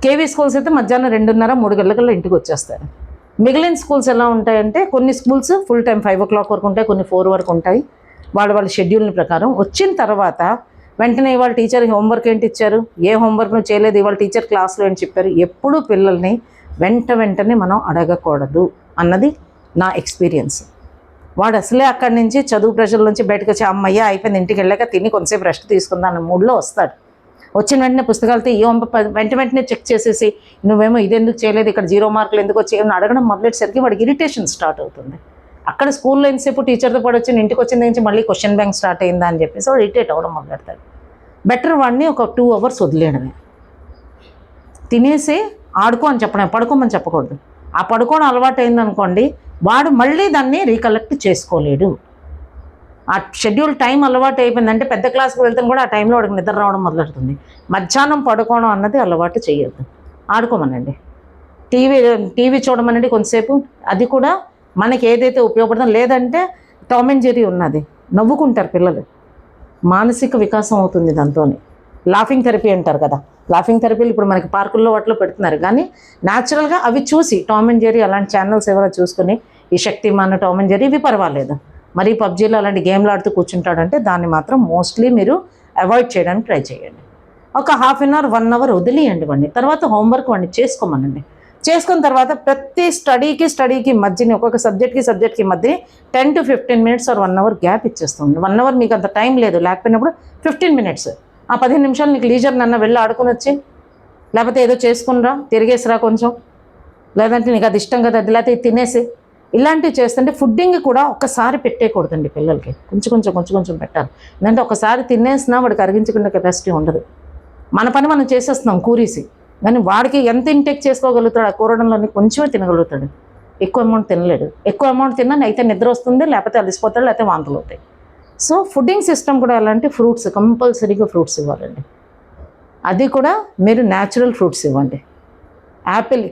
Speaker 2: కేవీ స్కూల్స్ అయితే మధ్యాహ్నం 2:30, 3 గంటలకల్లా ఇంటికి వచ్చేస్తారు. మిగిలిన స్కూల్స్ ఎలా ఉంటాయంటే, కొన్ని స్కూల్స్ ఫుల్ టైం 5 o'clock వరకు ఉంటాయి, కొన్ని 4 వరకు ఉంటాయి. వాళ్ళ షెడ్యూల్ని ప్రకారం వచ్చిన తర్వాత వెంటనే ఇవాళ టీచర్ హోంవర్క్ ఏంటి ఇచ్చారు, ఏ హోంవర్క్ నువ్వు చేయలేదు, ఇవాళ టీచర్ క్లాస్లో ఏంటి చెప్పారు, ఎప్పుడు పిల్లల్ని వెంటనే మనం అడగకూడదు అన్నది నా ఎక్స్పీరియన్స్. వాడు అసలే అక్కడి నుంచి చదువు ప్రెషర్ నుంచి బయటకు వచ్చి అమ్మయ్య అయిపోయింది, ఇంటికి వెళ్ళాక తిని కొంతసేపు రెస్ట్ తీసుకుందాం అన్న మూడ్లో వస్తాడు. వచ్చిన వెంటనే పుస్తకాలతో ఈ వెంటనే చెక్ చేసేసి నువ్వేమో ఇది ఎందుకు చేయలేదు, ఇక్కడ 0 మార్కులు ఎందుకు వచ్చాయని అడగడం మొదలెట్టేసరికి వాడికి ఇరిటేషన్ స్టార్ట్ అవుతుంది. అక్కడ స్కూల్లో ఎంతసేపు టీచర్తో పాటు వచ్చి ఇంటికి వచ్చిన నుంచి మళ్ళీ క్వశ్చన్ బ్యాంక్ స్టార్ట్ అయిందా అని చెప్పేసి వాడు ఇరిటేట్ అవ్వడం మొదలెడతాడు. బెటర్ వాడిని ఒక 2 hours వదిలేయడమే. తినేసి ఆడుకో అని చెప్పడం, పడుకోమని చెప్పకూడదు. ఆ పడుకోవడం అలవాటు అయిందనుకోండి, వాడు మళ్ళీ దాన్ని రీకలెక్ట్ చేసుకోలేడు. ఆ షెడ్యూల్ టైం అలవాటు అయిపోయిందంటే పెద్ద క్లాస్కి వెళ్తాను కూడా ఆ టైంలో వాడికి నిద్ర రావడం మొదలెడుతుంది. మధ్యాహ్నం పడుకోవడం అన్నది అలవాటు చేయొద్దు, ఆడుకోమనండి. టీవీ చూడమనండి కొంతసేపు, అది కూడా మనకి ఏదైతే ఉపయోగపడుతుందో. లేదంటే టామ్ అండ్ జెర్రీ ఉన్నది, నవ్వుకుంటారు పిల్లలు, మానసిక వికాసం అవుతుంది దాంతో. లాఫింగ్ థెరపీ అంటారు కదా, లాఫింగ్ థెరపీలు ఇప్పుడు మనకి పార్కుల్లో వాటిలో పెడుతున్నారు. కానీ న్యాచురల్గా అవి చూసి టామ్ అండ్ జెర్రీ అలాంటి ఛానల్స్ ఎవరో చూసుకుని, ఈ శక్తిమాన్, టామ్ అండ్ జెర్రీ ఇవి పర్వాలేదు. మరి పబ్జీలో అలాంటి గేమ్లు ఆడుతూ కూర్చుంటాడంటే దాన్ని మాత్రం మోస్ట్లీ మీరు అవాయిడ్ చేయడానికి ట్రై చేయండి. ఒక 1/2 hour 1 hour వదిలేయండి వాడిని. తర్వాత హోంవర్క్ వాడిని చేసుకోమనండి. చేసుకున్న తర్వాత ప్రతి స్టడీకి మధ్యని, ఒక్కొక్క సబ్జెక్ట్కి మధ్య 10 to 15 minutes or 1 hour gap ఇచ్చేస్తుంది. 1 hour మీకు అంత టైం లేదు, లేకపోయినప్పుడు 15 minutes, ఆ 15 నిమిషాలు నీకు లీజర్ నన్న వెళ్ళి ఆడుకుని వచ్చి, లేకపోతే ఏదో చేసుకునిరా, తిరిగేసిరా కొంచెం, లేదంటే నీకు అది ఇష్టం కదా అది, లేకపోతే తినేసి, ఇలాంటివి చేస్తుంటే. ఫుడ్డింగ్ కూడా ఒక్కసారి పెట్టేయకూడదండి పిల్లలకి, కొంచెం పెట్టాలి. ఎందుకంటే ఒకసారి తినేసినా వాడికి అరిగించుకునే కెపాసిటీ ఉండదు. మన పని మనం చేసేస్తున్నాం కూరీసి, కానీ వాడికి ఎంత ఇంటేక్ చేసుకోగలుగుతాడు, ఆ కూరడంలోని కొంచెమే తినగలుగుతాడు, ఎక్కువ అమౌంట్ తినలేడు. ఎక్కువ అమౌంట్ తిన్నా అయితే నిద్ర వస్తుంది, లేకపోతే అలసిపోతాడు, లేకపోతే వాంతులు అవుతాయి. సో ఫుడ్డింగ్ సిస్టమ్ కూడా ఎలాంటి ఫ్రూట్స్, కంపల్సరీగా ఫ్రూట్స్ ఇవ్వాలండి. అది కూడా మీరు న్యాచురల్ ఫ్రూట్స్ ఇవ్వండి. యాపిల్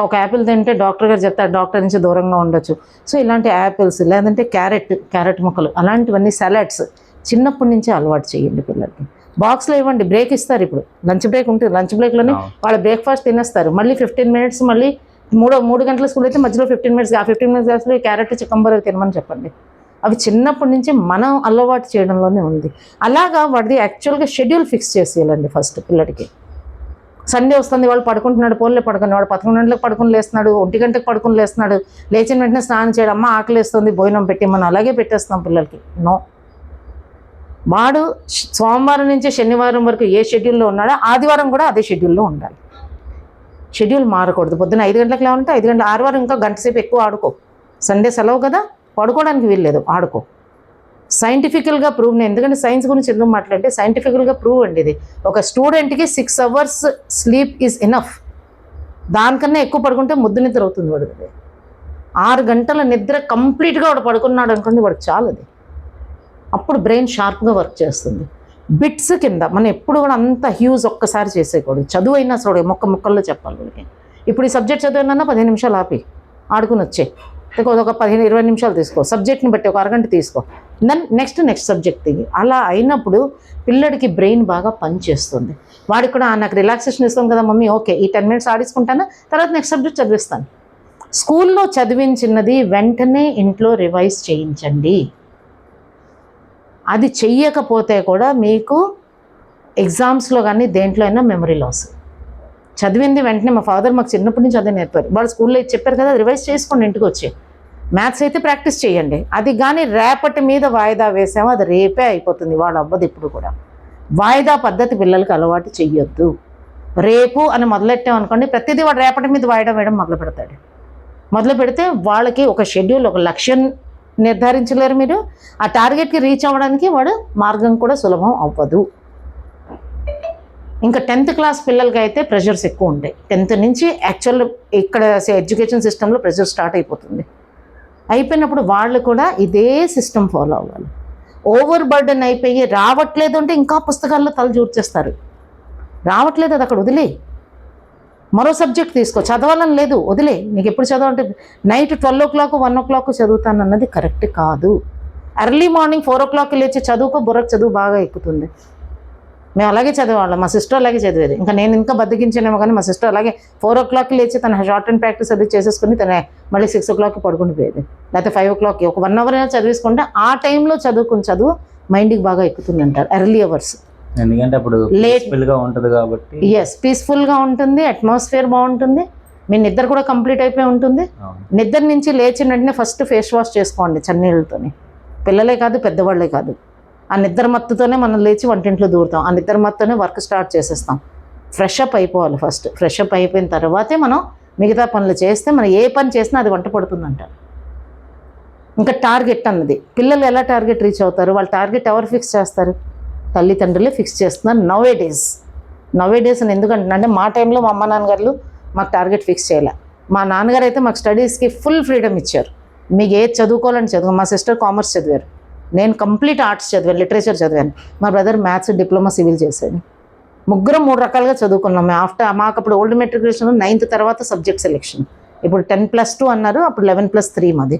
Speaker 2: ఒక యాపిల్ తింటే డాక్టర్ గారు చెప్తారు డాక్టర్ నుంచి దూరంగా ఉండొచ్చు. సో ఇలాంటి యాపిల్స్, లేదంటే క్యారెట్ ముక్కలు, అలాంటివన్నీ సలాడ్స్ చిన్నప్పటి నుంచే అలవాటు చేయండి పిల్లలకి. బాక్స్లో ఇవ్వండి, బ్రేక్ ఇస్తారు. ఇప్పుడు లంచ్ బ్రేక్ ఉంటుంది, లంచ్ బ్రేక్లోనే వాళ్ళ బ్రేక్ఫాస్ట్ తినేస్తారు. మళ్ళీ 15 minutes, మళ్ళీ 3 గంటల స్కూల్ అయితే మధ్యలో 15 minutes, ఆ 15 minutes క్లాస్లో క్యారెట్ చికంబర్ తినమని చెప్పండి. అవి చిన్నప్పటి నుంచి మనం అలవాటు చేయడంలోనే ఉంది. అలాగా వాడిది యాక్చువల్గా షెడ్యూల్ ఫిక్స్ చేసేయాలండి ఫస్ట్ పిల్లడికి. సండే వస్తుంది, వాళ్ళు పడుకుంటున్నాడు, పోన్లే పడుకుని, వాడు 11 గంటలకు పడుకుని లేస్తున్నాడు, 1 గంటకు పడుకుని లేస్తున్నాడు, లేచిన వెంటనే స్నానం చేయడం, అమ్మ ఆకలిస్తుంది భోజనం పెట్టి మనం అలాగే పెట్టేస్తున్నాం పిల్లలకి. నో, వాడు సోమవారం నుంచి శనివారం వరకు ఏ షెడ్యూల్లో ఉన్నాడో ఆదివారం కూడా అదే షెడ్యూల్లో ఉండాలి. షెడ్యూల్ మారకూడదు. పొద్దున్న 5 గంటలకు లేవంటే 5 గంటల, ఆదివారం ఇంకా గంట సేపు ఎక్కువ ఆడుకో, సండే సెలవు కదా, పడుకోవడానికి వీల్లేదు, ఆడుకో. సైంటిఫికల్గా ప్రూవ్, ఎందుకంటే సైన్స్ గురించి ఎందుకు మాట్లాడితే సైంటిఫికల్గా ప్రూవ్ అండి ఇది. ఒక స్టూడెంట్కి 6 hours స్లీప్ ఈజ్ ఎనఫ్. దానికన్నా ఎక్కువ పడుకుంటే ముద్దు నిద్ర అవుతుంది వాడికి. 6 గంటల నిద్ర కంప్లీట్గా వాడు పడుకున్నాడు అనుకోండి, వాడికి చాలు అది. అప్పుడు బ్రెయిన్ షార్ప్గా వర్క్ చేస్తుంది. బిట్స్ కింద మనం ఎప్పుడు కూడా అంత హ్యూజ్ ఒక్కసారి చేసేయకూడదు. చదువు అయినా చూడ ముక్కల్లో చెప్పాలి వాళ్ళకి. ఇప్పుడు ఈ సబ్జెక్ట్ చదివినా 15 నిమిషాలు ఆపి ఆడుకుని వచ్చే, ఒక 15-20 నిమిషాలు తీసుకో, సబ్జెక్ట్ని బట్టి ఒక అరగంట తీసుకో, దెన్ నెక్స్ట్ సబ్జెక్ట్ దిగి. అలా అయినప్పుడు పిల్లడికి బ్రెయిన్ బాగా పనిచేస్తుంది. వాడికి కూడా నాకు రిలాక్సేషన్ ఇస్తాం కదా మమ్మీ, ఓకే ఈ 10 మినిట్స్ ఆడించుకుంటాను, తర్వాత నెక్స్ట్ సబ్జెక్ట్ చదివిస్తాను. స్కూల్లో చదివించినది వెంటనే ఇంట్లో రివైజ్ చేయించండి. అది చెయ్యకపోతే కూడా మీకు ఎగ్జామ్స్లో కానీ దేంట్లో అయినా మెమరీ లాస్. చదివింది వెంటనే మా ఫాదర్ మాకు చిన్నప్పటి నుంచి అదే నేర్పారు. వాళ్ళు స్కూల్లో చెప్పారు కదా, రివైజ్ చేసుకోండి ఇంటికి వచ్చి. మ్యాథ్స్ అయితే ప్రాక్టీస్ చేయండి. అది కానీ రేపటి మీద వాయిదా వేసామో అది రేపే అయిపోతుంది, వాళ్ళు అవ్వదు ఇప్పుడు కూడా. వాయిదా పద్ధతి పిల్లలకి అలవాటు చెయ్యొద్దు. రేపు అని మొదలెట్టామనుకోండి, ప్రతిదీ వాడు రేపటి మీద వాయిదా వేయడం మొదలు పెడతాడు. మొదలు పెడితే వాళ్ళకి ఒక షెడ్యూల్, ఒక లక్ష్యం నిర్ధారించలేరు మీరు. ఆ టార్గెట్కి రీచ్ అవ్వడానికి వాడు మార్గం కూడా సులభం అవ్వదు. ఇంకా 10th క్లాస్ పిల్లలకి అయితే ప్రెషర్స్ ఎక్కువ ఉంటాయి. 10th నుంచి యాక్చువల్ ఇక్కడ ఎడ్యుకేషన్ సిస్టంలో ప్రెషర్ స్టార్ట్ అయిపోతుంది. అయిపోయినప్పుడు వాళ్ళు కూడా ఇదే సిస్టమ్ ఫాలో అవ్వాలి. ఓవర్ బర్డెన్ అయిపోయి రావట్లేదు అంటే ఇంకా పుస్తకాల్లో తల జూర్చేస్తారు. రావట్లేదు అది అక్కడ వదిలే, మరో సబ్జెక్ట్ తీసుకో. చదవాలని లేదు, వదిలే. నీకు ఎప్పుడు చదవాలంటే నైట్ 12 o'clock 1 o'clock చదువుతాను అన్నది కరెక్ట్ కాదు. ఎర్లీ మార్నింగ్ 4 o'clock లేచి చదువుకో, బుర్రకు చదువు బాగా ఎక్కుతుంది. మేము అలాగే చదివేవాళ్ళం, మా సిస్టర్ అలాగే చదివేది. ఇంకా నేను ఇంకా బద్దకించానేమో కానీ మా సిస్టర్ అలాగే 4 o'clock లేచి తన షార్ట్ అండ్ ప్రాక్టీస్ అది చేసేసుకుని తన మళ్ళీ 6 o'clock పడుకుని పోయేది, లేకపోతే 5 o'clock ఒక 1 hour అయినా చదివేసుకుంటే ఆ టైంలో చదువు మైండ్కి బాగా ఎక్కుతుంది అంటారు. ఎర్లీ అవర్స్
Speaker 1: ఎందుకంటే అప్పుడు పీస్ఫుల్గా ఉంటుంది కాబట్టి.
Speaker 2: ఎస్, పీస్ఫుల్గా ఉంటుంది, అట్మాస్ఫియర్ బాగుంటుంది, మీ నిద్ర కూడా కంప్లీట్ అయిపోయి ఉంటుంది. నిద్ర నుంచి లేచిన వెంటనే ఫస్ట్ ఫేస్ వాష్ చేసుకోండి చన్నీళ్ళతోని. పిల్లలే కాదు పెద్దవాళ్ళే కాదు, ఆ నిద్ర మత్తుతోనే మనం లేచి వంటింట్లో దూరుతాం, ఆ నిద్ర మత్తుతోనే వర్క్ స్టార్ట్ చేసేస్తాం. ఫ్రెష్ అప్ అయిపోవాలి ఫస్ట్. ఫ్రెష్ అప్ అయిపోయిన తర్వాతే మనం మిగతా పనులు చేస్తే మనం ఏ పని చేసినా అది వంట పడుతుందంటారు. ఇంకా టార్గెట్ అన్నది, పిల్లలు ఎలా టార్గెట్ రీచ్ అవుతారు? వాళ్ళ టార్గెట్ ఎవరు ఫిక్స్ చేస్తారు? తల్లిదండ్రులే ఫిక్స్ చేస్తున్నారు నౌ ఏ డేస్ అని. ఎందుకంటే మా టైంలో మా అమ్మ నాన్నగారు మాకు టార్గెట్ ఫిక్స్ చేయాలి. మా నాన్నగారు అయితే మాకు స్టడీస్కి ఫుల్ ఫ్రీడమ్ ఇచ్చారు. మీకు ఏది చదువుకోవాలని చదువు. మా సిస్టర్ కామర్స్ చదివారు, నేను కంప్లీట్ ఆర్ట్స్ చదివాను, లిటరేచర్ చదివాను. మా బ్రదర్ మ్యాథ్స్, డిప్లొమా సివిల్ చేశాడు. ముగ్గురం 3 రకాలుగా చదువుకున్నాం. మాకు అప్పుడు ఓల్డ్ మెట్రికులేషన్ 9th తర్వాత సబ్జెక్ట్ సెలెక్షన్. ఇప్పుడు 10+2 అన్నారు, అప్పుడు 11+3 మాది.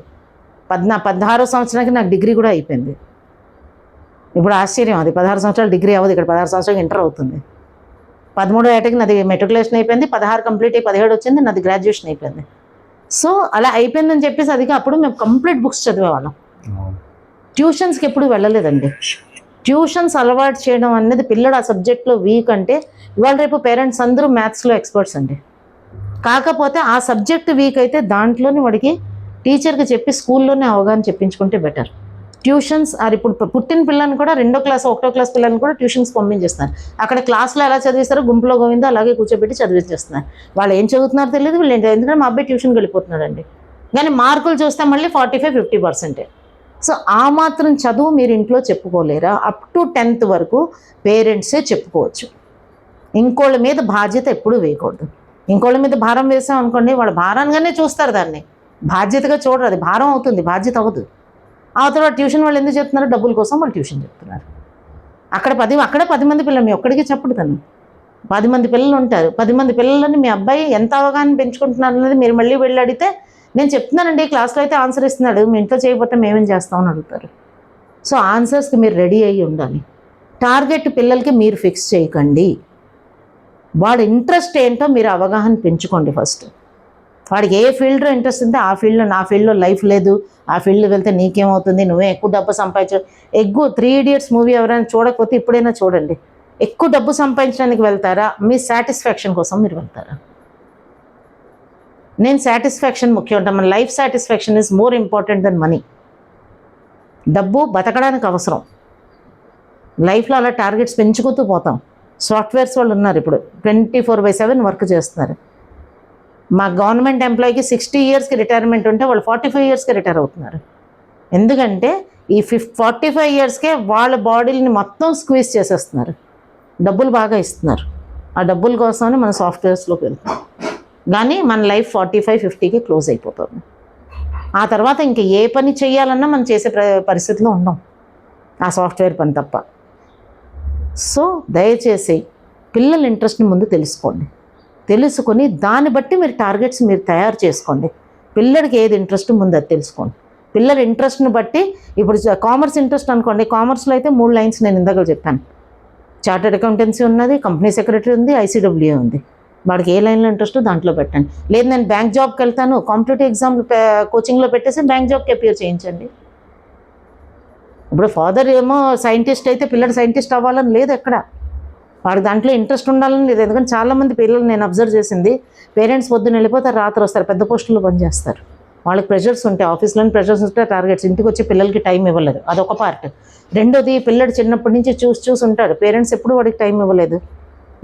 Speaker 2: 16వ సంవత్సరానికి నాకు డిగ్రీ కూడా అయిపోయింది. ఇప్పుడు ఆశ్చర్యం, అది 16 సంవత్సరాలు డిగ్రీ అవ్వదు, ఇక్కడ 16 సంవత్సరాలు ఇంటర్ అవుతుంది. 13వ ఏటకి నాది మెట్రికులేషన్ అయిపోయింది, 16 కంప్లీట్ అయ్యి 17 వచ్చింది, నాది గ్రాడ్యుయేషన్ అయిపోయింది. సో అలా అయిపోయిందని చెప్పేసి అది అప్పుడు మేము కంప్లీట్ బుక్స్ చదివేవాళ్ళం. ట్యూషన్స్కి ఎప్పుడు వెళ్ళలేదండి. ట్యూషన్స్ అలవాటు చేయడం అనేది పిల్లడు ఆ సబ్జెక్ట్లో వీక్ అంటే, ఇవాళ రేపు పేరెంట్స్ అందరూ మ్యాథ్స్లో ఎక్స్పర్ట్స్ అండి. కాకపోతే ఆ సబ్జెక్ట్ వీక్ అయితే దాంట్లోనే వాడికి టీచర్కి చెప్పి స్కూల్లోనే అవగాహన చెప్పించుకుంటే బెటర్. ట్యూషన్స్ ఇప్పుడు పుట్టిన పిల్లల్ని కూడా 2వ క్లాస్ 1వ క్లాస్ పిల్లల్ని కూడా ట్యూషన్స్ పంపించేస్తున్నారు. అక్కడ క్లాస్లో ఎలా చదివిస్తారో గుంపులో గోవిందో అలాగే కూర్చోబెట్టి చదివించేస్తున్నారు. వాళ్ళు ఏం చదువుతున్నారో తెలియదు, వీళ్ళు ఎందుకంటే మా అబ్బాయి ట్యూషన్కి వెళ్ళిపోతున్నాడండి. కానీ మార్కులు చూస్తే మళ్ళీ 45-50%. సో ఆ మాత్రం చదువు మీరు ఇంట్లో చెప్పుకోలేరా? అప్ టు 10th వరకు పేరెంట్సే చెప్పుకోవచ్చు. ఇంకోళ్ళ మీద బాధ్యత ఎప్పుడూ వేయకూడదు. ఇంకోళ్ళ మీద భారం వేసాం అనుకోండి, వాళ్ళు భారంగానే చూస్తారు, దాన్ని బాధ్యతగా చూడరు. అది భారం అవుతుంది, బాధ్యత అవ్వదు. ఆ తర్వాత ట్యూషన్ వాళ్ళు ఎందుకు చెప్తున్నారు? డబ్బుల కోసం వాళ్ళు ట్యూషన్ చెప్తున్నారు. అక్కడ 10 మంది పిల్లలు, మీ ఒక్కడికి చెప్పడు తను. 10 మంది పిల్లలు ఉంటారు. 10 మంది పిల్లలని మీ అబ్బాయి ఎంత అవగాహన పెంచుకుంటున్నారు అనేది మీరు మళ్ళీ వెళ్ళి అడిగితే, నేను చెప్తున్నానండి క్లాస్లో అయితే ఆన్సర్ ఇస్తున్నాడు, మీ ఇంట్లో చేయకపోతే మేమేం చేస్తామని అడుగుతారు. సో ఆన్సర్స్కి మీరు రెడీ అయ్యి ఉండాలి. టార్గెట్ పిల్లలకి మీరు ఫిక్స్ చేయకండి. వాడి ఇంట్రెస్ట్ ఏంటో మీరు అవగాహన పెంచుకోండి ఫస్ట్. వాడికి ఏ ఫీల్డ్లో ఇంట్రెస్ట్ ఉంటే ఆ ఫీల్డ్లో, నా ఫీల్డ్లో లైఫ్ లేదు, ఆ ఫీల్డ్లో వెళ్తే నీకేమవుతుంది, నువ్వే ఎక్కువ డబ్బు సంపాదించు. 3 Idiots మూవీ ఎవరైనా చూడకపోతే ఇప్పుడైనా చూడండి. ఎక్కువ డబ్బు సంపాదించడానికి వెళ్తారా, మీ సాటిస్ఫాక్షన్ కోసం మీరు వెళ్తారా? నేను సాటిస్ఫాక్షన్ ముఖ్యం ఉంటాను. మన life satisfaction is more important than money. డబ్బు బతకడానికి అవసరం. లైఫ్లో అలా టార్గెట్స్ పెంచుకుంటూ పోతాం. సాఫ్ట్వేర్స్ వాళ్ళు ఉన్నారు ఇప్పుడు 24/7 వర్క్ చేస్తున్నారు. మా గవర్నమెంట్ ఎంప్లాయీకి 60 yearsకి రిటైర్మెంట్ ఉంటే వాళ్ళు 45 yearsకి రిటైర్ అవుతున్నారు. ఎందుకంటే ఈ 45 yearsకే వాళ్ళ బాడీని మొత్తం స్క్వీజ్ చేసేస్తున్నారు, డబ్బులు బాగా ఇస్తున్నారు. ఆ డబ్బుల కోసమని మన సాఫ్ట్వేర్స్లోకి వెళ్తాం. కానీ మన లైఫ్ 45-50కి క్లోజ్ అయిపోతుంది. ఆ తర్వాత ఇంక ఏ పని చేయాలన్నా మనం చేసే పరిస్థితిలో ఉండం, ఆ సాఫ్ట్వేర్ పని తప్ప. సో దయచేసి పిల్లల ఇంట్రెస్ట్ని ముందు తెలుసుకోండి, తెలుసుకొని దాన్ని బట్టి మీరు టార్గెట్స్ మీరు తయారు చేసుకోండి. పిల్లడికి ఏది ఇంట్రెస్ట్ ముందు అది తెలుసుకోండి. పిల్లల ఇంట్రెస్ట్ని బట్టి ఇప్పుడు కామర్స్ ఇంట్రెస్ట్ అనుకోండి, కామర్స్లో అయితే 3 లైన్స్ నేను ఇందాక చెప్పాను. చార్టెడ్ అకౌంటెన్సీ ఉన్నది, కంపెనీ సెక్రటరీ ఉంది, ఐసీడబ్ల్యూఏ ఉంది. వాడికి ఏ లైన్లో ఇంట్రెస్ట్ దాంట్లో పెట్టండి. లేదు నేను బ్యాంక్ జాబ్కి వెళ్తాను, కాంపిటేటివ్ ఎగ్జామ్ కోచింగ్లో పెట్టేసి బ్యాంక్ జాబ్కి అపియర్ చేయించండి. ఇప్పుడు ఫాదర్ ఏమో సైంటిస్ట్ అయితే పిల్లడు సైంటిస్ట్ అవ్వాలని లేదు ఎక్కడ, వాడికి దాంట్లో ఇంట్రెస్ట్ ఉండాలని లేదు. ఎందుకంటే చాలామంది పిల్లలు నేను అబ్జర్వ్ చేసింది, పేరెంట్స్ పొద్దున్న వెళ్ళిపోతారు, రాత్రి వస్తారు, పెద్ద పోస్టుల్లో పనిచేస్తారు. వాళ్ళకి ప్రెషర్స్ ఉంటాయి, ఆఫీస్లోని ప్రెషర్స్ ఉంటాయి, టార్గెట్స్, ఇంటికి వచ్చి పిల్లలకి టైం ఇవ్వలేదు, అదొక పార్ట్. రెండోది పిల్లడు చిన్నప్పటి నుంచి చూసి ఉంటాడు, పేరెంట్స్ ఎప్పుడు వాడికి టైం ఇవ్వలేదు,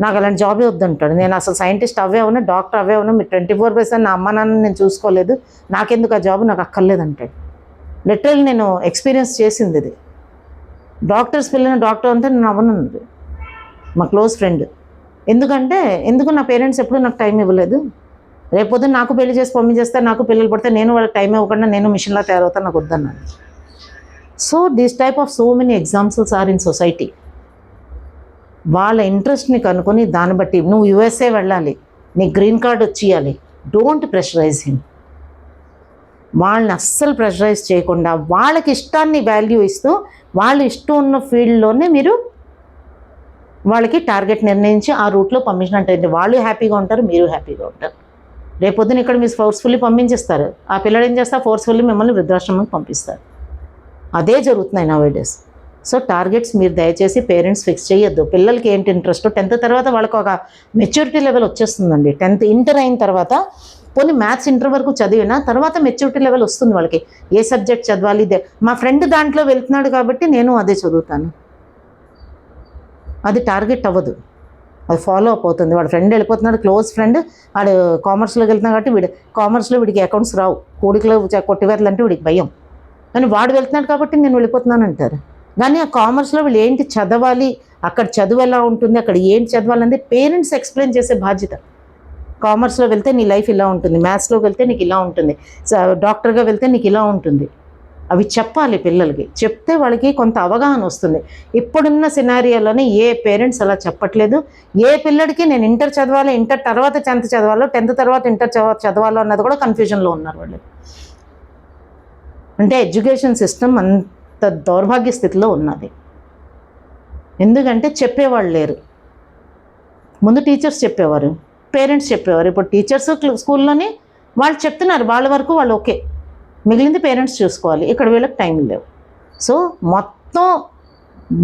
Speaker 2: నాకు అలాంటి జాబే వద్దంటాడు. నేను అసలు సైంటిస్ట్ అవే ఉన్నా, డాక్టర్ అవే ఉన్నా, మీరు 24/7 నా అమ్మ నాన్న నేను చూసుకోలేదు, నాకెందుకు ఆ జాబ్, నాకు అక్కర్లేదంటాడు. లిటరల్ నేను ఎక్స్పీరియన్స్ చేసింది ఇది. డాక్టర్స్ పిల్లలు డాక్టర్ అంటే నేను అవ్వనున్నది మా క్లోజ్ ఫ్రెండ్. ఎందుకు నా పేరెంట్స్ ఎప్పుడు నాకు టైం ఇవ్వలేదు, రేపొద్దు నాకు పెళ్లి చేసి పంపించేస్తే, నాకు పిల్లలు పడితే నేను వాళ్ళకి టైం ఇవ్వకుండా నేను మిషన్లా తయారవుతాను, నాకు వద్దన్నాను. So this type of so many examples are in society. వాళ్ళ ఇంట్రెస్ట్ని కనుక్కొని దాన్ని బట్టి నువ్వు యూఎస్ఏ వెళ్ళాలి, నీ గ్రీన్ కార్డ్ వచ్చేయాలి, డోంట్ ప్రెషరైజ్ హిమ్. వాళ్ళని అస్సలు ప్రెషరైజ్ చేయకుండా వాళ్ళకి ఇష్టాన్ని వాల్యూ ఇస్తూ వాళ్ళు ఇష్టం ఉన్న ఫీల్డ్లోనే మీరు వాళ్ళకి టార్గెట్ నిర్ణయించి ఆ రూట్లో పంపించిన అంటే వాళ్ళు హ్యాపీగా ఉంటారు, మీరు హ్యాపీగా ఉంటారు. రేపొద్దున ఇక్కడ మీరు ఫోర్స్ఫుల్లీ పంపించేస్తారు, ఆ పిల్లడు ఏం చేస్తారు, ఫోర్స్ఫుల్లీ మిమ్మల్ని వృద్ధాశ్రమానికి పంపిస్తారు. అదే జరుగుతున్నాయి నౌఏడేస్. సో టార్గెట్స్ మీరు దయచేసి పేరెంట్స్ ఫిక్స్ చేయొద్దు. పిల్లలకి ఏంటి ఇంట్రెస్ట్ 10th తర్వాత వాళ్ళకి ఒక మెచ్యూరిటీ లెవెల్ వచ్చేస్తుందండి. 10th ఇంటర్ అయిన తర్వాత పోనీ మ్యాథ్స్ ఇంటర్ వరకు చదివినా తర్వాత మెచ్యూరిటీ లెవెల్ వస్తుంది వాళ్ళకి, ఏ సబ్జెక్ట్ చదవాలి. మా ఫ్రెండ్ దాంట్లో వెళ్తున్నాడు కాబట్టి నేను అదే చదువుతాను, అది టార్గెట్ అవ్వదు, అది ఫాలో అప్ అవుతుంది. వాడు ఫ్రెండ్ వెళ్ళిపోతున్నాడు, క్లోజ్ ఫ్రెండ్, వాడు కామర్స్లోకి వెళ్తున్నాడు కాబట్టి కామర్స్లో వీడికి అకౌంట్స్ రావు, కోడికలో కొట్టివేర్లు అంటే వీడికి భయం, కానీ వాడు వెళ్తున్నాడు కాబట్టి నేను వెళ్ళిపోతున్నాను అంటారు. కానీ ఆ కామర్స్లో వీళ్ళు ఏంటి చదవాలి, అక్కడ చదువు ఎలా ఉంటుంది, అక్కడ ఏంటి చదవాలనేది పేరెంట్స్ ఎక్స్ప్లెయిన్ చేసే బాధ్యత. కామర్స్లో వెళ్తే నీ లైఫ్ ఇలా ఉంటుంది, మ్యాథ్స్లోకి వెళ్తే నీకు ఇలా ఉంటుంది, డాక్టర్గా వెళ్తే నీకు ఇలా ఉంటుంది, అవి చెప్పాలి పిల్లలకి. చెప్తే వాళ్ళకి కొంత అవగాహన వస్తుంది. ఇప్పుడున్న సినారియోలోనే ఏ పేరెంట్స్ అలా చెప్పట్లేదు. ఏ పిల్లడికి నేను ఇంటర్ చదవాలి, ఇంటర్ తర్వాత 10th చదవాలో, 10th తర్వాత ఇంటర్ చదవాలో అన్నది కూడా కన్ఫ్యూజన్లో ఉన్నారు వాళ్ళు. అంటే ఎడ్యుకేషన్ సిస్టమ్ అంత దౌర్భాగ్య స్థితిలో ఉన్నది. ఎందుకంటే చెప్పేవాళ్ళు లేరు. ముందు టీచర్స్ చెప్పేవారు, పేరెంట్స్ చెప్పేవారు. ఇప్పుడు టీచర్స్ స్కూల్లోనే వాళ్ళు చెప్తున్నారు, వాళ్ళ వరకు వాళ్ళు ఓకే, మిగిలింది పేరెంట్స్ చూసుకోవాలి. ఇక్కడ వీళ్ళకి టైం లేవు. సో మొత్తం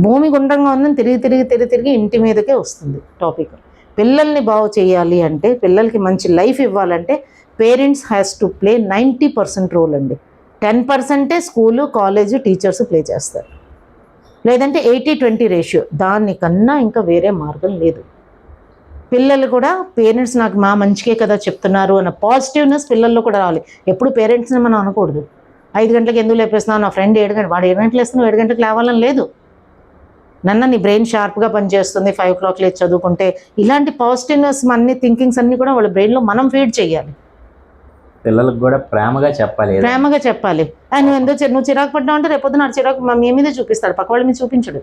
Speaker 2: భూమి గుండ్రంగా ఉందని తిరిగి ఇంటి మీదకే వస్తుంది టాపిక్. పిల్లల్ని బాగు చేయాలి అంటే, పిల్లలకి మంచి లైఫ్ ఇవ్వాలంటే parents has to play 90% role అండి. 10% స్కూలు, కాలేజు, టీచర్స్ ప్లే చేస్తారు. లేదంటే 80-20 రేషియో, దానికన్నా ఇంకా వేరే మార్గం లేదు. పిల్లలు కూడా పేరెంట్స్ నాకు మా మంచికే కదా చెప్తున్నారు అన్న పాజిటివ్నెస్ పిల్లల్లో కూడా రావాలి. ఎప్పుడు పేరెంట్స్ని మనం అనకూడదు, 5 గంటలకు ఎందుకు లేపేస్తున్నావు, నా ఫ్రెండ్ 7 గంటలు, వాడు 7 గంటలు వేస్తున్నావు 7 గంటలకు లేవాలని లేదు. నీ బ్రెయిన్ షార్ప్గా పనిచేస్తుంది 5 o'clock లేచి చదువుకుంటే, ఇలాంటి పాజిటివ్నెస్ అన్ని థింకింగ్స్ అన్నీ కూడా వాళ్ళ బ్రెయిన్లో మనం ఫీడ్ చేయాలి.
Speaker 1: పిల్లలకు కూడా ప్రేమగా చెప్పాలి.
Speaker 2: నువ్వు చిరాకు పడ్డావు అంటే రేపొద్దున చిరాకు మీ మీదే చూపిస్తాడు, పక్క వాళ్ళ మీద చూపించడు.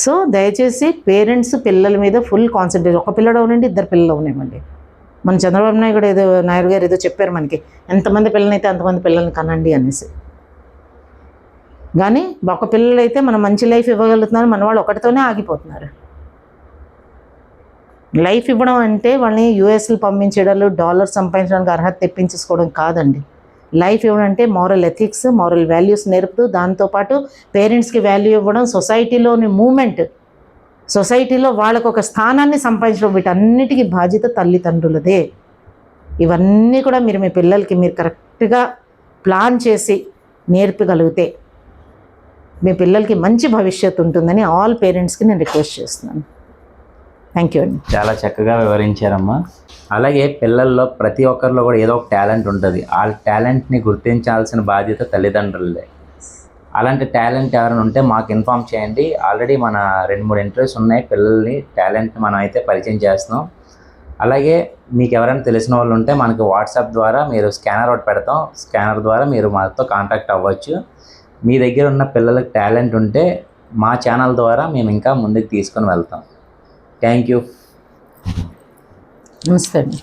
Speaker 2: సో దయచేసి పేరెంట్స్ పిల్లల మీద ఫుల్ కాన్సన్ట్రేషన్. ఒక పిల్లడు అవునండి, 2 పిల్లలు అవునేమండి. మన చంద్రబాబు నాయుడు గారు ఏదో చెప్పారు మనకి, ఎంతమంది పిల్లలైతే అంతమంది పిల్లల్ని కనండి అనేసి. కానీ ఒక పిల్లలైతే మనం మంచి లైఫ్ ఇవ్వగలుగుతున్నారు, మన వాళ్ళు ఒకటితోనే ఆగిపోతున్నారు. లైఫ్ ఇవ్వడం అంటే వాళ్ళని యూఎస్లు పంపించడాలు, డాలర్ సంపాదించడానికి అర్హత తెప్పించేసుకోవడం కాదండి. లైఫ్ ఇవ్వడం అంటే మారల్ ఎథిక్స్, మారల్ వాల్యూస్ నేర్పుతూ, దాంతోపాటు పేరెంట్స్కి వాల్యూ ఇవ్వడం, సొసైటీలోని మూమెంట్, సొసైటీలో వాళ్ళకు ఒక స్థానాన్ని సంపాదించడం, వీటన్నిటికీ బాధ్యత తల్లిదండ్రులదే. ఇవన్నీ కూడా మీరు మీ పిల్లలకి మీరు కరెక్ట్గా ప్లాన్ చేసి నేర్పగలిగితే మీ పిల్లలకి మంచి భవిష్యత్తు ఉంటుందని ఆల్ పేరెంట్స్కి నేను రిక్వెస్ట్ చేస్తున్నాను. థ్యాంక్ యూ అండి.
Speaker 1: చాలా చక్కగా వివరించారమ్మా. అలాగే పిల్లల్లో ప్రతి ఒక్కరిలో కూడా ఏదో ఒక టాలెంట్ ఉంటుంది. ఆ టాలెంట్ని గుర్తించాల్సిన బాధ్యత తల్లిదండ్రులదే. అలాంటి టాలెంట్ ఎవరైనా ఉంటే మాకు ఇన్ఫామ్ చేయండి. ఆల్రెడీ మన 2-3 ఇంటర్వ్యూస్ ఉన్నాయి, పిల్లల్ని టాలెంట్ మనం అయితే పరిచయం చేస్తున్నాం. అలాగే మీకు ఎవరైనా తెలిసిన వాళ్ళు ఉంటే మనకి వాట్సాప్ ద్వారా మీరు స్కానర్ ఒకటి పెడతాం, స్కానర్ ద్వారా మీరు మాతో కాంటాక్ట్ అవ్వచ్చు. మీ దగ్గర ఉన్న పిల్లలకు టాలెంట్ ఉంటే మా ఛానల్ ద్వారా మేము ఇంకా ముందుకు తీసుకొని వెళ్తాం. Thank you.
Speaker 2: నమస్తే అండి.